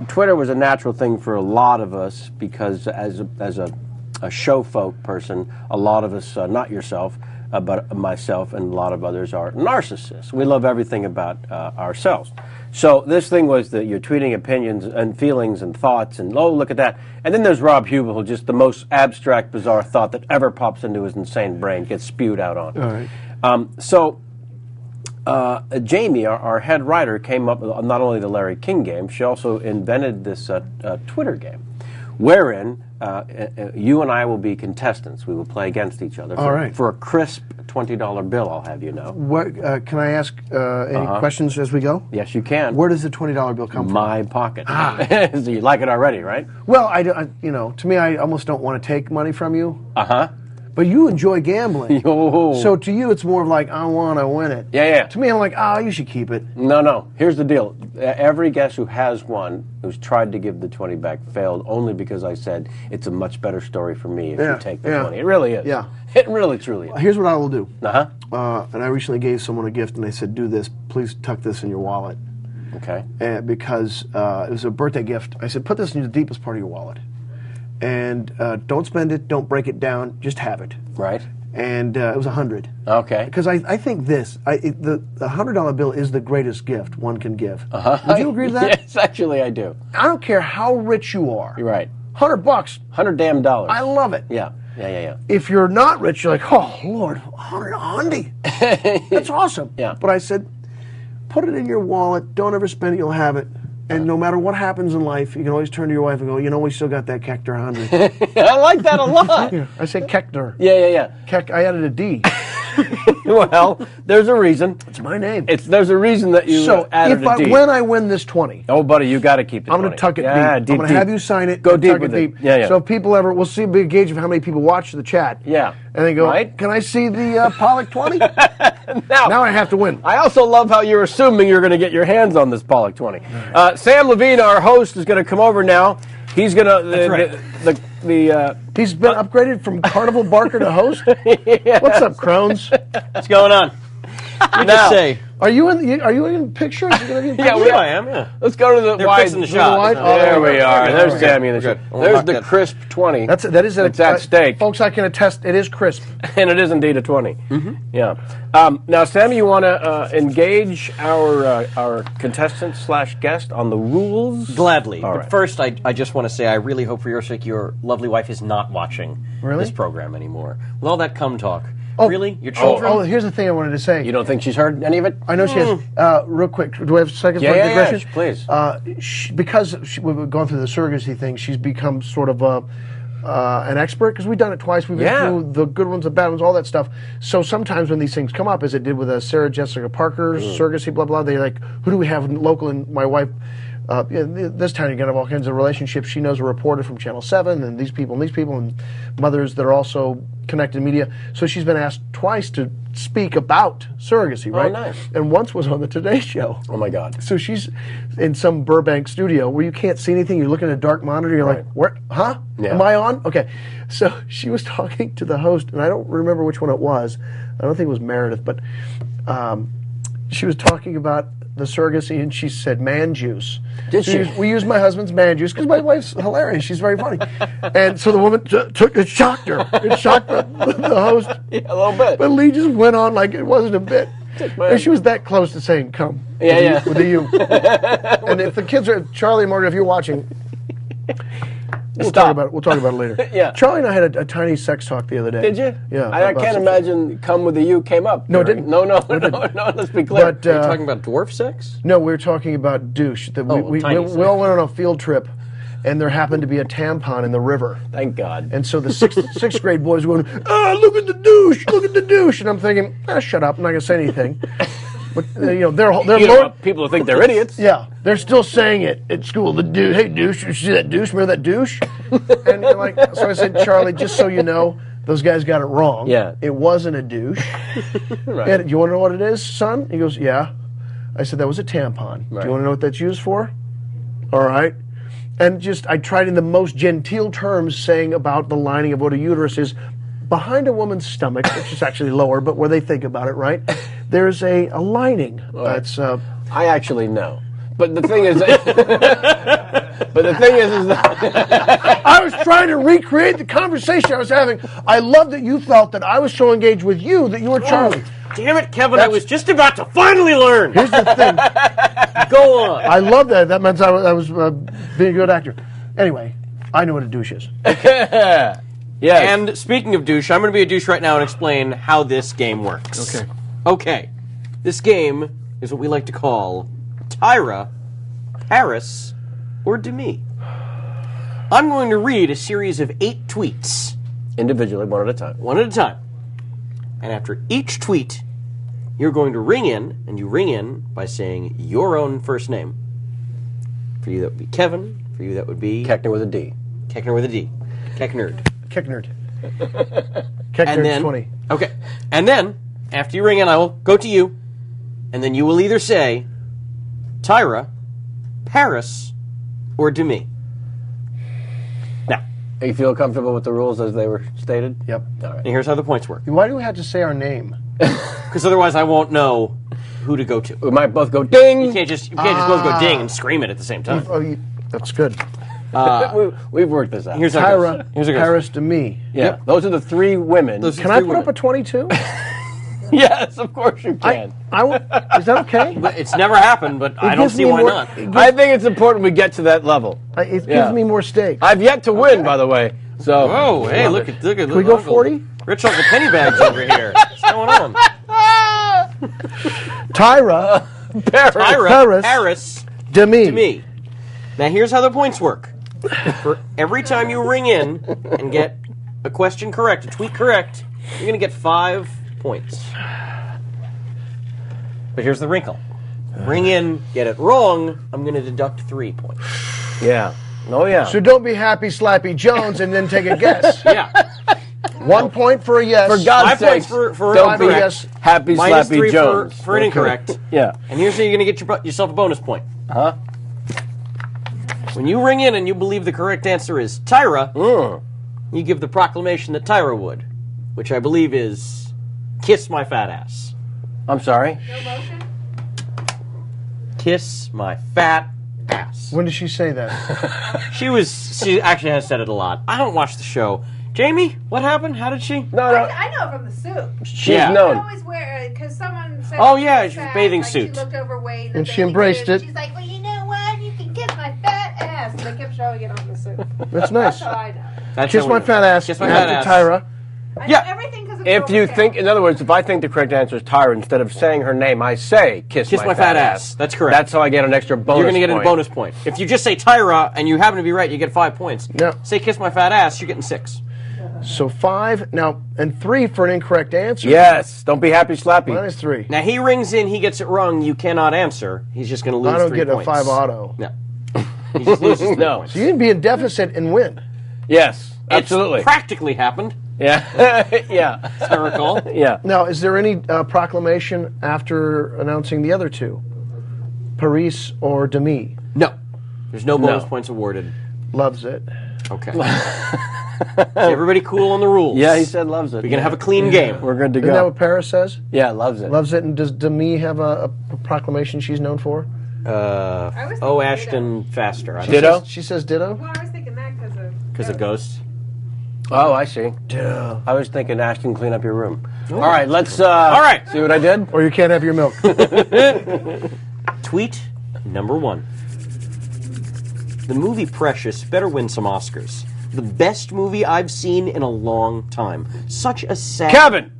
Speaker 1: Twitter was a natural thing for a lot of us because as a show folk person, a lot of us, not yourself, but myself and a lot of others are narcissists. We love everything about ourselves. So this thing was that you're tweeting opinions and feelings and thoughts, and oh, look at that. And then there's Rob Hubel, who just the most abstract, bizarre thought that ever pops into his insane brain gets spewed out on.
Speaker 5: All right.
Speaker 1: Jamie, our head writer, came up with not only the Larry King game, she also invented this Twitter game, wherein you and I will be contestants. We will play against each other for a crisp $20 bill, I'll have you know.
Speaker 5: Can I ask any questions as we go?
Speaker 1: Yes, you can.
Speaker 5: Where does the $20 bill come from?
Speaker 1: My pocket. So you like it already, right?
Speaker 5: Well, to me, I almost don't want to take money from you.
Speaker 1: Uh-huh.
Speaker 5: But you enjoy gambling. So to you, it's more of like, I want to win it.
Speaker 1: Yeah.
Speaker 5: To me, I'm like, you should keep it.
Speaker 1: No. Here's the deal. Every guest who has won, who's tried to give the 20 back, failed only because I said it's a much better story for me if you take the 20. It really is.
Speaker 5: Yeah.
Speaker 1: It really, truly is.
Speaker 5: Here's what I will do.
Speaker 1: And
Speaker 5: I recently gave someone a gift, and they said, do this. Please tuck this in your wallet.
Speaker 1: Okay.
Speaker 5: Because it was a birthday gift. I said, put this in the deepest part of your wallet. And don't spend it, don't break it down, just have it.
Speaker 1: Right.
Speaker 5: And it was $100.
Speaker 1: Okay.
Speaker 5: Because I think the $100 bill is the greatest gift one can give. Would you agree with that?
Speaker 1: Yes, actually I do.
Speaker 5: I don't care how rich you are.
Speaker 1: You're right.
Speaker 5: $100.
Speaker 1: $100 damn dollars.
Speaker 5: I love it.
Speaker 1: Yeah.
Speaker 5: If you're not rich, you're like, oh, Lord, $100. That's awesome.
Speaker 1: Yeah.
Speaker 5: But I said, put it in your wallet, don't ever spend it, you'll have it. And no matter what happens in life, you can always turn to your wife and go, we still got that Koechner 100.
Speaker 1: I like that a lot.
Speaker 5: I say Koechner.
Speaker 1: Yeah.
Speaker 5: I added a D.
Speaker 1: Well, there's a reason.
Speaker 5: It's my name.
Speaker 1: There's a reason that you added a D.
Speaker 5: When I win this 20.
Speaker 1: Oh, buddy, you got to keep the 20.
Speaker 5: I'm going to tuck it deep. I'm going to have you sign it.
Speaker 1: Go deep
Speaker 5: tuck
Speaker 1: with
Speaker 5: it
Speaker 1: it.
Speaker 5: deep.
Speaker 1: Yeah.
Speaker 5: So if people we'll see a big gauge of how many people watch the chat.
Speaker 1: Yeah.
Speaker 5: And they go,
Speaker 1: right?
Speaker 5: Can I see the Pollak 20? now I have to win.
Speaker 1: I also love how you're assuming you're going to get your hands on this Pollak 20. Sam Levine, our host, is going to come over now. He's going to...
Speaker 5: He's been upgraded from Carnival Barker to host?
Speaker 1: Yes.
Speaker 5: What's up, Crones?
Speaker 3: What's going on?
Speaker 1: Now,
Speaker 3: say.
Speaker 5: Are you in pictures?
Speaker 1: Yeah, I am. Yeah. Let's go to the
Speaker 3: They're
Speaker 1: wide.
Speaker 3: fixing the shot.
Speaker 1: There we are. There's Sammy in the shot. There's the crisp 20.
Speaker 5: That is
Speaker 1: it's at stake,
Speaker 5: folks. I can attest. It is crisp,
Speaker 1: and it is indeed a 20. Yeah. Now, Sammy, you want to engage our contestant / guest on the rules?
Speaker 3: Gladly.
Speaker 1: All
Speaker 3: But
Speaker 1: right.
Speaker 3: first, I just want to say I really hope for your sake your lovely wife is not watching this program anymore. With all that cum talk. Really? Your children?
Speaker 5: Oh, here's the thing I wanted to say.
Speaker 1: You don't think she's heard any of it?
Speaker 5: I know she has. Real quick, do we have a second for digression?
Speaker 1: Yeah, please.
Speaker 5: Because we've gone through the surrogacy thing, she's become sort of an expert, because we've done it twice. We've been through the good ones, the bad ones, all that stuff. So sometimes when these things come up, as it did with Sarah Jessica Parker's surrogacy, blah, blah, they're like, who do we have local? And my wife... this time you're going to have all kinds of relationships. She knows a reporter from Channel 7 and these people, and mothers that are also connected in media. So she's been asked twice to speak about surrogacy, right?
Speaker 1: Oh, nice.
Speaker 5: And once was on the Today Show.
Speaker 1: Oh, my God.
Speaker 5: So she's in some Burbank studio where you can't see anything. You're looking at a dark monitor. You're like, where? Huh?
Speaker 1: Yeah.
Speaker 5: Am I on? Okay. So she was talking to the host, and I don't remember which one it was. I don't think it was Meredith, but she was talking about the surrogacy, and she said man juice.
Speaker 1: Did she?
Speaker 5: We used my husband's man juice because my wife's hilarious. She's very funny. And so the woman took it, shocked her. It shocked the host.
Speaker 1: Yeah, a little bit.
Speaker 5: But Lee just went on like it wasn't a bit. And she was that close to saying come.
Speaker 1: Yeah.
Speaker 5: With the you. And if the kids are, Charlie and Morgan, if you're watching, we'll talk about it later.
Speaker 1: Yeah.
Speaker 5: Charlie and I had a tiny sex talk the other day.
Speaker 1: Did you?
Speaker 5: Yeah.
Speaker 1: I can't imagine come with the U came up.
Speaker 5: No, it didn't.
Speaker 1: No, let's be clear.
Speaker 5: But,
Speaker 3: Are you talking about dwarf sex?
Speaker 5: No, we were talking about douche. That we all went on a field trip, and there happened to be a tampon in the river.
Speaker 1: Thank God.
Speaker 5: And so the sixth grade boys were going, look at the douche, look at the douche. And I'm thinking, shut up, I'm not going to say anything. But, they're
Speaker 1: people think they're idiots.
Speaker 5: Yeah, they're still saying it at school. The douche, hey douche, you see that douche? Remember that douche? And so I said, Charlie, just so you know, those guys got it wrong.
Speaker 1: Yeah.
Speaker 5: It wasn't a douche.
Speaker 1: Right.
Speaker 5: And, you want to know what it is, son? He goes, yeah. I said, that was a tampon.
Speaker 1: Right.
Speaker 5: Do you want to know what that's used for? All right. And I tried in the most genteel terms saying about the lining of what a uterus is. Behind a woman's stomach, which is actually lower, but where they think about it, right? There's a lining. That's.
Speaker 1: I actually know. But the thing is, is that
Speaker 5: I was trying to recreate the conversation I was having. I love that you felt that I was so engaged with you that you were Charlie.
Speaker 3: Damn it, Kevin! I was just about to finally learn.
Speaker 5: Here's the thing.
Speaker 1: Go on.
Speaker 5: I love that. That meant I was being a good actor. Anyway, I know what a douche is.
Speaker 1: Yes.
Speaker 3: And speaking of douche, I'm going to be a douche right now and explain how this game works.
Speaker 5: Okay.
Speaker 3: Okay. This game is what we like to call Tyra, Paris, or Demi. I'm going to read a series of 8 tweets.
Speaker 1: Individually, one at a time.
Speaker 3: One at a time. And after each tweet, you're going to ring in, and you ring in by saying your own first name. For you, that would be Kevin. For you, that would be...
Speaker 1: Koechner with a D.
Speaker 3: Koechner with a D. Koechnerd.
Speaker 5: Koechnerd.
Speaker 3: And
Speaker 5: Koechnerd's
Speaker 3: then,
Speaker 5: 20.
Speaker 3: okay. And then, after you ring in, I will go to you, and then you will either say Tyra, Paris, or Demi. Now,
Speaker 1: you feel comfortable with the rules as they were stated?
Speaker 5: Yep.
Speaker 1: All right.
Speaker 3: And here's how the points work.
Speaker 5: Why do we have to say our name?
Speaker 3: Because otherwise I won't know who to go to.
Speaker 1: We might both go ding.
Speaker 3: You can't just both go ding and scream it at the same time.
Speaker 5: That's good.
Speaker 1: We've worked this out.
Speaker 3: Here's how it
Speaker 5: Tyra,
Speaker 3: goes. Here's how it goes.
Speaker 5: Paris, Demi.
Speaker 1: Yeah,
Speaker 3: Yep.
Speaker 1: those are the 3 women.
Speaker 5: Can I put up a 22?
Speaker 1: Yes, of course you can.
Speaker 5: Is that okay?
Speaker 3: It's never happened, but I don't see why not.
Speaker 1: I think it's important we get to that level.
Speaker 5: It gives me more stakes.
Speaker 1: I've yet to win, by the way. So.
Speaker 3: Oh, hey, look at
Speaker 5: Can we go 40?
Speaker 3: Rich Uncle Pennybags over here. What's going on?
Speaker 5: Tyra,
Speaker 3: Paris,
Speaker 5: Demi.
Speaker 3: Now here's how the points work. For every time you ring in and get a question correct, a tweet correct, you're going to get 5 points. But here's the wrinkle. Ring in, get it wrong, I'm going to deduct 3 points.
Speaker 1: Yeah. Oh, yeah.
Speaker 5: So don't be Happy Slappy Jones and then take a guess.
Speaker 3: Yeah.
Speaker 5: 1 point for a yes.
Speaker 1: For God's
Speaker 3: 5
Speaker 1: sake,
Speaker 3: points for
Speaker 1: don't
Speaker 3: an
Speaker 1: be
Speaker 3: incorrect.
Speaker 1: Happy
Speaker 3: Minus
Speaker 1: Slappy
Speaker 3: 3
Speaker 1: Jones.
Speaker 3: for an incorrect.
Speaker 1: Yeah.
Speaker 3: And here's how you're going to get yourself a bonus point.
Speaker 1: Huh?
Speaker 3: When you ring in and you believe the correct answer is Tyra, you give the proclamation that Tyra would, which I believe is kiss my fat ass.
Speaker 1: I'm sorry?
Speaker 2: No motion?
Speaker 3: Kiss my fat ass.
Speaker 5: When did she say that?
Speaker 3: She actually has said it a lot. I don't watch the show. Jamie, what happened? How did she?
Speaker 1: No.
Speaker 2: I know from the suit.
Speaker 1: She's known.
Speaker 2: I always wear it because someone said.
Speaker 3: Oh, yeah,
Speaker 2: she
Speaker 3: she's
Speaker 2: was
Speaker 3: bathing
Speaker 2: fat,
Speaker 3: suit.
Speaker 2: She looked overweight.
Speaker 5: And she embraced it.
Speaker 2: She's like, well, you know what? You can kiss my fat ass. And they kept showing it on the suit.
Speaker 5: That's nice.
Speaker 2: That's how I know.
Speaker 3: That's
Speaker 5: Kiss
Speaker 3: how
Speaker 5: my
Speaker 3: we-
Speaker 5: fat ass.
Speaker 3: Kiss my fat
Speaker 5: after
Speaker 3: ass.
Speaker 5: Tyra.
Speaker 2: I
Speaker 3: Yeah.
Speaker 2: know everything because of
Speaker 1: If you think, in other words, if I think the correct answer is Tyra, instead of saying her name, I say kiss my fat ass.
Speaker 3: That's correct.
Speaker 1: That's how I get an extra bonus
Speaker 3: You're going to get a
Speaker 1: point.
Speaker 3: bonus point. If you just say Tyra and you happen to be right, you get 5 points.
Speaker 5: Yeah.
Speaker 3: Say kiss my fat ass, you're getting 6.
Speaker 5: So 5 now and 3 for an incorrect answer.
Speaker 1: Yes. Don't be Happy Slappy.
Speaker 5: Minus 3.
Speaker 3: Now he rings in, he gets it wrong, you cannot answer. He's just going to lose
Speaker 5: I don't
Speaker 3: 3
Speaker 5: get
Speaker 3: points.
Speaker 5: a 5 auto.
Speaker 3: No. He just loses 3
Speaker 1: No.
Speaker 3: points.
Speaker 5: So you can be in deficit and win.
Speaker 1: Yes. Absolutely.
Speaker 3: It's practically happened,
Speaker 1: Yeah. Yeah.
Speaker 3: as I recall.
Speaker 1: Yeah.
Speaker 5: Now, is there any proclamation after announcing the other 2? Paris or Demi?
Speaker 3: No. There's no bonus
Speaker 1: No.
Speaker 3: points awarded.
Speaker 5: Loves it.
Speaker 3: Okay. Is everybody cool on the rules?
Speaker 1: Yeah, he said loves it.
Speaker 3: We're going to have a clean game.
Speaker 1: We're good to
Speaker 5: Isn't that
Speaker 1: go.
Speaker 5: what Paris says?
Speaker 1: Yeah, loves it.
Speaker 5: Loves it. And does Demi have a proclamation she's known for?
Speaker 3: Ashton Faster. I don't
Speaker 1: Ditto?
Speaker 5: She says ditto?
Speaker 2: Well, I was thinking that
Speaker 3: Because of Ghost.
Speaker 1: Oh, I see.
Speaker 5: Ditto.
Speaker 1: I was thinking Ashton, clean up your room. All right, let's
Speaker 3: All right.
Speaker 1: see what I did.
Speaker 5: Or you can't have your milk.
Speaker 3: Tweet number 1. The movie Precious better win some Oscars. The best movie I've seen in a long time. Such a sad...
Speaker 1: Kevin!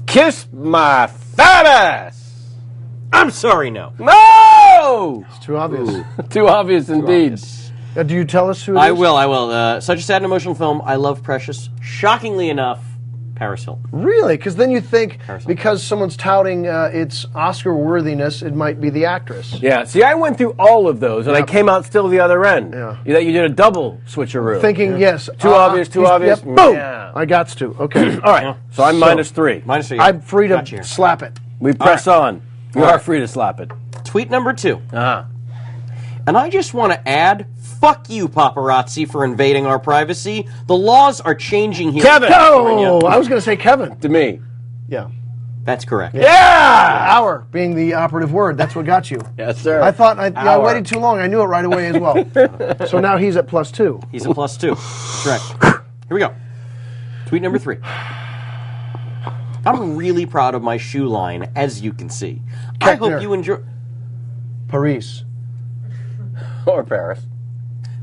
Speaker 1: Kiss my fat ass!
Speaker 3: I'm sorry, no.
Speaker 1: No!
Speaker 5: It's too obvious.
Speaker 1: Too obvious indeed.
Speaker 5: Do you tell us who it is?
Speaker 3: I will. Such a sad and emotional film. I love Precious. Shockingly enough, Paris Hilton.
Speaker 5: Really? Because then you think
Speaker 3: Paris Hilton.
Speaker 5: because someone's touting its Oscar worthiness, it might be the actress.
Speaker 1: Yeah, see, I went through all of those, and I
Speaker 5: Yep.
Speaker 1: came out still the other end.
Speaker 5: Yeah.
Speaker 1: You did a double switcheroo.
Speaker 5: Thinking, yes.
Speaker 1: Too obvious, too
Speaker 5: he's-
Speaker 1: obvious.
Speaker 5: Yep, boom!
Speaker 1: Yeah.
Speaker 5: I got to. Okay.
Speaker 1: All right, so I'm minus 3.
Speaker 3: Minus 3.
Speaker 5: I'm free to
Speaker 3: Got you.
Speaker 5: slap it.
Speaker 1: We press on. You
Speaker 3: All
Speaker 1: are
Speaker 3: right.
Speaker 1: free to slap it.
Speaker 3: Tweet number 2.
Speaker 1: Uh-huh.
Speaker 3: And I just want to add, fuck you, paparazzi, for invading our privacy. The laws are changing here.
Speaker 1: Kevin!
Speaker 5: No! I was going to say Kevin.
Speaker 1: To me.
Speaker 5: Yeah.
Speaker 3: That's correct.
Speaker 1: Yeah!
Speaker 5: Hour being the operative word. That's what got you.
Speaker 1: Yes, sir.
Speaker 5: I thought I
Speaker 1: Hour.
Speaker 5: waited too long. I knew it right away as well. So now he's at +2.
Speaker 3: He's a +2. That's right. Here we go. Tweet number 3. I'm really proud of my shoe line, as you can see. I hope
Speaker 5: Koechner.
Speaker 3: you enjoy...
Speaker 5: Paris.
Speaker 1: Or Paris.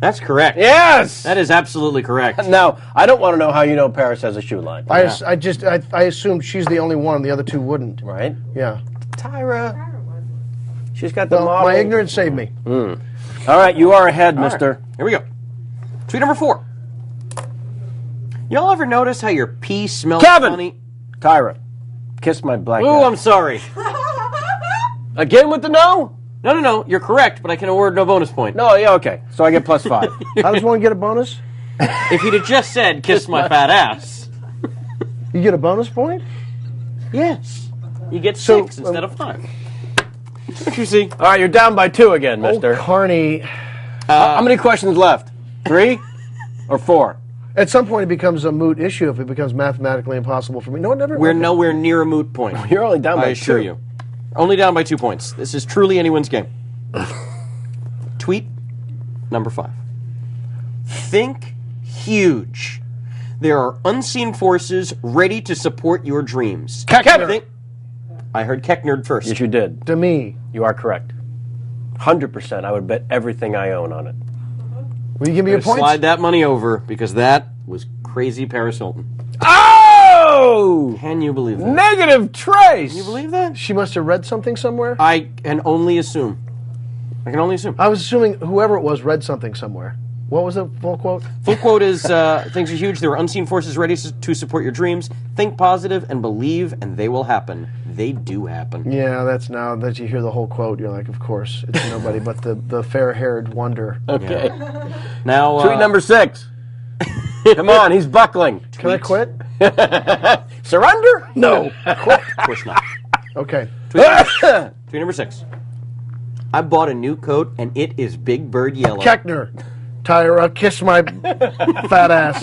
Speaker 3: That's correct.
Speaker 1: Yes!
Speaker 3: That is absolutely correct.
Speaker 1: Now, I don't want to know how you know Paris has a shoe line.
Speaker 5: I assumed she's the only one. The other two wouldn't.
Speaker 1: Right?
Speaker 5: Yeah.
Speaker 1: Tyra. She's got the
Speaker 5: Well,
Speaker 1: model.
Speaker 5: my ignorance saved me.
Speaker 1: All right, you are ahead, mister.
Speaker 3: Here we go. Tweet number 4. Y'all ever notice how your pee smells funny?
Speaker 1: Tyra, kiss my black
Speaker 3: Ooh,
Speaker 1: ass.
Speaker 3: I'm sorry.
Speaker 1: Again with the no?
Speaker 3: No. You're correct, but I can award no bonus point.
Speaker 1: No, yeah, okay. So I get +5.
Speaker 5: How does one get a bonus?
Speaker 3: If he'd have just said, kiss my fat ass.
Speaker 5: You get a bonus point?
Speaker 3: Yes. You get 6 instead of 5. What you see?
Speaker 1: All right, you're down by 2 again, mister.
Speaker 5: Oh, Carney.
Speaker 1: How many questions left? 3 or 4?
Speaker 5: At some point, it becomes a moot issue if it becomes mathematically impossible for me. No, it never.
Speaker 3: We're nowhere near a moot point.
Speaker 1: You're only down by 2.
Speaker 3: I assure you. Only down by 2 points. This is truly anyone's game. Tweet number 5. Think huge. There are unseen forces ready to support your dreams.
Speaker 1: Koechner.
Speaker 3: I heard Koechner first.
Speaker 1: Yes, you did.
Speaker 5: To me.
Speaker 1: You are correct. 100%. I would bet everything I own on it.
Speaker 5: Will you give me your points?
Speaker 3: Slide that money over because that was crazy Paris Hilton.
Speaker 1: Oh!
Speaker 3: Can you believe that?
Speaker 1: Negative trace!
Speaker 3: Can you believe that?
Speaker 5: She must have read something somewhere?
Speaker 3: I can only assume.
Speaker 5: I was assuming whoever it was read something somewhere. What was the full quote?
Speaker 3: Full quote is, things are huge. There are unseen forces ready to support your dreams. Think positive and believe, and they will happen. They do happen.
Speaker 5: Yeah, that's now that you hear the whole quote, you're like, of course, it's nobody but the fair-haired wonder.
Speaker 1: Okay.
Speaker 3: Yeah. Now,
Speaker 1: tweet number 6. Come on, he's buckling.
Speaker 5: Can I quit?
Speaker 1: Surrender?
Speaker 5: No.
Speaker 3: Quit. Of course not.
Speaker 5: Okay.
Speaker 3: Tweet number 6. I bought a new coat, and it is Big Bird Yellow.
Speaker 5: Koechner. Tyra, kiss my fat ass.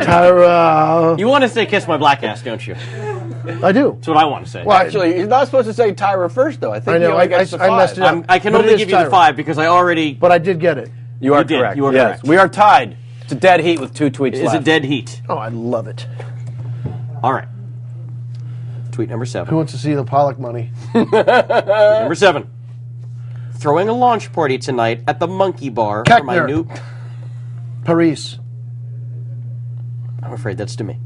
Speaker 5: Tyra.
Speaker 3: You want to say kiss my black ass, don't you?
Speaker 5: I do.
Speaker 3: That's what I want to say.
Speaker 1: Well, actually, you're not supposed to say Tyra first, though. I think
Speaker 5: I know.
Speaker 1: you only gets the 5.
Speaker 5: I messed it up.
Speaker 3: I can
Speaker 5: But
Speaker 3: only
Speaker 5: it is
Speaker 3: give you the
Speaker 5: Tyra.
Speaker 3: 5 because I already...
Speaker 5: But I did get it.
Speaker 1: You are
Speaker 3: did.
Speaker 1: correct.
Speaker 3: You are
Speaker 1: yes.
Speaker 3: correct.
Speaker 1: We are tied. It's a dead heat with 2 tweets
Speaker 3: It
Speaker 1: left.
Speaker 3: is a dead heat.
Speaker 5: Oh, I love it.
Speaker 3: All right. Tweet number 7.
Speaker 5: Who wants to see the Pollak money?
Speaker 3: Number 7. Throwing a launch party tonight at the Monkey Bar for my
Speaker 5: Koechner.
Speaker 3: new...
Speaker 5: Paris.
Speaker 3: I'm afraid that's to me.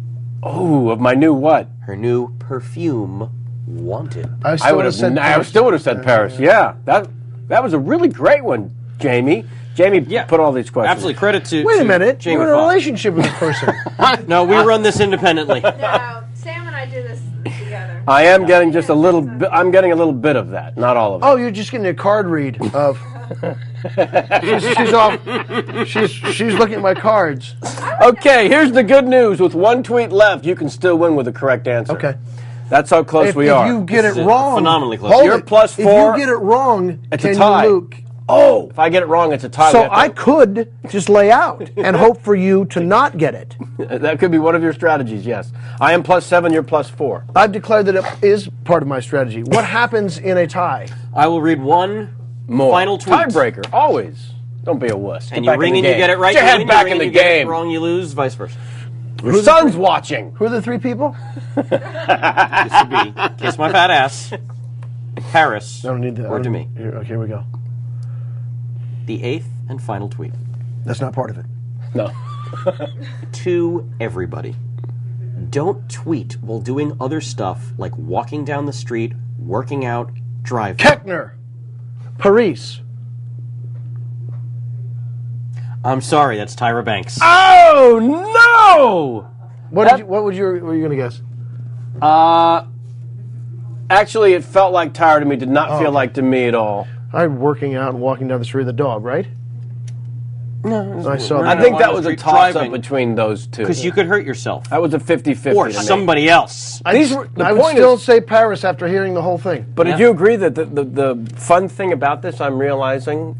Speaker 1: Oh, of my new what?
Speaker 3: Her new perfume, Wanted.
Speaker 5: I still would have said Paris.
Speaker 1: still would have said Paris. Yeah, that was a really great one, Jamie. Jamie put all these questions.
Speaker 3: Absolutely. Credit to
Speaker 5: Wait a
Speaker 3: to
Speaker 5: minute.
Speaker 3: Jamie
Speaker 5: You're in a
Speaker 3: Foxx.
Speaker 5: relationship with this person.
Speaker 3: No, we run this independently.
Speaker 2: No, Sam and I do this together.
Speaker 1: I am getting just a little bit. I'm getting a little bit of that, not all of it.
Speaker 5: Oh, you're just getting a card read of. she's off. She's looking at my cards.
Speaker 1: Okay, here's the good news. With 1 tweet left, you can still win with the correct answer.
Speaker 5: Okay.
Speaker 1: That's how close we are.
Speaker 5: If you get
Speaker 3: This
Speaker 5: it
Speaker 3: is
Speaker 5: wrong,
Speaker 3: phenomenally close.
Speaker 5: hold
Speaker 1: You're
Speaker 5: it.
Speaker 1: +4.
Speaker 5: If you get it wrong,
Speaker 1: It's
Speaker 5: can
Speaker 1: a tie.
Speaker 5: you Luke?
Speaker 1: Oh, if I get it wrong, it's a tie.
Speaker 5: So I could just lay out and hope for you to not get it.
Speaker 1: That could be one of your strategies. Yes, I am +7. You're +4.
Speaker 5: I've declared that it is part of my strategy. What happens in a tie?
Speaker 3: I will read one
Speaker 1: More
Speaker 3: final tweet.
Speaker 1: tiebreaker. Always. Don't be a wuss.
Speaker 3: And
Speaker 1: Get
Speaker 3: you
Speaker 1: back
Speaker 3: ring
Speaker 1: in
Speaker 3: and
Speaker 1: the
Speaker 3: you
Speaker 1: game.
Speaker 3: get it right.
Speaker 1: Get your
Speaker 3: you
Speaker 1: head
Speaker 3: win,
Speaker 1: back
Speaker 3: you
Speaker 1: in
Speaker 3: ring,
Speaker 1: the
Speaker 3: you get it
Speaker 1: game.
Speaker 3: wrong, you lose, vice versa.
Speaker 1: Your son's watching.
Speaker 5: Who are the 3 people?
Speaker 3: This would be Kiss My Fat Ass, Paris,
Speaker 5: I don't need that.
Speaker 3: or to me.
Speaker 5: Okay, here we go.
Speaker 3: The 8th and final tweet.
Speaker 5: That's not part of it.
Speaker 1: No.
Speaker 3: To everybody. Don't tweet while doing other stuff like walking down the street, working out, driving.
Speaker 5: Koechner. Paris.
Speaker 3: I'm sorry, that's Tyra Banks.
Speaker 1: Oh no!
Speaker 5: What were you going to guess?
Speaker 1: Actually, it felt like Tyra to me. Did not feel
Speaker 5: okay.
Speaker 1: like to me at all.
Speaker 5: I'm working out and walking down the street with a dog, right?
Speaker 3: No,
Speaker 5: I saw
Speaker 1: I
Speaker 5: that.
Speaker 1: think that was a
Speaker 3: Street
Speaker 1: toss-up
Speaker 3: driving.
Speaker 1: between those two.
Speaker 3: Because you could hurt yourself.
Speaker 1: That was a 50-50
Speaker 3: Or
Speaker 1: to me.
Speaker 3: somebody else.
Speaker 5: I would
Speaker 1: point
Speaker 5: still
Speaker 1: is-
Speaker 5: say Paris after hearing the whole thing.
Speaker 1: But did you agree that the fun thing about this, I'm realizing,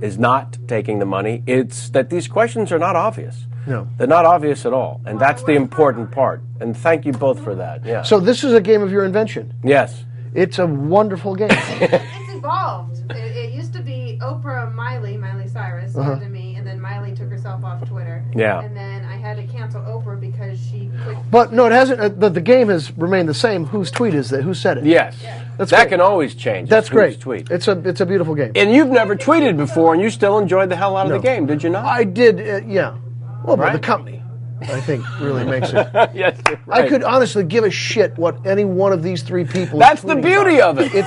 Speaker 1: is not taking the money? It's that these questions are not obvious.
Speaker 5: No.
Speaker 1: They're not obvious at all. And that's the important part. And thank you both for that. Yeah.
Speaker 5: So this is a game of your invention.
Speaker 1: Yes.
Speaker 5: It's a wonderful game.
Speaker 2: It's evolved. It used to be Oprah Miley Cyrus,
Speaker 5: Uh-huh.
Speaker 2: to me, and then Miley took herself off Twitter.
Speaker 1: Yeah.
Speaker 2: And then I had to cancel Oprah because she quit.
Speaker 5: But no, it hasn't. The game has remained the same. Whose tweet is that? Who said it?
Speaker 1: Yes.
Speaker 5: That's
Speaker 1: That
Speaker 5: great.
Speaker 1: can always change.
Speaker 5: That's
Speaker 1: It's whose
Speaker 5: great.
Speaker 1: Tweet.
Speaker 5: It's a beautiful game.
Speaker 1: And you've never tweeted before, and you still enjoyed the hell out of
Speaker 5: No.
Speaker 1: the game, did you not?
Speaker 5: I did. Yeah. Well, but
Speaker 1: Right?
Speaker 5: the company, I think, really makes it.
Speaker 1: Yes, you're
Speaker 5: I
Speaker 1: right.
Speaker 5: could honestly give a shit what any one of these three people.
Speaker 1: That's
Speaker 5: is
Speaker 1: the
Speaker 5: tweeting
Speaker 1: beauty
Speaker 5: about.
Speaker 1: of it.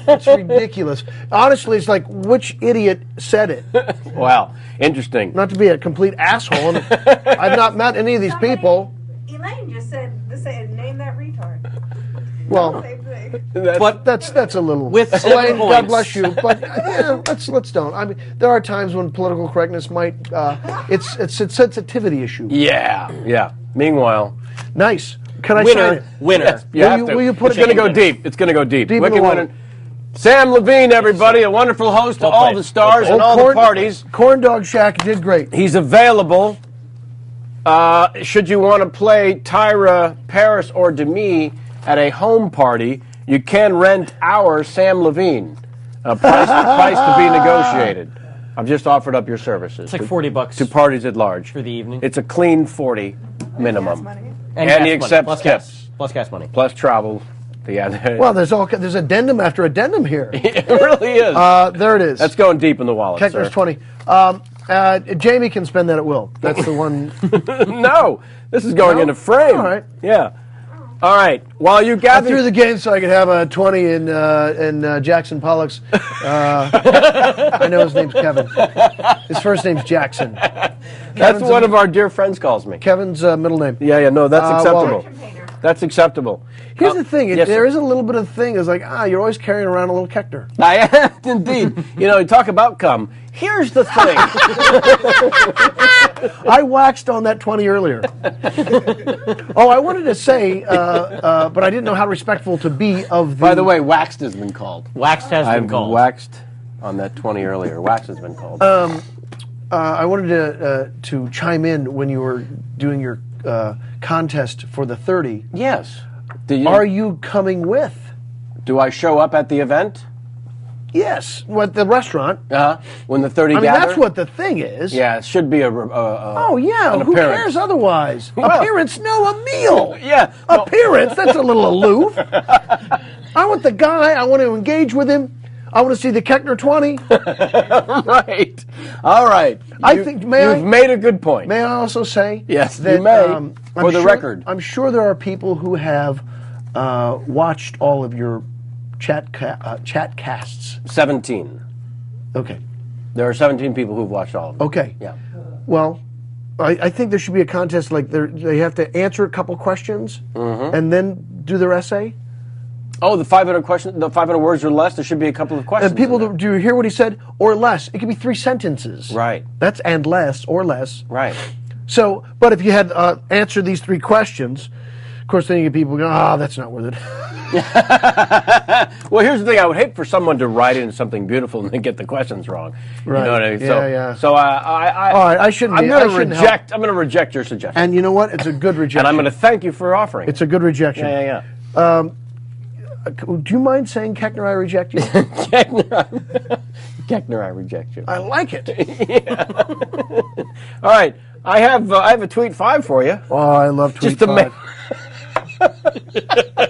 Speaker 5: It's ridiculous. Honestly, it's like which idiot said it.
Speaker 1: Wow, interesting.
Speaker 5: Not to be a complete asshole. And I've not met any of these people.
Speaker 2: Elaine just said, name that retard.
Speaker 5: Well,
Speaker 2: Same thing.
Speaker 5: but that's a little.
Speaker 3: With
Speaker 5: Elaine,
Speaker 3: points.
Speaker 5: God bless you. But yeah, let's don't. I mean, there are times when political correctness might. It's a sensitivity issue.
Speaker 1: Yeah. Meanwhile,
Speaker 5: Nice. Can I sign
Speaker 3: Winner.
Speaker 5: it?
Speaker 3: Winner.
Speaker 1: yes, you
Speaker 5: Will
Speaker 1: have
Speaker 5: you-
Speaker 1: to.
Speaker 5: will you put
Speaker 1: it's
Speaker 5: it
Speaker 1: going to
Speaker 5: in?
Speaker 1: go deep. It's going to go deep.
Speaker 5: Deep in
Speaker 1: Wicked
Speaker 5: the wallet.
Speaker 1: winner. Sam Levine, everybody, a wonderful host to
Speaker 3: Well
Speaker 1: all
Speaker 3: played.
Speaker 1: the stars and all the parties.
Speaker 5: Corn Dog Shack did great.
Speaker 1: He's available. Should you want to play Tyra, Paris, or Demi at a home party, you can rent our Sam Levine. Price to be negotiated. I've just offered up your services.
Speaker 3: It's like $40
Speaker 1: to parties at large
Speaker 3: for the evening.
Speaker 1: It's a clean 40 minimum,
Speaker 3: And
Speaker 1: he
Speaker 3: gas money.
Speaker 1: accepts
Speaker 3: Plus
Speaker 1: tips,
Speaker 3: gas. Plus gas money.
Speaker 1: plus travel. Yeah,
Speaker 5: Well, there's addendum after addendum here.
Speaker 1: it really is.
Speaker 5: There it is.
Speaker 1: That's going deep in the wallet,
Speaker 5: Koechner's
Speaker 1: sir.
Speaker 5: 20. Jamie can spend that at will. That's the one.
Speaker 1: No, this is going
Speaker 5: No?
Speaker 1: into frame.
Speaker 5: All right.
Speaker 1: Yeah. All right. While you
Speaker 5: I
Speaker 1: gather,
Speaker 5: threw the game so I could have a 20 in Jackson Pollock's. I know his name's Kevin. His first name's Jackson.
Speaker 1: that's
Speaker 5: Kevin's
Speaker 1: one of our dear friends calls me.
Speaker 5: Kevin's middle name.
Speaker 1: Yeah. No, that's
Speaker 5: well,
Speaker 1: acceptable. That's acceptable.
Speaker 5: Here's the thing.
Speaker 1: yes,
Speaker 5: There
Speaker 1: sir.
Speaker 5: is a little bit of thing. It's like, you're always carrying around a little Koechner.
Speaker 1: I am indeed. You talk about cum. Here's the thing.
Speaker 5: I waxed on that 20 earlier. Oh, I wanted to say, but I didn't know how respectful to be of the...
Speaker 1: By the way, waxed has been called.
Speaker 3: Waxed has been
Speaker 1: I've
Speaker 3: called.
Speaker 1: waxed on that 20 earlier. Wax has been called.
Speaker 5: I wanted to chime in when you were doing your contest for the 30.
Speaker 1: Yes.
Speaker 5: Are you coming with?
Speaker 1: Do I show up at the event?
Speaker 5: Yes. What, the restaurant?
Speaker 1: When the 30
Speaker 5: I mean,
Speaker 1: gather?
Speaker 5: that's what the thing is.
Speaker 1: Yeah, it should be a
Speaker 5: Oh, yeah.
Speaker 1: an
Speaker 5: Who
Speaker 1: appearance.
Speaker 5: cares otherwise?
Speaker 1: Well-
Speaker 5: Appearance? No, a meal.
Speaker 1: Yeah.
Speaker 5: Appearance? That's a little aloof. I want the guy. I want to engage with him. I want to see the Koechner 20.
Speaker 1: Right. All right.
Speaker 5: You've
Speaker 1: made a good point.
Speaker 5: May I also say?
Speaker 1: Yes,
Speaker 5: that,
Speaker 1: you may.
Speaker 5: I'm
Speaker 1: For the
Speaker 5: sure-
Speaker 1: record.
Speaker 5: I'm sure there are people who have watched all of your chat casts.
Speaker 1: 17.
Speaker 5: Okay.
Speaker 1: There are 17 people who've watched all of them.
Speaker 5: Okay.
Speaker 1: Yeah.
Speaker 5: Well, I think there should be a contest like they have to answer a couple questions and then do their essay.
Speaker 1: Oh, the 500 questions, the 500 words or less. There should be a couple of questions.
Speaker 5: And people, do you hear what he said? Or less. It could be 3 sentences.
Speaker 1: Right.
Speaker 5: That's and less or less.
Speaker 1: Right.
Speaker 5: So, but if you had answered these 3 questions, of course, then you get people going, that's not worth it.
Speaker 1: Well, here's the thing. I would hate for someone to write in something beautiful and then get the questions wrong.
Speaker 5: Right.
Speaker 1: You know what I mean?
Speaker 5: Yeah,
Speaker 1: so,
Speaker 5: yeah.
Speaker 1: So I
Speaker 5: All right, I shouldn't.
Speaker 1: I'm
Speaker 5: be-
Speaker 1: going
Speaker 5: I
Speaker 1: to
Speaker 5: shouldn't
Speaker 1: reject.
Speaker 5: help.
Speaker 1: I'm going to reject your suggestion.
Speaker 5: And you know what? It's a good rejection.
Speaker 1: And I'm going to thank you for offering.
Speaker 5: It's a good rejection.
Speaker 1: Yeah.
Speaker 5: Do you mind saying, Koechner, I reject you?
Speaker 1: Koechner, I reject you.
Speaker 5: I like it.
Speaker 1: All right. I have a tweet 5 for you.
Speaker 5: Oh, I love tweet
Speaker 1: Just to
Speaker 5: 5.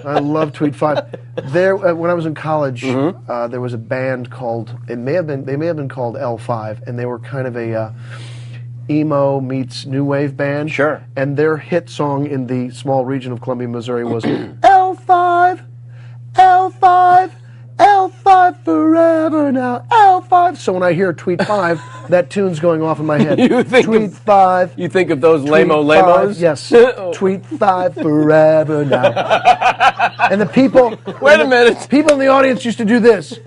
Speaker 5: I love tweet 5. There, when I was in college, there was a band called. They may have been called L5, and they were kind of a emo meets new wave band.
Speaker 1: Sure.
Speaker 5: And their hit song in the small region of Columbia, Missouri, was L5, L5. L5 forever now, L5. So when I hear tweet 5, that tune's going off in my head.
Speaker 1: You think
Speaker 5: tweet 5.
Speaker 1: You think of those
Speaker 5: Tweet
Speaker 1: lamos?
Speaker 5: 5, yes. Tweet 5 forever now. And the people.
Speaker 1: Wait a minute.
Speaker 5: People in the audience used to do this.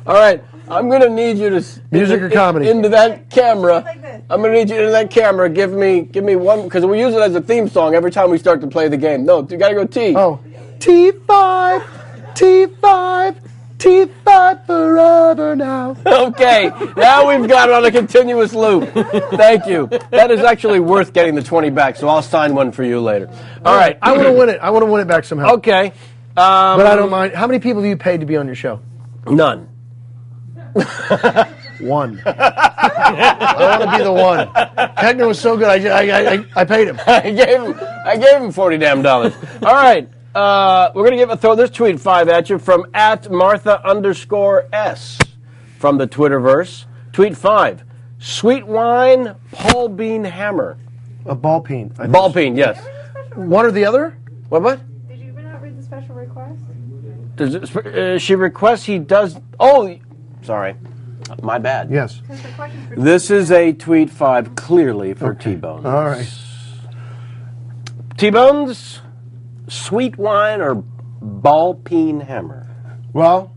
Speaker 1: All right. I'm going to need you to
Speaker 5: Music or comedy?
Speaker 1: into that camera. I'm going to need you into that camera. Give me one because we use it as a theme song every time we start to play the game. No, you got to go T.
Speaker 5: Oh, T5, T5, T5 forever now.
Speaker 1: Okay, now we've got it on a continuous loop. Thank you. That is actually worth getting the 20 back, so I'll sign one for you later. All right.
Speaker 5: I want to win it. I want to win it back somehow.
Speaker 1: Okay.
Speaker 5: But I don't mind. How many people have you paid to be on your show?
Speaker 1: None.
Speaker 5: One. I want to be the one. Koechner was so good. I paid him.
Speaker 1: I gave him $40 All right. We're going to throw this tweet 5 at you from @Martha_S from the Twitterverse. Tweet 5. Sweet wine, Paul Bean hammer.
Speaker 5: A ball peen.
Speaker 1: Ball peen, yes.
Speaker 5: One or the other?
Speaker 1: What?
Speaker 18: Did you not read the special request?
Speaker 1: She requests he does... Oh, sorry. My bad.
Speaker 5: Yes.
Speaker 1: This is a tweet 5 clearly for T-Bones.
Speaker 5: All right.
Speaker 1: T-Bones, sweet wine or ball peen hammer?
Speaker 5: Well,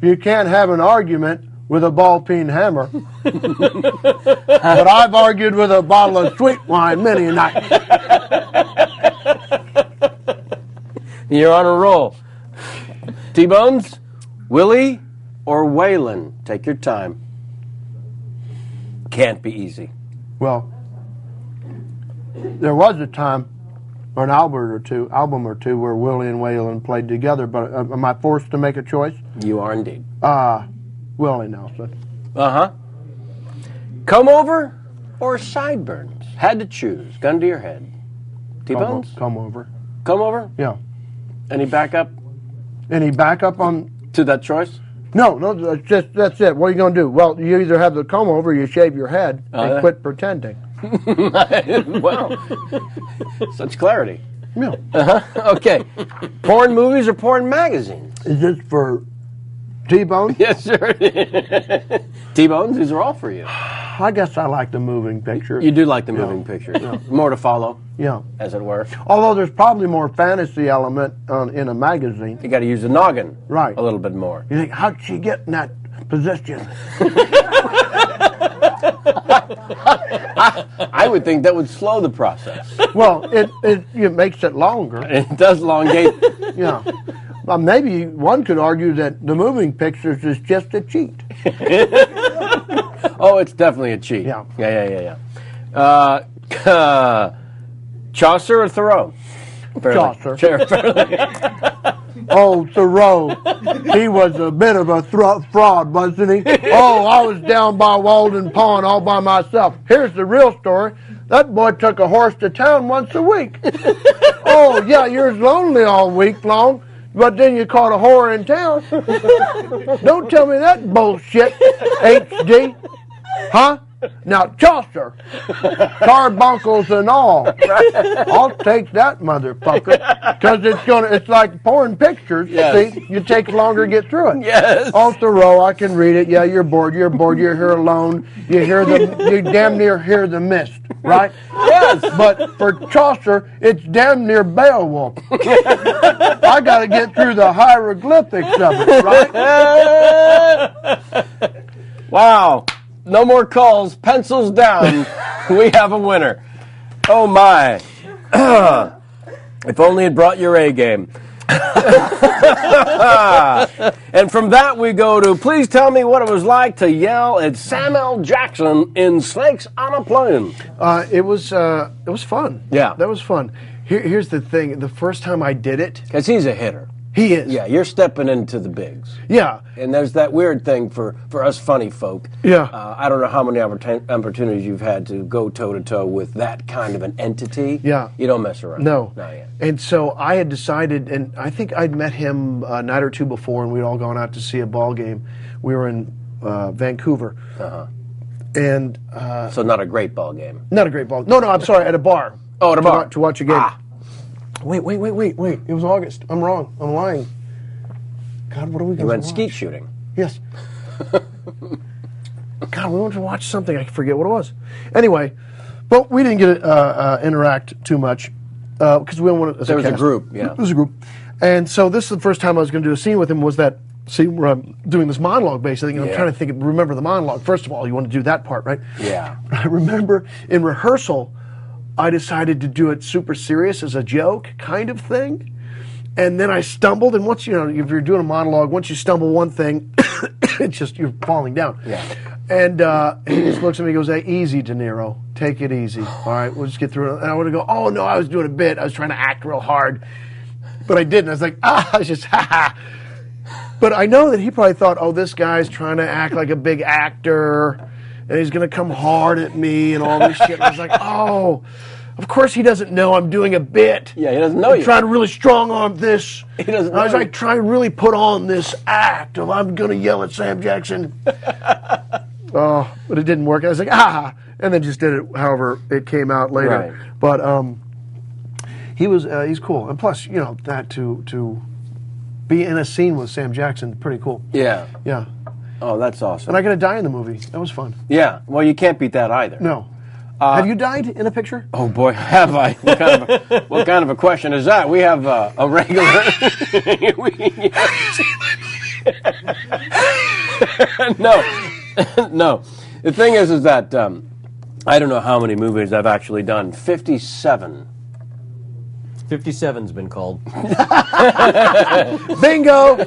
Speaker 5: you can't have an argument with a ball peen hammer. But I've argued with a bottle of sweet wine many a night.
Speaker 1: You're on a roll. T-Bones, Willie or Waylon? Take your time. Can't be easy.
Speaker 5: Well, there was a time, or an album or two, where Willie and Waylon played together, but am I forced to make a choice?
Speaker 1: You are indeed.
Speaker 5: Willie Nelson.
Speaker 1: Uh-huh. Come over or sideburns? Had to choose. Gun to your head. T-Bones?
Speaker 5: Come over.
Speaker 1: Come over?
Speaker 5: Yeah.
Speaker 1: Any backup?
Speaker 5: Any backup on...
Speaker 1: To that choice?
Speaker 5: No, that's it. What are you going to do? Well, you either have the comb over or you shave your head and quit pretending.
Speaker 1: Wow. Such clarity.
Speaker 5: Yeah.
Speaker 1: Okay. Porn movies or porn magazines?
Speaker 5: Is this for T-Bones?
Speaker 1: Yes, sir. T-Bones, these are all for you.
Speaker 5: I guess I like the moving pictures.
Speaker 1: You do like the moving pictures.
Speaker 5: Yeah.
Speaker 1: More to follow.
Speaker 5: Yeah.
Speaker 1: As it were.
Speaker 5: Although there's probably more fantasy element in a magazine.
Speaker 1: You got to use the noggin.
Speaker 5: Right.
Speaker 1: A little bit more.
Speaker 5: You think, how'd she get in that position?
Speaker 1: I would think that would slow the process.
Speaker 5: Well, it makes it longer.
Speaker 1: It does elongate.
Speaker 5: Yeah. Well, maybe one could argue that the moving pictures is just a cheat.
Speaker 1: Oh, it's definitely a cheat.
Speaker 5: Yeah.
Speaker 1: Yeah. Chaucer or Thoreau?
Speaker 5: Chaucer.
Speaker 1: Fairly.
Speaker 5: Oh, Thoreau. He was a bit of a fraud, wasn't he? Oh, I was down by Walden Pond all by myself. Here's the real story. That boy took a horse to town once a week. Oh, yeah, you're lonely all week long, but then you caught a whore in town. Don't tell me that bullshit, HD. Huh? Now, Chaucer, carbuncles and all. I'll take that motherfucker, because it's like porn pictures.
Speaker 1: Yes.
Speaker 5: See, it takes longer to get through it.
Speaker 1: Yes.
Speaker 5: Oh, Thoreau, I can read it. Yeah, you're bored. You're here alone. You damn near hear the mist, right?
Speaker 1: Yes.
Speaker 5: But for Chaucer, it's damn near Beowulf. I got to get through the hieroglyphics of it, right?
Speaker 1: Wow. No more calls. Pencils down. We have a winner. Oh, my. If only it brought your A game. And from that, we go to, please tell me what it was like to yell at Samuel Jackson in Snakes on a Plane.
Speaker 5: It was fun.
Speaker 1: Yeah.
Speaker 5: That was fun. Here's the thing. The first time I did it...
Speaker 1: Because he's a hitter.
Speaker 5: He is.
Speaker 1: Yeah, you're stepping into the bigs.
Speaker 5: Yeah.
Speaker 1: And there's that weird thing for us funny folk.
Speaker 5: Yeah.
Speaker 1: I don't know how many opportunities you've had to go toe-to-toe with that kind of an entity.
Speaker 5: Yeah.
Speaker 1: You don't mess around.
Speaker 5: No.
Speaker 1: Not yet.
Speaker 5: And so I had decided, and I think I'd met him a night or two before, and we'd all gone out to see a ball game. We were in Vancouver.
Speaker 1: Uh-huh.
Speaker 5: And...
Speaker 1: so not a great ball game.
Speaker 5: Not a great ball. No, I'm sorry, at a bar.
Speaker 1: Oh, at a bar.
Speaker 5: To watch a game.
Speaker 1: Ah.
Speaker 5: Wait. It was August. I'm wrong. I'm lying. God, what are we going to watch?
Speaker 1: You went skeet shooting.
Speaker 5: Yes. God, we wanted to watch something. I forget what it was. Anyway, but we didn't get to interact too much because we don't want to.
Speaker 1: There was a group, yeah.
Speaker 5: There was a group. And so this is the first time I was going to do a scene with him, was that scene where I'm doing this monologue, basically. And I'm trying to remember the monologue. First of all, you want to do that part, right?
Speaker 1: Yeah.
Speaker 5: I remember in rehearsal, I decided to do it super serious as a joke kind of thing. And then I stumbled, and once, if you're doing a monologue, once you stumble one thing, it's just, you're falling down.
Speaker 1: Yeah.
Speaker 5: And he just looks at me and goes, hey, easy, De Niro. Take it easy. All right, we'll just get through it. And I want to go, oh, no, I was doing a bit. I was trying to act real hard. but I didn't. I was like, I was just, ha ha. But I know that he probably thought, oh, this guy's trying to act like a big actor, and he's going to come hard at me and all this shit. And I was like, oh, of course he doesn't know I'm doing a bit.
Speaker 1: Yeah, he doesn't know you.
Speaker 5: Trying to really strong arm this.
Speaker 1: He doesn't know
Speaker 5: I was like, trying to really put on this act of I'm going to yell at Sam Jackson. Oh, but it didn't work. I was like, and then just did it however it came out later.
Speaker 1: Right.
Speaker 5: But he's cool. And plus, that to be in a scene with Sam Jackson, pretty cool.
Speaker 1: Yeah.
Speaker 5: Yeah.
Speaker 1: Oh, that's awesome.
Speaker 5: And I got to die in the movie. That was fun.
Speaker 1: Yeah. Well, you can't beat that either.
Speaker 5: No. Have you died in a picture?
Speaker 1: Oh boy, have I? What kind of a question is that? We have a regular. No. The thing is that I don't know how many movies I've actually done. 57. 57's been called.
Speaker 5: Bingo.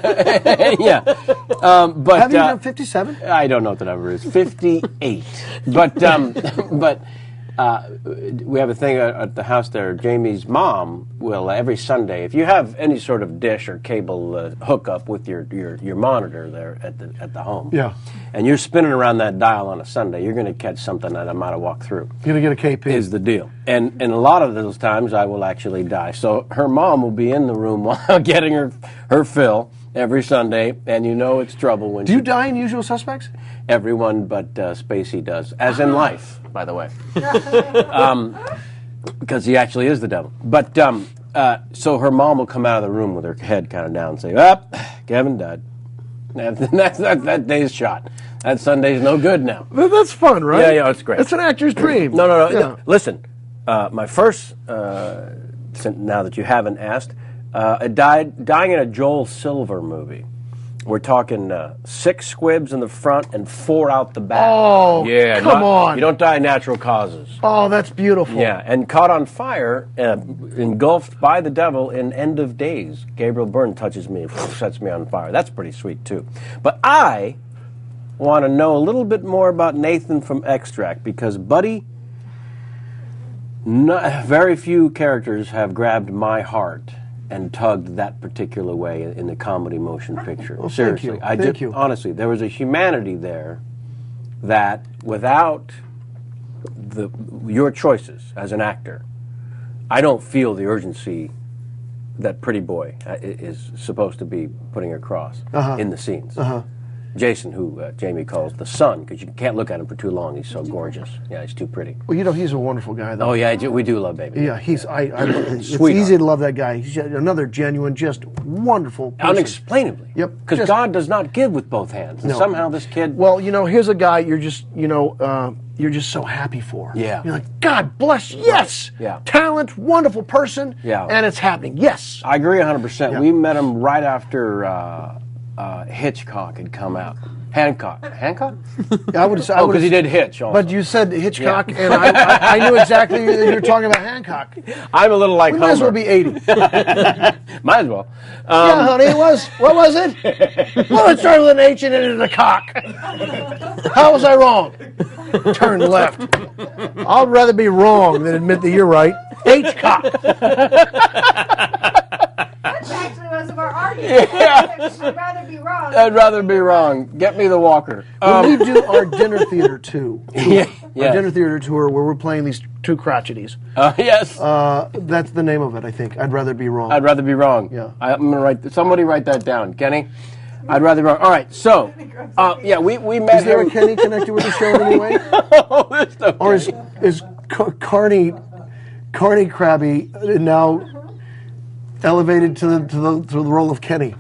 Speaker 1: Yeah. But
Speaker 5: have you done 57?
Speaker 1: I don't know what the number is. 58. But we have a thing at the house there. Jamie's mom will every Sunday, if you have any sort of dish or cable hookup with your monitor there at the home,
Speaker 5: yeah,
Speaker 1: and you're spinning around that dial on a Sunday, you're going to catch something that I might have walked through.
Speaker 5: You're going to get a KP.
Speaker 1: Is the deal. And a lot of those times I will actually die. So her mom will be in the room while getting her fill every Sunday, and it's trouble when
Speaker 5: Do you die in Usual Suspects?
Speaker 1: Everyone but Spacey does, as in life, by the way, because he actually is the devil. But so her mom will come out of the room with her head kind of down and say, Kevin died. That day's shot. That Sunday's no good now.
Speaker 5: That's fun, right?
Speaker 1: Yeah, it's great.
Speaker 5: It's an actor's dream.
Speaker 1: No.
Speaker 5: Yeah.
Speaker 1: Listen, my first, now that you haven't asked, dying in a Joel Silver movie. We're talking 6 squibs in the front and 4 out the back.
Speaker 5: Oh,
Speaker 1: yeah,
Speaker 5: come on.
Speaker 1: You don't die of natural causes.
Speaker 5: Oh, that's beautiful.
Speaker 1: Yeah, and caught on fire, engulfed by the devil in End of Days. Gabriel Byrne touches me, sets me on fire. That's pretty sweet, too. But I want to know a little bit more about Nathan from Extract, because, buddy, very few characters have grabbed my heart and tugged that particular way in the comedy motion picture.
Speaker 5: Well,
Speaker 1: seriously,
Speaker 5: thank you.
Speaker 1: Honestly, there was a humanity there that without your choices as an actor, I don't feel the urgency that Pretty Boy is supposed to be putting across in the scenes. Jason, who Jamie calls the sun, because you can't look at him for too long. He's so gorgeous. Yeah, he's too pretty.
Speaker 5: Well, he's a wonderful guy, though.
Speaker 1: Oh, yeah, we do love Baby.
Speaker 5: Yeah, it's easy to love that guy. He's another genuine, just wonderful person.
Speaker 1: Unexplainably.
Speaker 5: Yep.
Speaker 1: Because God does not give with both hands. And somehow this kid...
Speaker 5: Well, here's a guy you're just so happy for.
Speaker 1: Yeah.
Speaker 5: You're like, God bless, yes!
Speaker 1: Yeah.
Speaker 5: Talent, wonderful person, and it's happening, yes!
Speaker 1: I agree 100%.
Speaker 5: Yeah.
Speaker 1: We met him right after Hitchcock had come out. Hancock?
Speaker 5: I would say.
Speaker 1: Because he did Hitch also.
Speaker 5: But you said Hitchcock, and I knew exactly you were talking about Hancock.
Speaker 1: I'm a little like
Speaker 5: we
Speaker 1: Homer.
Speaker 5: might as well be 80.
Speaker 1: Might as well.
Speaker 5: Yeah, honey, what was it? Well, it started with an H and ended in a cock. How was I wrong? Turn left. I'd rather be wrong than admit that you're right. H-cock.
Speaker 18: That's actually most of our argument.
Speaker 1: Yeah.
Speaker 18: I'd rather be wrong.
Speaker 1: I'd rather be wrong. Get me the walker.
Speaker 5: When we do our dinner theater tour,
Speaker 1: yes.
Speaker 5: our dinner theater tour where we're playing these 2 crotcheties.
Speaker 1: Yes.
Speaker 5: That's the name of it, I think. I'd rather be wrong.
Speaker 1: I'd rather be wrong.
Speaker 5: Yeah.
Speaker 1: I'm going to somebody write that down. Kenny? I'd rather be wrong. All right, so, we met
Speaker 5: Is there
Speaker 1: him.
Speaker 5: a Kenny connected with the show in any way? Or is Carney Krabby now elevated to the role of Kenny?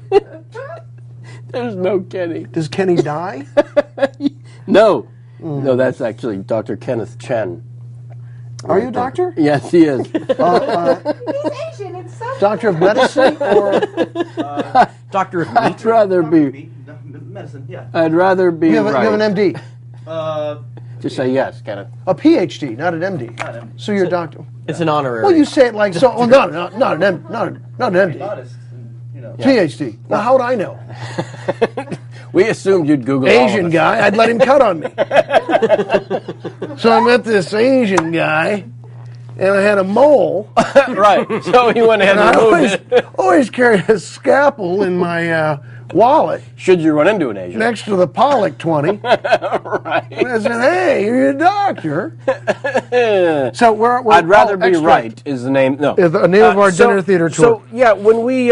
Speaker 1: There's no Kenny.
Speaker 5: Does Kenny die?
Speaker 1: No. No, that's actually Dr. Kenneth Chen.
Speaker 5: Are you a doctor?
Speaker 1: Yes, he is.
Speaker 18: He's Asian. It's so
Speaker 5: Doctor of medicine or
Speaker 3: Doctor of
Speaker 1: I'd rather be.
Speaker 19: Medicine, yeah.
Speaker 1: I'd rather be
Speaker 5: you have
Speaker 1: right.
Speaker 5: an MD?
Speaker 1: Just say yes, Kenneth.
Speaker 5: A PhD, not an MD. So you're a doctor.
Speaker 3: It's an honorary.
Speaker 5: Well, you say it like so. Well, not an MD.
Speaker 19: Modest,
Speaker 5: PhD. Well, how would I know?
Speaker 1: We assumed you'd Google all of
Speaker 5: Asian
Speaker 1: us.
Speaker 5: guy. I'd let him cut on me. So I met this Asian guy, and I had a mole.
Speaker 1: Right. So he went ahead and removed it.
Speaker 5: Always carry a scalpel in my wallet.
Speaker 1: Should you run into an Asian?
Speaker 5: Next to the Pollak 20.
Speaker 1: Right.
Speaker 5: And I said, hey, you're a doctor. So we're
Speaker 1: I'd rather be
Speaker 5: extract.
Speaker 1: right is the name. No,
Speaker 5: Is the name of our dinner theater tour.
Speaker 1: So yeah, when we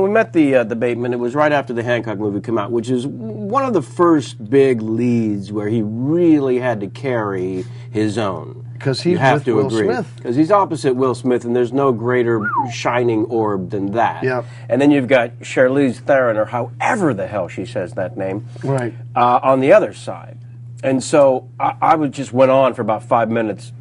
Speaker 1: met the Bateman, it was right after the Hancock movie came out, which is one of the first big leads where he really had to carry his own.
Speaker 5: Because he's
Speaker 1: you have
Speaker 5: with
Speaker 1: to
Speaker 5: Will
Speaker 1: agree.
Speaker 5: Smith.
Speaker 1: Because he's opposite Will Smith, and there's no greater shining orb than that.
Speaker 5: Yep.
Speaker 1: And then you've got Charlize Theron, or however the hell she says that name,
Speaker 5: Right.
Speaker 1: on the other side. And so I just went on for about 5 minutes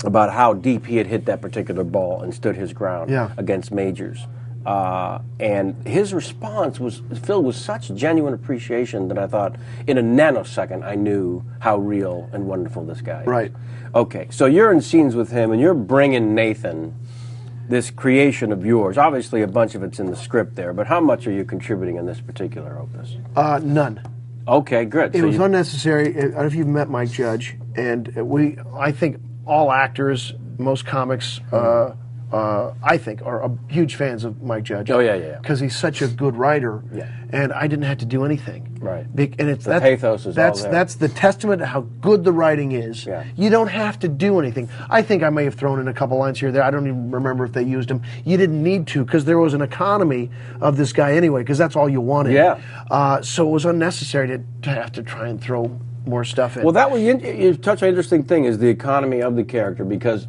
Speaker 1: about how deep he had hit that particular ball and stood his ground against Majors. And his response was filled with such genuine appreciation that I thought, in a nanosecond, I knew how real and wonderful this guy is.
Speaker 5: Right.
Speaker 1: Okay, so you're in scenes with him, and you're bringing Nathan, this creation of yours. Obviously, a bunch of it's in the script there, but how much are you contributing in this particular opus?
Speaker 5: None.
Speaker 1: Okay, good.
Speaker 5: It
Speaker 1: So
Speaker 5: was
Speaker 1: you-
Speaker 5: unnecessary. I don't know if you've met Mike Judge, and I think all actors, most comics, I think, are huge fans of Mike Judge.
Speaker 1: Oh, yeah.
Speaker 5: Because he's such a good writer, and I didn't have to do anything.
Speaker 1: Right.
Speaker 5: And it's
Speaker 1: The pathos is all there.
Speaker 5: That's the testament to how good the writing is.
Speaker 1: Yeah.
Speaker 5: You don't have to do anything. I think I may have thrown in a couple lines here or there. I don't even remember if they used them. You didn't need to, because there was an economy of this guy anyway, because that's all you wanted.
Speaker 1: Yeah.
Speaker 5: So it was unnecessary to have to try and throw more stuff in.
Speaker 1: Well, that was you touch on an interesting thing is the economy of the character, because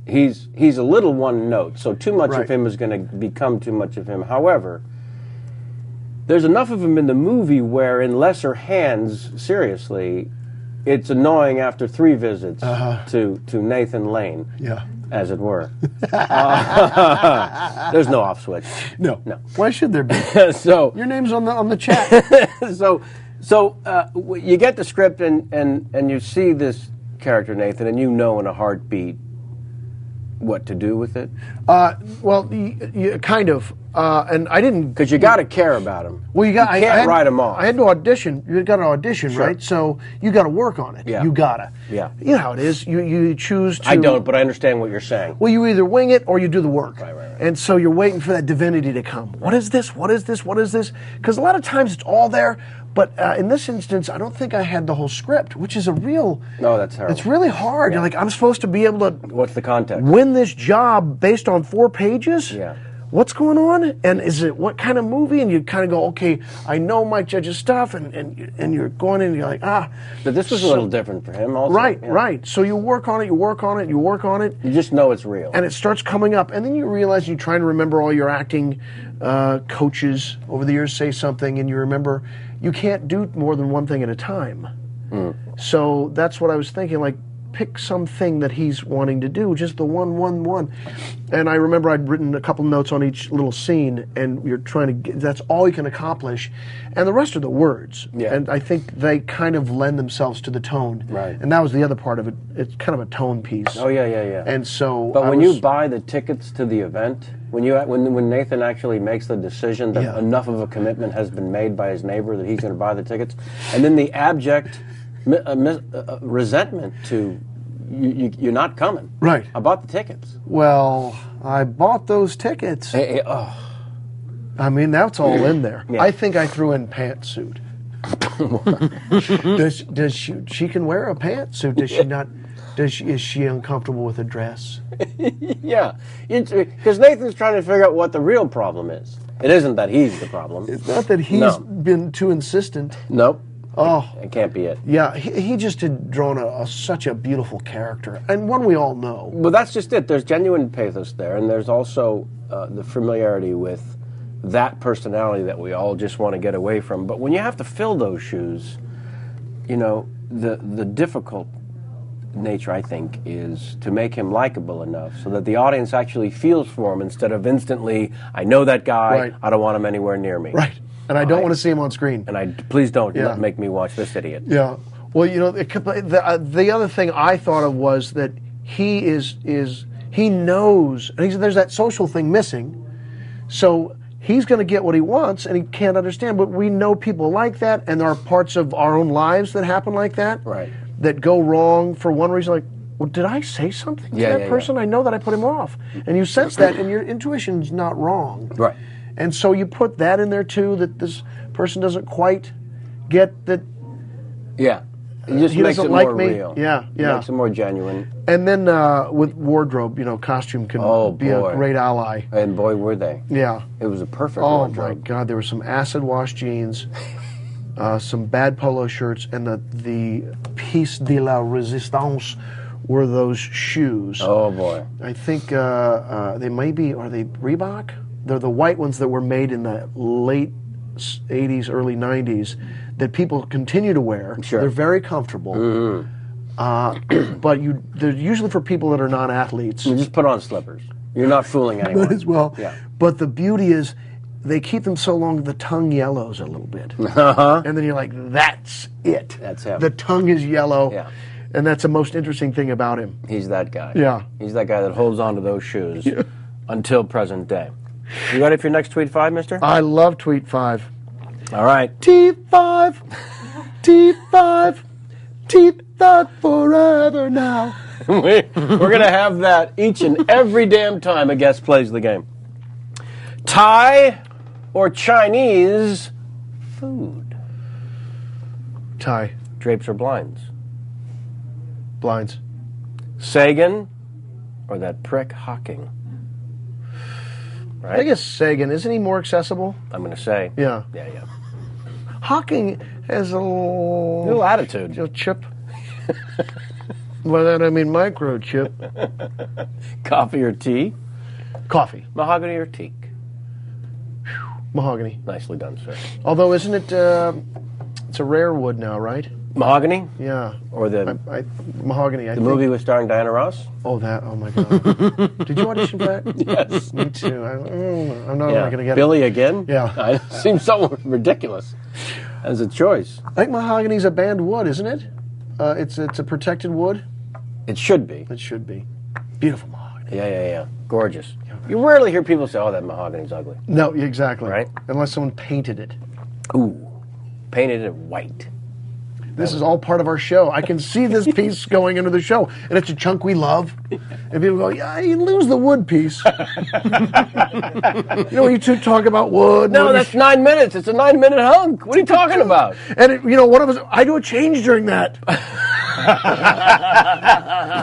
Speaker 1: he's a little one note, so too much of him is going to become too much of him. However, there's enough of him in the movie where, in lesser hands, seriously, it's annoying after 3 visits to Nathan Lane, as it were. There's no off switch.
Speaker 5: No. Why should there be?
Speaker 1: So
Speaker 5: your name's on the chat.
Speaker 1: So you get the script and you see this character, Nathan, and you know in a heartbeat what to do with it?
Speaker 5: Well, kind of. And I didn't...
Speaker 1: Because you got to care about him.
Speaker 5: Well, you
Speaker 1: can't write him off.
Speaker 5: I had to audition. You got to audition,
Speaker 1: Sure.
Speaker 5: right? So you got to work on it.
Speaker 1: Yeah.
Speaker 5: You got to.
Speaker 1: Yeah.
Speaker 5: You know how it is. You choose to...
Speaker 1: I don't, but I understand what you're saying.
Speaker 5: Well, you either wing it or you do the work.
Speaker 1: Right.
Speaker 5: And so you're waiting for that divinity to come. What is this? What is this? What is this? Because a lot of times it's all there, but in this instance, I don't think I had the whole script, which is a real...
Speaker 1: No, that's terrible.
Speaker 5: It's really hard. You're like, I'm supposed to be able to...
Speaker 1: What's the context?
Speaker 5: Win this job based on 4 pages?
Speaker 1: Yeah.
Speaker 5: What's going on? And is it what kind of movie? And you kind of go, okay, I know Mike Judge's stuff, and you're going in and you're like,
Speaker 1: But this was a little different for him also.
Speaker 5: Right,
Speaker 1: yeah.
Speaker 5: right. So you work on it, you work on it, you work on it.
Speaker 1: You just know it's real.
Speaker 5: And it starts coming up, and then you realize you're trying to remember all your acting coaches over the years say something, and you remember you can't do more than one thing at a time. So that's what I was thinking, like, pick something that he's wanting to do, just the one. And I remember I'd written a couple notes on each little scene, and you're trying to get, that's all you can accomplish. And the rest are the words.
Speaker 1: Yeah.
Speaker 5: And I think they kind of lend themselves to the tone.
Speaker 1: Right.
Speaker 5: And that was the other part of it. It's kind of a tone piece.
Speaker 1: Oh, yeah.
Speaker 5: And so...
Speaker 1: But when you buy the tickets to the event, when Nathan actually makes the decision that enough of a commitment has been made by his neighbor that he's going to buy the tickets, and then the abject resentment to you're not coming.
Speaker 5: Right.
Speaker 1: I bought the tickets.
Speaker 5: Well, I bought those tickets. I mean, that's all in there.
Speaker 1: Yeah.
Speaker 5: I think I threw in pantsuit. Does she can wear a pantsuit? Does she not? Is she uncomfortable with a dress?
Speaker 1: Yeah, because Nathan's trying to figure out what the real problem is. It isn't that he's the problem.
Speaker 5: It's not that he's been too insistent.
Speaker 1: Nope.
Speaker 5: Oh,
Speaker 1: it can't be it.
Speaker 5: Yeah, he just had drawn such a beautiful character, and one we all know.
Speaker 1: Well, that's just it. There's genuine pathos there, and there's also the familiarity with that personality that we all just want to get away from. But when you have to fill those shoes, you know, the difficult nature, I think, is to make him likable enough so that the audience actually feels for him instead of instantly, I know that guy,
Speaker 5: Right.
Speaker 1: I don't want him anywhere near me.
Speaker 5: Right. And I don't want to see him on screen.
Speaker 1: And please don't
Speaker 5: Yeah.
Speaker 1: make me watch this idiot.
Speaker 5: Yeah. Well, you know, the other thing I thought of was that he knows, and there's that social thing missing, so he's going to get what he wants, and he can't understand. But we know people like that, and there are parts of our own lives that happen like that,
Speaker 1: right?
Speaker 5: That go wrong for one reason. Like, well, did I say something
Speaker 1: Yeah,
Speaker 5: to that
Speaker 1: yeah,
Speaker 5: person? I know that I put him off. And you sense that, and your intuition's not wrong.
Speaker 1: Right.
Speaker 5: And so you put that in there, too, that this person doesn't quite get that.
Speaker 1: Yeah. It just
Speaker 5: he
Speaker 1: makes
Speaker 5: doesn't
Speaker 1: it
Speaker 5: like
Speaker 1: more
Speaker 5: me.
Speaker 1: real.
Speaker 5: Yeah, yeah.
Speaker 1: Makes it more genuine.
Speaker 5: And then with wardrobe, costume can be a great ally.
Speaker 1: And boy, were they.
Speaker 5: Yeah.
Speaker 1: It was a perfect
Speaker 5: Oh,
Speaker 1: wardrobe.
Speaker 5: my God. There were some acid wash jeans, some bad polo shirts, and the piece de la resistance were those shoes.
Speaker 1: Oh, boy.
Speaker 5: I think they may be, are they Reebok? They're the white ones that were made in the late 80s, early 90s that people continue to wear.
Speaker 1: Sure.
Speaker 5: They're very comfortable. But they're usually for people that are not athletes.
Speaker 1: You just put on slippers. You're not fooling anyone.
Speaker 5: Might as well.
Speaker 1: Yeah.
Speaker 5: But the beauty is they keep them so long the tongue yellows a little bit.
Speaker 1: Uh-huh.
Speaker 5: And then you're like, that's it.
Speaker 1: That's him.
Speaker 5: The tongue is yellow.
Speaker 1: Yeah.
Speaker 5: And that's the most interesting thing about him.
Speaker 1: He's that guy.
Speaker 5: Yeah.
Speaker 1: He's that guy that holds on to those shoes until present day. You ready for your next Tweet 5, mister?
Speaker 5: I love Tweet 5.
Speaker 1: All right.
Speaker 5: T5, T5, T5 forever now.
Speaker 1: We're going to have that each and every damn time a guest plays the game. Thai or Chinese food?
Speaker 5: Thai.
Speaker 1: Drapes or blinds?
Speaker 5: Blinds.
Speaker 1: Sagan or that prick Hawking? Right?
Speaker 5: I guess Sagan. Isn't he more accessible?
Speaker 1: I'm going to say.
Speaker 5: Yeah.
Speaker 1: Yeah.
Speaker 5: Hawking has a
Speaker 1: little attitude.
Speaker 5: Chip. By that I mean microchip.
Speaker 1: Coffee or tea?
Speaker 5: Coffee.
Speaker 1: Mahogany or teak?
Speaker 5: Mahogany.
Speaker 1: Nicely done, sir.
Speaker 5: Although, isn't it? It's a rare wood now, right?
Speaker 1: Mahogany?
Speaker 5: Yeah.
Speaker 1: Or the
Speaker 5: mahogany.
Speaker 1: The movie was starring Diana Ross?
Speaker 5: Oh, that! Oh my God! Did you audition for that?
Speaker 1: Yes.
Speaker 5: Me too. I'm not going to get
Speaker 1: Billy
Speaker 5: it.
Speaker 1: again?
Speaker 5: Yeah.
Speaker 1: It seems so ridiculous as a choice.
Speaker 5: I think mahogany's a banned wood, isn't it? It's a protected wood.
Speaker 1: It should be.
Speaker 5: It should be. Beautiful mahogany.
Speaker 1: Yeah. Gorgeous. You rarely hear people say, "Oh, that mahogany's ugly."
Speaker 5: No, exactly.
Speaker 1: Right?
Speaker 5: Unless someone painted it.
Speaker 1: Ooh, painted it white.
Speaker 5: This is all part of our show. I can see this piece going into the show, and it's a chunk we love. And people go, "Yeah, you lose the wood piece." You two talk about wood.
Speaker 1: No, that's 9 minutes. It's a 9-minute hunk. What are you talking about?
Speaker 5: And one of us, I do a change during that.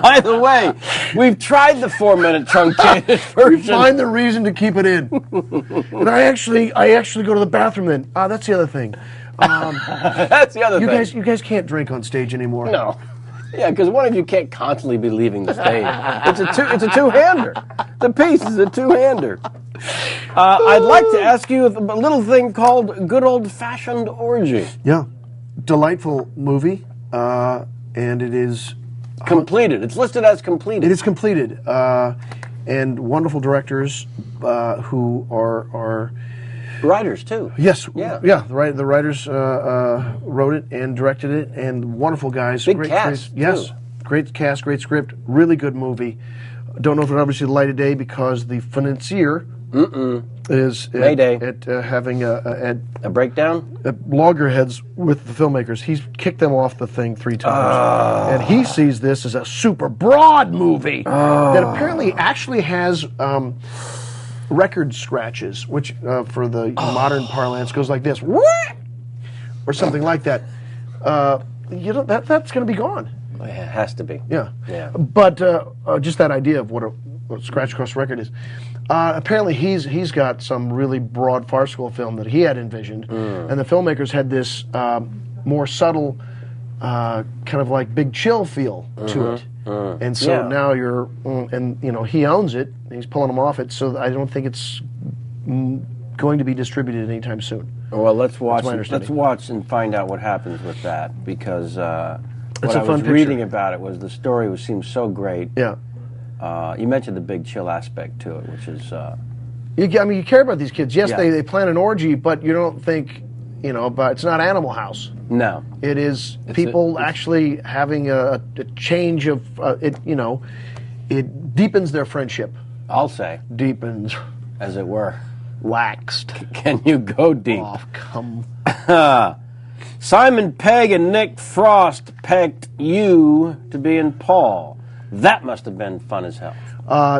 Speaker 1: By the way, we've tried the 4-minute truncated version.
Speaker 5: We find the reason to keep it in. And I actually go to the bathroom then. That's the other thing.
Speaker 1: That's the other thing.
Speaker 5: You guys can't drink on stage anymore.
Speaker 1: No. Yeah, because one of you can't constantly be leaving the stage. It's a two-hander. The piece is a two-hander. I'd like to ask you a little thing called Good Old-Fashioned Orgy.
Speaker 5: Yeah. Delightful movie. And it is...
Speaker 1: Completed. It's listed as completed.
Speaker 5: It is completed. And wonderful directors who are...
Speaker 1: Writers, too.
Speaker 5: Yes.
Speaker 1: Yeah.
Speaker 5: The writers wrote it and directed it, and wonderful guys.
Speaker 1: Big cast,
Speaker 5: yes.
Speaker 1: too.
Speaker 5: Great cast, great script, really good movie. Don't know if it obviously light of day because the financier is
Speaker 1: Mayday.
Speaker 5: at having a
Speaker 1: breakdown?
Speaker 5: Loggerheads with the filmmakers. He's kicked them off the thing 3 times. And he sees this as a super broad movie that apparently actually has... record scratches, which for the modern parlance goes like this, or something like that. That's going to be gone.
Speaker 1: It has to be.
Speaker 5: Yeah.
Speaker 1: Yeah.
Speaker 5: But just that idea of what a scratch across record is. Apparently, he's got some really broad farcical film that he had envisioned, and the filmmakers had this more subtle, kind of like Big Chill feel to it. And so now he owns it. He's pulling them off it. So I don't think it's going to be distributed anytime soon.
Speaker 1: Well, let's watch.
Speaker 5: Let's
Speaker 1: watch and find out what happens with that because what I was
Speaker 5: picture.
Speaker 1: reading about it was the story seems so great.
Speaker 5: Yeah.
Speaker 1: You mentioned the Big Chill aspect to it, which is.
Speaker 5: You care about these kids. Yes,
Speaker 1: Yeah.
Speaker 5: they plan an orgy, but you don't think but it's not Animal House.
Speaker 1: No.
Speaker 5: It is people actually having a change of it. It deepens their friendship.
Speaker 1: I'll say
Speaker 5: deepens,
Speaker 1: as it were.
Speaker 5: Waxed.
Speaker 1: Can you go deep?
Speaker 5: Oh, come.
Speaker 1: Simon Pegg and Nick Frost picked you to be in Paul. That must have been fun as hell.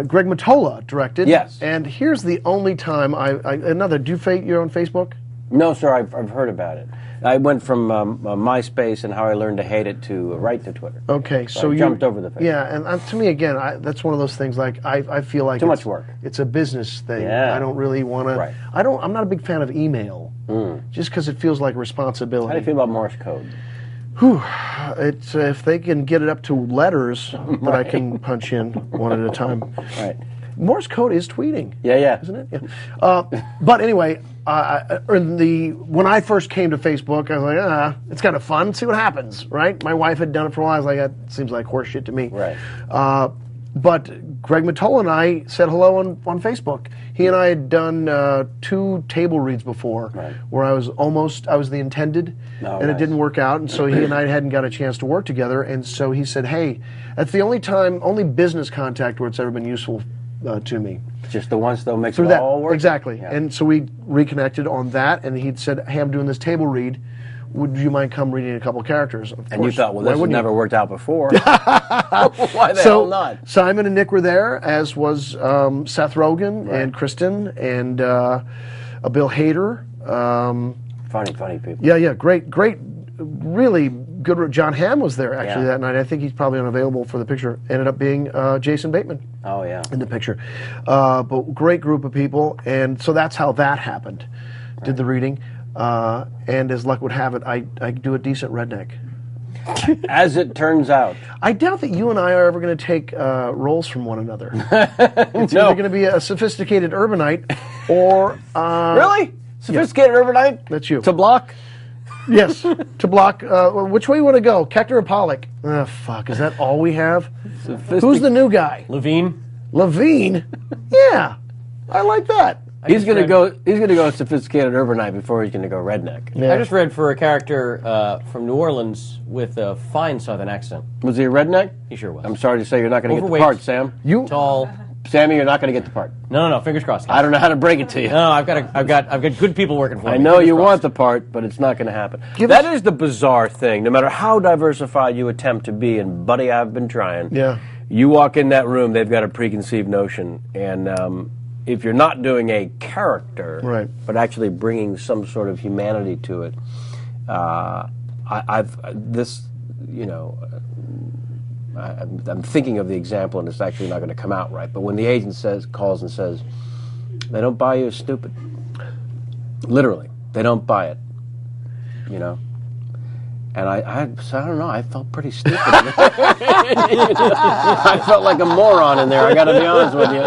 Speaker 5: Greg Mottola directed.
Speaker 1: Yes.
Speaker 5: And here's the only time you're on Facebook?
Speaker 1: No, sir, I've heard about it. I went from MySpace and how I learned to hate it to right to Twitter.
Speaker 5: Okay, so
Speaker 1: I
Speaker 5: you
Speaker 1: jumped over the Facebook.
Speaker 5: Yeah, and to me, again, that's one of those things, like, I feel like
Speaker 1: Too much work.
Speaker 5: It's a business thing.
Speaker 1: Yeah.
Speaker 5: I don't really want to...
Speaker 1: Right.
Speaker 5: I'm not a big fan of email, just because it feels like responsibility.
Speaker 1: How do you feel about Morse code?
Speaker 5: Whew, it's if they can get it up to letters that I can punch in one at a time.
Speaker 1: Right.
Speaker 5: Morse code is tweeting.
Speaker 1: Yeah.
Speaker 5: Isn't it? Yeah. But anyway, when I first came to Facebook, I was like, it's kind of fun. See what happens, right? My wife had done it for a while. I was like, that seems like horse shit to me.
Speaker 1: Right.
Speaker 5: But Greg Mottola and I said hello on Facebook. He and I had done 2 table reads before, where I was the intended, and it didn't work out, and so he and I hadn't got a chance to work together, and so he said, hey, that's the only business contact where it's ever been useful to me.
Speaker 1: Just the once, though, makes
Speaker 5: Through
Speaker 1: it
Speaker 5: that,
Speaker 1: all work?
Speaker 5: exactly.
Speaker 1: Yeah.
Speaker 5: And so we reconnected on that, and he'd said, hey, I'm doing this table read. Would you mind come reading a couple characters? Of
Speaker 1: And you
Speaker 5: course.
Speaker 1: thought, well,
Speaker 5: Why
Speaker 1: this has
Speaker 5: wouldn't you?
Speaker 1: never worked out before. Why the hell not?
Speaker 5: Simon and Nick were there, as was Seth Rogen and Kristen and Bill Hader.
Speaker 1: Funny people.
Speaker 5: Yeah, great, really good. John Hamm was there actually that night. I think he's probably unavailable for the picture. Ended up being Jason Bateman.
Speaker 1: Oh, yeah.
Speaker 5: In the picture. But great group of people, and so that's how that happened. Did the reading. And as luck would have it, I do a decent redneck.
Speaker 1: As it turns out.
Speaker 5: I doubt that you and I are ever going to take roles from one another. It's either going to be a sophisticated urbanite or...
Speaker 1: Really? Sophisticated urbanite?
Speaker 5: That's you.
Speaker 1: To block?
Speaker 5: Yes, to block. Which way you want to go? Koechner or Pollak? Oh, fuck. Is that all we have? Who's the new guy?
Speaker 3: Levine.
Speaker 5: Levine? Yeah. I like that.
Speaker 1: He's going to go sophisticated urbanite before he's going to go redneck.
Speaker 5: Yeah.
Speaker 3: I just read for a character from New Orleans with a fine Southern accent.
Speaker 1: Was he a redneck?
Speaker 3: He sure was.
Speaker 1: I'm sorry to say you're not going to get the
Speaker 3: Overweight.
Speaker 1: part, Sam.
Speaker 3: Tall.
Speaker 1: Sammy, you're not going to get the part.
Speaker 3: No. Fingers crossed.
Speaker 1: I don't know how to break it to you.
Speaker 3: No, I've got good people working for me.
Speaker 1: I know
Speaker 3: Fingers
Speaker 1: you
Speaker 3: crossed.
Speaker 1: want the part, but it's not going to happen. That is the bizarre thing. No matter how diversified you attempt to be, and buddy, I've been trying.
Speaker 5: Yeah.
Speaker 1: You walk in that room, they've got a preconceived notion, and if you're not doing a character,
Speaker 5: right,
Speaker 1: but actually bringing some sort of humanity to it, I'm thinking of the example, and it's actually not going to come out right. But when the agent calls and says, they don't buy you as stupid. Literally, they don't buy it. You know? And I don't know, I felt pretty stupid. I felt like a moron in there, I got to be honest with you.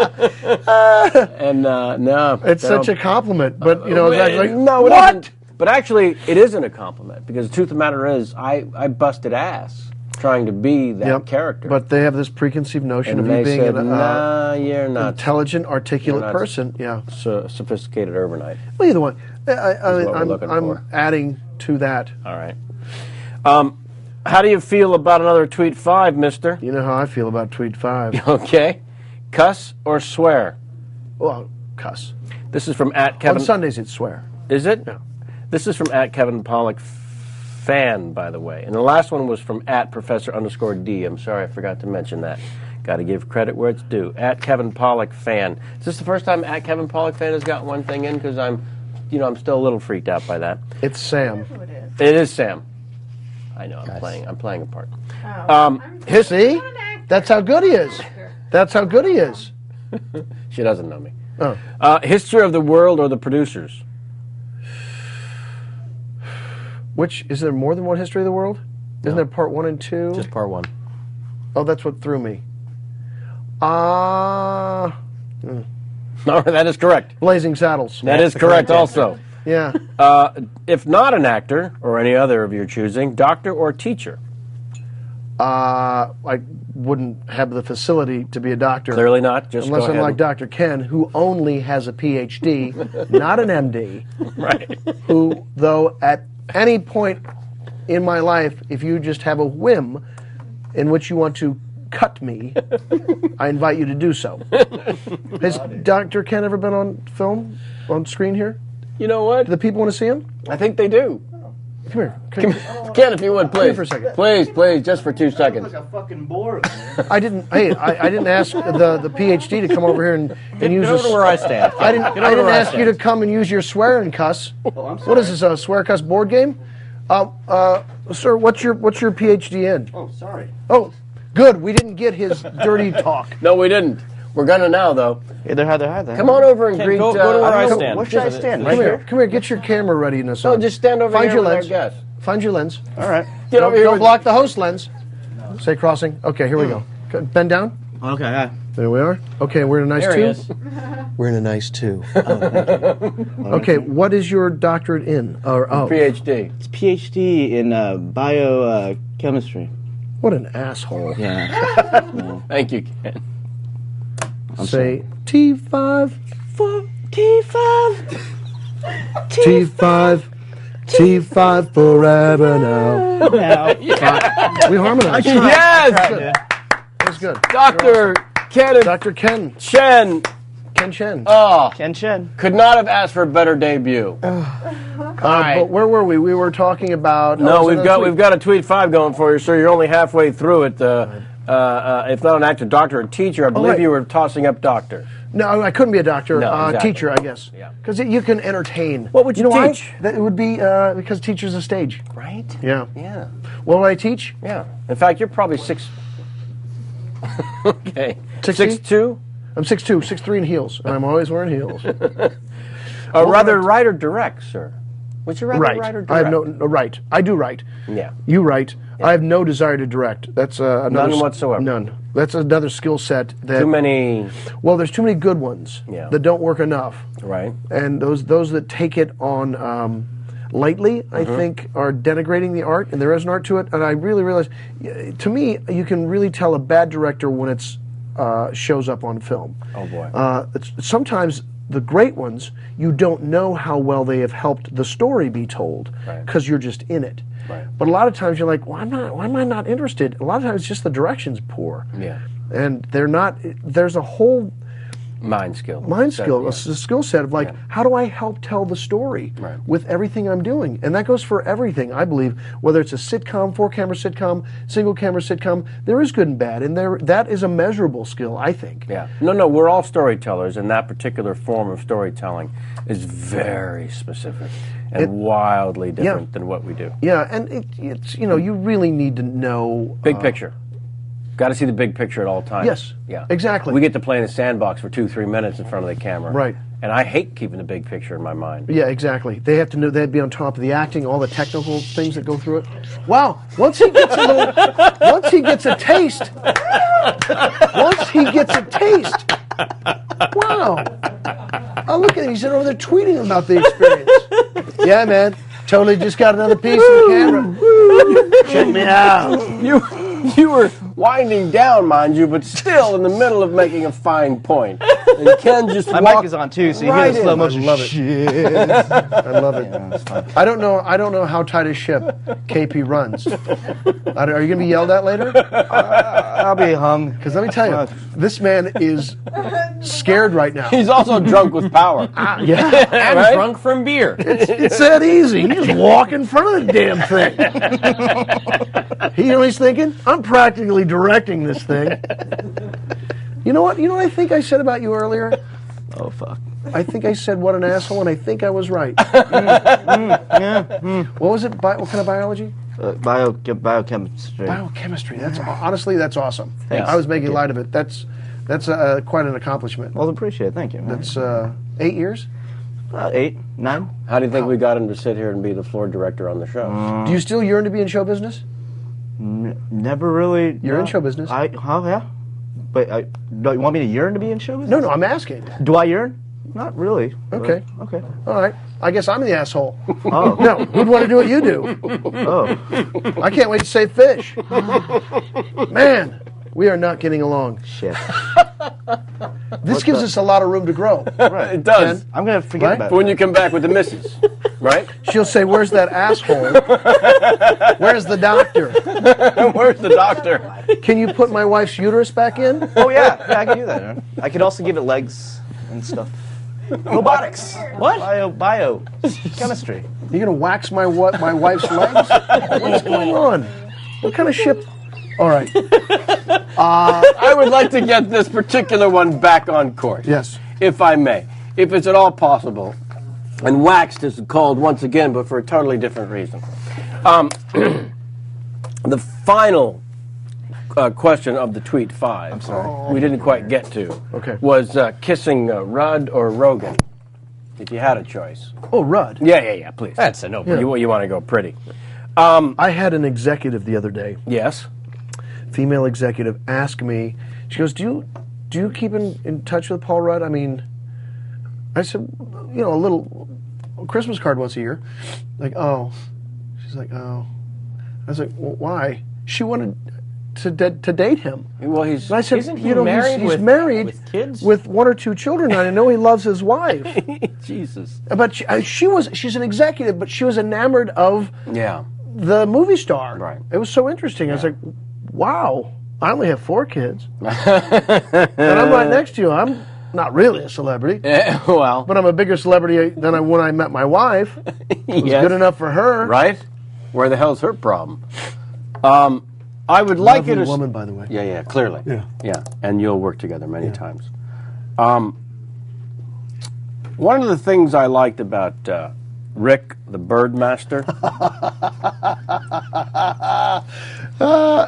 Speaker 1: And no.
Speaker 5: It's such a compliment, but, you know, like,
Speaker 1: no, it
Speaker 5: what?
Speaker 1: isn't. But actually, it isn't a compliment, because the truth of the matter is, I busted ass trying to be that character.
Speaker 5: But they have this preconceived notion
Speaker 1: And
Speaker 5: of
Speaker 1: they
Speaker 5: you being
Speaker 1: said,
Speaker 5: an
Speaker 1: nah, you're not
Speaker 5: intelligent, articulate
Speaker 1: you're not
Speaker 5: person. Yeah.
Speaker 1: Sophisticated urbanite.
Speaker 5: Well, either way,
Speaker 1: what we're looking
Speaker 5: I'm
Speaker 1: for.
Speaker 5: adding to that.
Speaker 1: All right. How do you feel about another Tweet 5, mister?
Speaker 5: You know how I feel about Tweet 5.
Speaker 1: Okay. Cuss or swear?
Speaker 5: Well, cuss.
Speaker 1: This is from @Kevin.
Speaker 5: On Sundays, it's swear.
Speaker 1: Is it?
Speaker 5: Yeah.
Speaker 1: This is from @Kevin Pollak fan, by the way. And the last one was from @Professor_D. I'm sorry, I forgot to mention that. Got to give credit where it's due. @Kevin Pollak fan. Is this the first time @Kevin Pollak fan has got one thing in? Because I'm still a little freaked out by that.
Speaker 5: It's Sam.
Speaker 1: It is Sam. I know. I'm playing a part.
Speaker 5: See? That's how good he is. That's how good he is.
Speaker 1: She doesn't know me.
Speaker 5: Oh.
Speaker 1: History of the World or The Producers?
Speaker 5: Which, is there more than one History of the World? Isn't there part 1 and 2?
Speaker 3: Just part 1.
Speaker 5: Oh, that's what threw me.
Speaker 1: No, that is correct.
Speaker 5: Blazing Saddles.
Speaker 1: That is correct also.
Speaker 5: Yeah.
Speaker 1: If not an actor, or any other of your choosing, doctor or teacher?
Speaker 5: I wouldn't have the facility to be a doctor.
Speaker 1: Clearly not. Just
Speaker 5: unless
Speaker 1: go
Speaker 5: I'm
Speaker 1: ahead.
Speaker 5: like Dr. Ken, who only has a PhD, not an MD.
Speaker 1: Right.
Speaker 5: Who, though, at any point in my life, if you just have a whim in which you want to cut me, I invite you to do so. Has Dr. Ken ever been on film, on screen here?
Speaker 1: You know what?
Speaker 5: Do the people want to see him?
Speaker 1: I think they do.
Speaker 5: Come here.
Speaker 1: Ken, if you would, please.
Speaker 5: Come here for a second.
Speaker 1: Please, just for 2 seconds.
Speaker 19: Like a fucking board.
Speaker 5: I didn't ask the PhD to come over here and use.
Speaker 3: Get over to where I stand.
Speaker 5: I didn't ask you to come and use your swear and cuss.
Speaker 19: Oh, I'm sorry.
Speaker 5: What is this? A swear cuss board game? Sir, what's your PhD in?
Speaker 19: Oh, sorry.
Speaker 5: Oh, good. We didn't get his dirty talk.
Speaker 1: No, we didn't. We're gonna now, though.
Speaker 19: Either had there.
Speaker 1: Come on over and
Speaker 3: Ken,
Speaker 1: greet.
Speaker 3: go to where I stand.
Speaker 19: Where should I stand?
Speaker 5: Come here. Come here. Get your camera readiness on.
Speaker 1: No, just stand over
Speaker 5: Find
Speaker 1: here
Speaker 5: your
Speaker 1: with our
Speaker 5: lens.
Speaker 1: guest.
Speaker 5: Find your lens.
Speaker 19: All right.
Speaker 1: Get over here.
Speaker 5: Don't block the host lens. Say crossing. Okay, here we go. Bend down.
Speaker 19: Okay. Yeah.
Speaker 5: There we are. Okay, we're in a nice
Speaker 3: There he
Speaker 5: two.
Speaker 3: is.
Speaker 5: We're in a nice two. Okay, what is your doctorate in?
Speaker 1: PhD.
Speaker 19: It's PhD in biochemistry.
Speaker 5: What an asshole.
Speaker 19: Yeah.
Speaker 1: Thank you, Ken.
Speaker 5: Say T5.
Speaker 19: T5.
Speaker 5: T5 forever now. We harmonized.
Speaker 1: Yes!
Speaker 5: That's good.
Speaker 1: Dr. Ken.
Speaker 5: Dr. Ken.
Speaker 1: Chen.
Speaker 5: Ken Chen.
Speaker 1: Oh,
Speaker 19: Ken Chen.
Speaker 1: could not have asked for a better debut.
Speaker 5: But where were we? We were talking about.
Speaker 1: No, we've got a tweet 5 going for you, sir. You're only halfway through it. If not an actor, doctor, or teacher, I believe you were tossing up doctor.
Speaker 5: No, I couldn't be a doctor.
Speaker 1: No, exactly.
Speaker 5: Teacher, I guess.
Speaker 1: Yeah.
Speaker 5: Because you can entertain.
Speaker 1: What would you
Speaker 5: know
Speaker 1: teach?
Speaker 5: That it would be because teacher's a stage.
Speaker 1: Right?
Speaker 5: Yeah.
Speaker 1: Yeah.
Speaker 5: What would I teach?
Speaker 1: Yeah. In fact, you're probably 6. Okay. 6'2"?
Speaker 5: I'm 6'2", 6'3" in heels, and I'm always wearing heels.
Speaker 1: Rather write or direct, sir. Would you rather
Speaker 5: Right.
Speaker 1: write or direct?
Speaker 5: I have no right. I do write.
Speaker 1: Yeah.
Speaker 5: You write. Yeah. I have no desire to direct. That's another
Speaker 1: none whatsoever.
Speaker 5: None. That's another skill set that
Speaker 1: too many.
Speaker 5: Well, there's too many good ones that don't work enough.
Speaker 1: Right.
Speaker 5: And those that take it on lightly, I think, are denigrating the art, and there is an art to it. And I really realize, to me, you can really tell a bad director when it's shows up on film.
Speaker 1: Oh boy.
Speaker 5: Sometimes the great ones, you don't know how well they have helped the story be told because you're just in it.
Speaker 1: Right.
Speaker 5: But a lot of times you're like, why am I not interested? A lot of times it's just the direction's poor.
Speaker 1: Yeah.
Speaker 5: And they're not. There's a whole
Speaker 1: mind skill,
Speaker 5: a skill set of like, how do I help tell the story with everything I'm doing? And that goes for everything, I believe, whether it's a sitcom, 4-camera sitcom, single-camera sitcom. There is good and bad, and that is a measurable skill, I think.
Speaker 1: Yeah. No, we're all storytellers, and that particular form of storytelling is very specific and wildly different than what we do.
Speaker 5: Yeah, and it's you really need to know
Speaker 1: big picture. Got to see the big picture at all times.
Speaker 5: Yes.
Speaker 1: Yeah.
Speaker 5: Exactly.
Speaker 1: We get to play in a sandbox for 2-3 minutes in front of the camera.
Speaker 5: Right.
Speaker 1: And I hate keeping the big picture in my mind.
Speaker 5: Yeah, exactly. They have to know. They'd be on top of the acting, all the technical things that go through it. Wow. Once he gets a taste. Wow. Oh, look at him. He's over there tweeting about the experience. Yeah, man. Totally just got another piece of the camera. Check me out.
Speaker 1: You were winding down, mind you, but still in the middle of making a fine point. And Ken just
Speaker 19: My mic is on too, so you hear the slow motion.
Speaker 5: I love it. I love it. Yeah, I don't know how tight a ship KP runs. Are you going to be yelled at later?
Speaker 19: I'll be hung.
Speaker 5: Because let me tell you, this man is scared right now.
Speaker 1: He's also drunk with power.
Speaker 5: Yeah.
Speaker 3: And drunk from beer.
Speaker 5: It's that easy. You just walk in front of the damn thing. You know what he's thinking? I'm practically directing this thing. You know what I think I said about you earlier?
Speaker 19: Oh, fuck.
Speaker 5: I think I said what an asshole, and I think I was right. What was it? What kind of biology?
Speaker 19: Biochemistry.
Speaker 5: Biochemistry. Honestly, that's awesome.
Speaker 19: Thanks.
Speaker 5: I was making light of it. That's quite an accomplishment.
Speaker 19: Well, appreciate it. Thank you. Man.
Speaker 5: That's 8 years?
Speaker 19: 8, 9.
Speaker 1: How do you think we got him to sit here and be the floor director on the show?
Speaker 5: Do you still yearn to be in show business?
Speaker 19: Never really.
Speaker 5: You're in show business.
Speaker 19: Yeah. But do you want me to yearn to be in show business?
Speaker 5: No, I'm asking.
Speaker 19: Do I yearn? Not really.
Speaker 5: Okay.
Speaker 19: Okay.
Speaker 5: All right. I guess I'm the asshole.
Speaker 19: Oh.
Speaker 5: No, who'd want to do what you do?
Speaker 19: Oh.
Speaker 5: I can't wait to say fish. Man, we are not getting along.
Speaker 19: Shit.
Speaker 5: This gives us a lot of room to grow.
Speaker 19: Right.
Speaker 1: It does.
Speaker 19: I'm going to forget about
Speaker 1: But when you come back with the missus, right?
Speaker 5: She'll say, "Where's that asshole? Where's the doctor?
Speaker 1: Where's the doctor?
Speaker 5: Can you put my wife's uterus back in?"
Speaker 19: Oh, yeah. I can do that. I could also give it legs and stuff. Robotics.
Speaker 3: What?
Speaker 19: Bio. Chemistry.
Speaker 5: You gonna wax my wife's legs? What's going on? What kind of ship? All right.
Speaker 1: I would like to get this particular one back on course.
Speaker 5: Yes.
Speaker 1: If I may. If it's at all possible. And waxed is called once again, but for a totally different reason. The final question of the tweet 5,
Speaker 5: I'm sorry.
Speaker 1: we didn't quite get to, was kissing Rudd or Rogan, if you had a choice.
Speaker 5: Oh, Rudd.
Speaker 1: Yeah, please. That's a no.
Speaker 5: Yeah.
Speaker 1: You want to go pretty.
Speaker 5: I had an executive the other day.
Speaker 1: Yes.
Speaker 5: Female executive ask me. She goes, "Do you keep in touch with Paul Rudd?" I mean, I said, a little Christmas card once a year. Like, oh. She's like, oh. I was like, well, why? She wanted to date him.
Speaker 1: Well,
Speaker 5: and I said,
Speaker 1: isn't he married
Speaker 5: he's
Speaker 1: with,
Speaker 5: married
Speaker 1: with kids?
Speaker 5: With 1 or 2 children. And I know he loves his wife.
Speaker 1: Jesus.
Speaker 5: But she's an executive, but she was enamored of the movie star.
Speaker 1: Right.
Speaker 5: It was so interesting. I was like, wow, I only have 4 kids. And I'm right next to you. I'm not really a celebrity.
Speaker 1: Well.
Speaker 5: But I'm a bigger celebrity than when I met my wife. It was
Speaker 1: Yes.
Speaker 5: good enough for her.
Speaker 1: Right? Where the hell's her problem? I would like you
Speaker 5: Lovely
Speaker 1: to...
Speaker 5: woman, by the way.
Speaker 1: Yeah, clearly.
Speaker 5: Yeah.
Speaker 1: And you'll work together many times. One of the things I liked about Rick, the Birdmaster...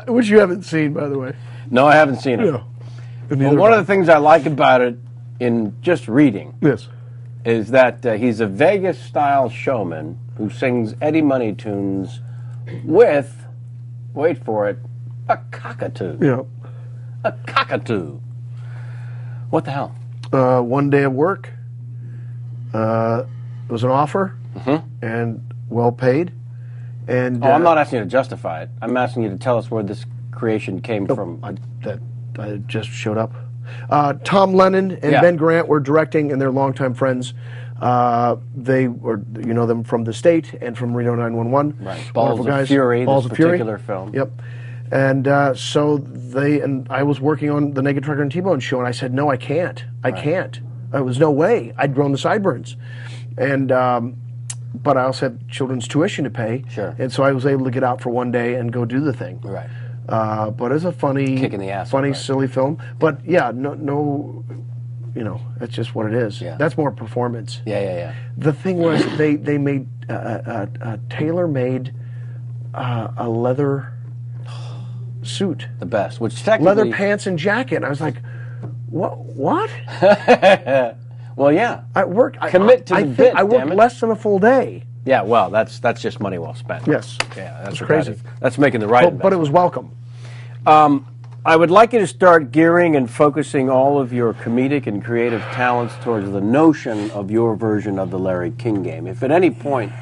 Speaker 5: which you haven't seen, by the way.
Speaker 1: No, I haven't seen it.
Speaker 5: Yeah.
Speaker 1: But one of the things I like about it, in just reading, is that he's a Vegas-style showman who sings Eddie Money tunes with, wait for it, a cockatoo.
Speaker 5: Yeah.
Speaker 1: A cockatoo. What the hell?
Speaker 5: 1 day of work. It was an offer and well paid. And
Speaker 1: I'm not asking you to justify it. I'm asking you to tell us where this creation came from.
Speaker 5: I just showed up. Tom Lennon and Ben Grant were directing, and they're longtime friends. They were, them from The State and from Reno 911.
Speaker 1: Right. Balls of Fury, this particular film.
Speaker 5: Yep. And so I was working on the Naked Trucker and T-Bone show, and I said, no, I can't. I can't. There was no way. I'd grown the sideburns. And, but I also had children's tuition to pay.
Speaker 1: Sure.
Speaker 5: And so I was able to get out for 1 day and go do the thing.
Speaker 1: Right.
Speaker 5: But it's a funny,
Speaker 1: kick in the ass,
Speaker 5: silly film. But yeah, no, that's just what it is.
Speaker 1: Yeah.
Speaker 5: That's more performance.
Speaker 1: Yeah.
Speaker 5: The thing was, they made Taylor made a leather suit,
Speaker 1: the best, which technically
Speaker 5: leather pants and jacket. And I was like, what?
Speaker 1: Well, yeah.
Speaker 5: I worked.
Speaker 1: Commit to the bit.
Speaker 5: I worked less than a full day.
Speaker 1: Yeah, well, that's just money well spent.
Speaker 5: Yes.
Speaker 1: Yeah, that's
Speaker 5: It's
Speaker 1: what
Speaker 5: crazy.
Speaker 1: that is. That's making the right investment.
Speaker 5: But it was welcome.
Speaker 1: I would like you to start gearing and focusing all of your comedic and creative talents towards the notion of your version of the Larry King game. If at any point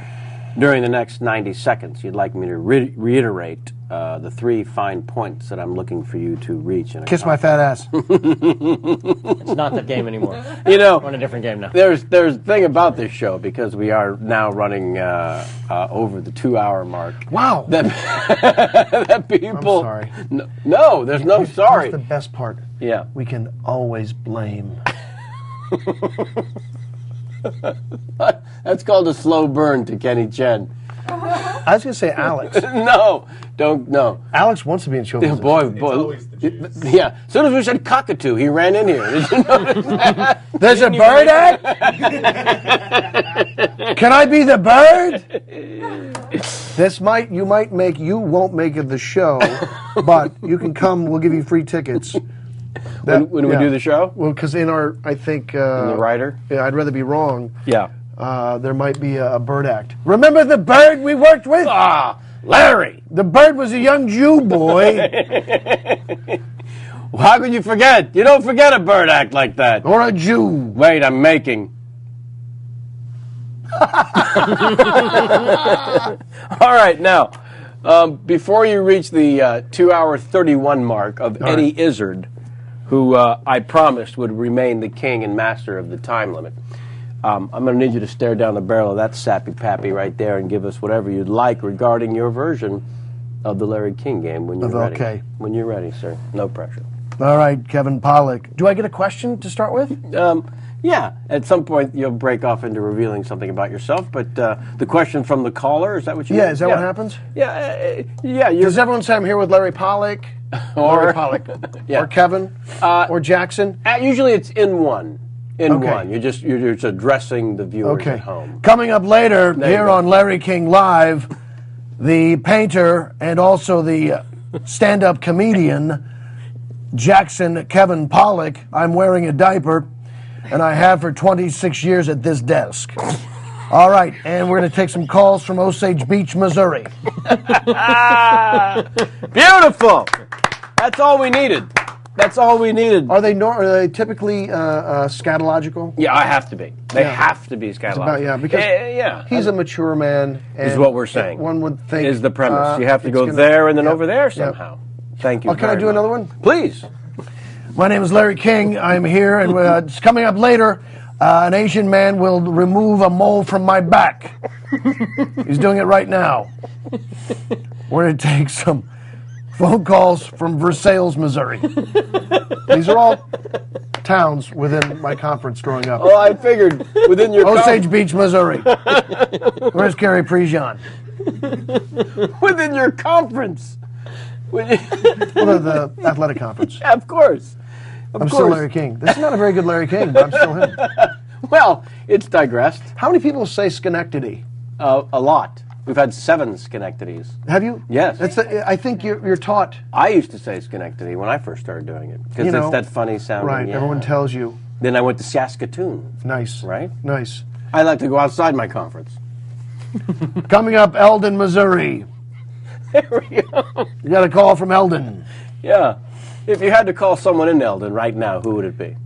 Speaker 1: during the next 90 seconds you'd like me to reiterate the 3 fine points that I'm looking for you to reach.
Speaker 5: Kiss my fat ass.
Speaker 3: It's not that game anymore.
Speaker 1: We're
Speaker 3: on a different game now.
Speaker 1: There's a thing about this show, because we are now running over the 2-hour mark.
Speaker 5: Wow.
Speaker 1: That people...
Speaker 5: I'm sorry.
Speaker 1: No, there's no sorry.
Speaker 5: That's the best part.
Speaker 1: Yeah.
Speaker 5: We can always blame.
Speaker 1: That's called a slow burn to Kenny Chen.
Speaker 5: I was going to say Alex.
Speaker 1: No.
Speaker 5: Alex wants to be in show business.
Speaker 1: Boy. Yeah. As soon as we said cockatoo, he ran in here. Did you notice that?
Speaker 5: There's a bird act? Can I be the bird? You won't make it the show, but you can come, we'll give you free tickets.
Speaker 1: When we do the show?
Speaker 5: Well, because in the
Speaker 1: writer?
Speaker 5: Yeah, I'd rather be wrong.
Speaker 1: Yeah.
Speaker 5: There might be a bird act. Remember the bird we worked with?
Speaker 1: Larry!
Speaker 5: The bird was a young Jew boy.
Speaker 1: Well, how could you forget? You don't forget a bird act like that.
Speaker 5: Or a Jew.
Speaker 1: Wait, I'm making. All right, now, before you reach the 2-hour 31 mark of Eddie Izzard, who I promised would remain the king and master of the time limit, I'm going to need you to stare down the barrel of that sappy pappy right there and give us whatever you'd like regarding your version of the Larry King game when you're ready.
Speaker 5: Okay.
Speaker 1: When you're ready, sir. No pressure.
Speaker 5: All right, Kevin Pollak. Do I get a question to start with?
Speaker 1: Yeah, at some point you'll break off into revealing something about yourself. But the question from the caller, is that what you mean?
Speaker 5: Yeah, is that what happens?
Speaker 1: Yeah, yeah.
Speaker 5: Does everyone say I'm here with Larry Pollak? Larry Pollak.
Speaker 1: Yeah.
Speaker 5: Or Kevin? Or Jackson?
Speaker 1: Usually it's in one.
Speaker 5: Okay.
Speaker 1: One. You're just addressing the viewers
Speaker 5: Okay.
Speaker 1: at home.
Speaker 5: Coming up later
Speaker 1: There you
Speaker 5: here
Speaker 1: go.
Speaker 5: on Larry King Live, the painter and also the stand-up comedian Jackson Kevin Pollak. I'm wearing a diaper, and I have for 26 years at this desk. All right, and we're going to take some calls from Osage Beach, Missouri.
Speaker 1: Beautiful. That's all we needed. That's all we needed.
Speaker 5: Are they typically scatological?
Speaker 1: Yeah, I have to be. They
Speaker 5: Yeah.
Speaker 1: have to be scatological.
Speaker 5: Because he's a mature man.
Speaker 1: Is
Speaker 5: and
Speaker 1: what we're saying.
Speaker 5: One would think
Speaker 1: is the premise. You have to
Speaker 5: it's
Speaker 1: go
Speaker 5: gonna-
Speaker 1: there and then
Speaker 5: yeah,
Speaker 1: over there
Speaker 5: yeah.
Speaker 1: somehow. Thank you.
Speaker 5: Oh, can I
Speaker 1: very
Speaker 5: do
Speaker 1: much.
Speaker 5: another one?
Speaker 1: Please.
Speaker 5: My name is Larry King. I'm here, and it's coming up later. An Asian man will remove a mole from my back. He's doing it right now. We're going to take some phone calls from Versailles, Missouri. These are all towns within my conference growing up.
Speaker 1: Oh, I figured within your
Speaker 5: Osage Beach, Missouri. Where's Carrie Prejean?
Speaker 1: Within your conference.
Speaker 5: Well, the athletic conference.
Speaker 1: Yeah, of course. Of
Speaker 5: I'm
Speaker 1: course.
Speaker 5: still Larry King. This is not a very good Larry King, but I'm still him.
Speaker 1: Well, it's digressed.
Speaker 5: How many people say Schenectady?
Speaker 1: A lot. We've had 7 Schenectadys.
Speaker 5: Have you?
Speaker 1: Yes.
Speaker 5: I think you're taught.
Speaker 1: I used to say Schenectady when I first started doing it because it's that funny sound.
Speaker 5: Right.
Speaker 1: Yeah.
Speaker 5: Everyone tells you.
Speaker 1: Then I went to Saskatoon.
Speaker 5: Nice.
Speaker 1: Right?
Speaker 5: Nice.
Speaker 1: I like to go outside my conference.
Speaker 5: Coming up, Eldon, Missouri.
Speaker 1: There we go.
Speaker 5: You got a call from Eldon.
Speaker 1: Yeah. If you had to call someone in Eldon right now, who would it be?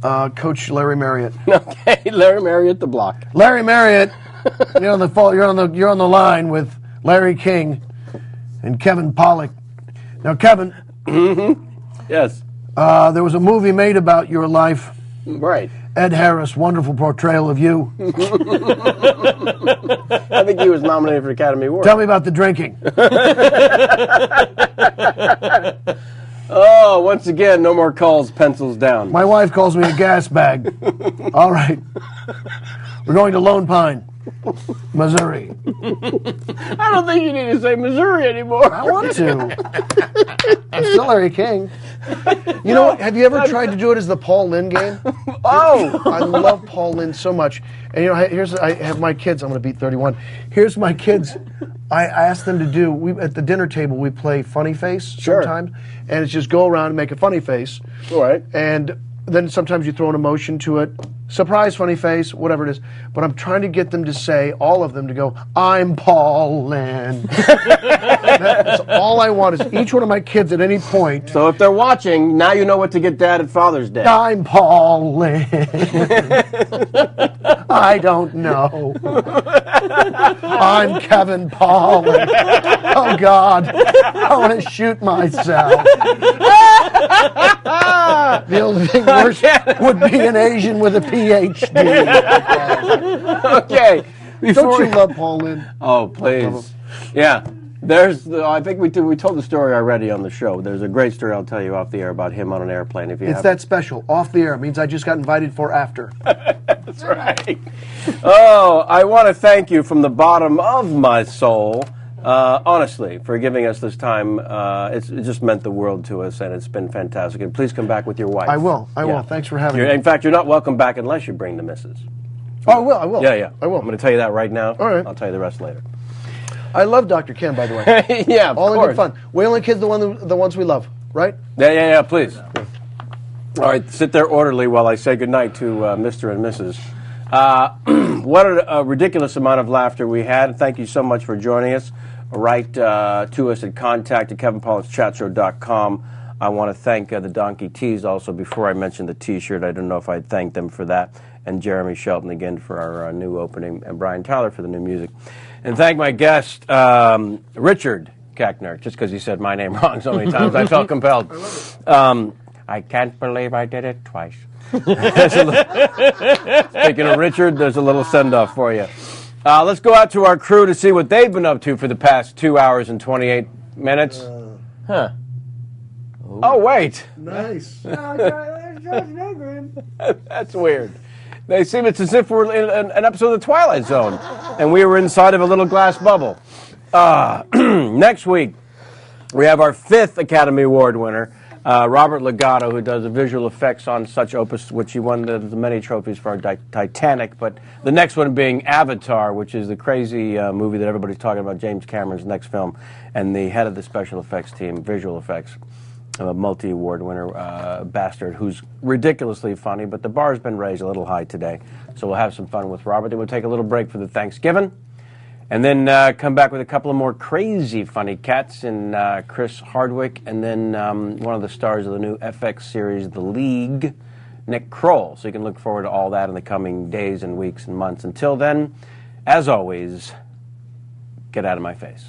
Speaker 5: Coach Larry Marriott.
Speaker 1: Okay, Larry Marriott, the block.
Speaker 5: Larry Marriott, you're on the line with Larry King and Kevin Pollak. Now, Kevin.
Speaker 1: Yes.
Speaker 5: There was a movie made about your life.
Speaker 1: Right.
Speaker 5: Ed Harris, wonderful portrayal of you.
Speaker 1: I think he was nominated for Academy Award.
Speaker 5: Tell me about the drinking.
Speaker 1: Oh, once again, no more calls, pencils down.
Speaker 5: My wife calls me a gas bag. All right. We're going to Lone Pine, Missouri.
Speaker 1: I don't think you need to say Missouri anymore.
Speaker 5: I want to. I'm still Larry King. You know what? Have you ever tried to do it as the Paul Lynde game?
Speaker 1: Oh!
Speaker 5: I love Paul Lynde so much. And you know, I have my kids. I'm going to beat 31. Here's my kids. I asked them to do, at the dinner table, we play funny face sometimes. And it's just go around and make a funny face.
Speaker 1: All right.
Speaker 5: And then sometimes you throw an emotion to it. Surprise, funny face, whatever it is. But I'm trying to get them to say, all of them to go, I'm Paul Lynde. That's all I want is each one of my kids at any point.
Speaker 1: So if they're watching, now you know what to get Dad at Father's Day.
Speaker 5: I'm Paul Lynde. I don't know. I'm Kevin Pollak. Oh, God. I want to shoot myself. The only thing worse would be an Asian with a PhD.
Speaker 1: Okay.
Speaker 5: Don't you love Paul Lynde?
Speaker 1: Oh, please. Yeah. I think we told the story already on the show. There's a great story I'll tell you off the air about him on an airplane. If you
Speaker 5: It's that special. Off the air. It means I just got invited for after.
Speaker 1: That's right. Oh, I want to thank you from the bottom of my soul, honestly, for giving us this time. It just meant the world to us, and it's been fantastic. And please come back with your wife.
Speaker 5: I will. I will. Thanks for having me.
Speaker 1: In fact, you're not welcome back unless you bring the missus.
Speaker 5: Oh, I will. I will.
Speaker 1: Yeah.
Speaker 5: I will.
Speaker 1: I'm going to tell you that right now.
Speaker 5: All right.
Speaker 1: I'll tell you the rest later.
Speaker 5: I love Dr. Ken, by the way.
Speaker 1: Yeah, of
Speaker 5: all in
Speaker 1: course.
Speaker 5: good fun. We only kids the ones we love, right?
Speaker 1: Yeah, please. All right, sit there orderly while I say goodnight to Mr. and Mrs. What a ridiculous amount of laughter we had. Thank you so much for joining us. Write to us at contact@kevinpollakschatshow.com. I want to thank the Donkey Tees also. Before I mention the T-shirt, I don't know if I'd thank them for that. And Jeremy Shelton again for our new opening, and Brian Tyler for the new music. And thank my guest, Richard Koechner, just because he said my name wrong so many times. I felt compelled. I can't believe I did it twice. Speaking of Richard, there's a little send-off for you. Let's go out to our crew to see what they've been up to for the past 2 hours and 28 minutes. Huh. Oh, wait.
Speaker 5: Nice.
Speaker 1: That's weird. They seem it's as if we're in an episode of The Twilight Zone, and we were inside of a little glass bubble. Next week, we have our 5th Academy Award winner, Robert Legato, who does the visual effects on such opus, which he won the many trophies for Titanic, but the next one being Avatar, which is the crazy movie that everybody's talking about, James Cameron's next film, and the head of the special effects team, visual effects, a multi-award winner, bastard, who's ridiculously funny, but the bar's been raised a little high today, so we'll have some fun with Robert. Then we'll take a little break for the Thanksgiving, and then come back with a couple of more crazy funny cats in Chris Hardwick, and then one of the stars of the new FX series, The League, Nick Kroll. So you can look forward to all that in the coming days and weeks and months. Until then, as always, get out of my face.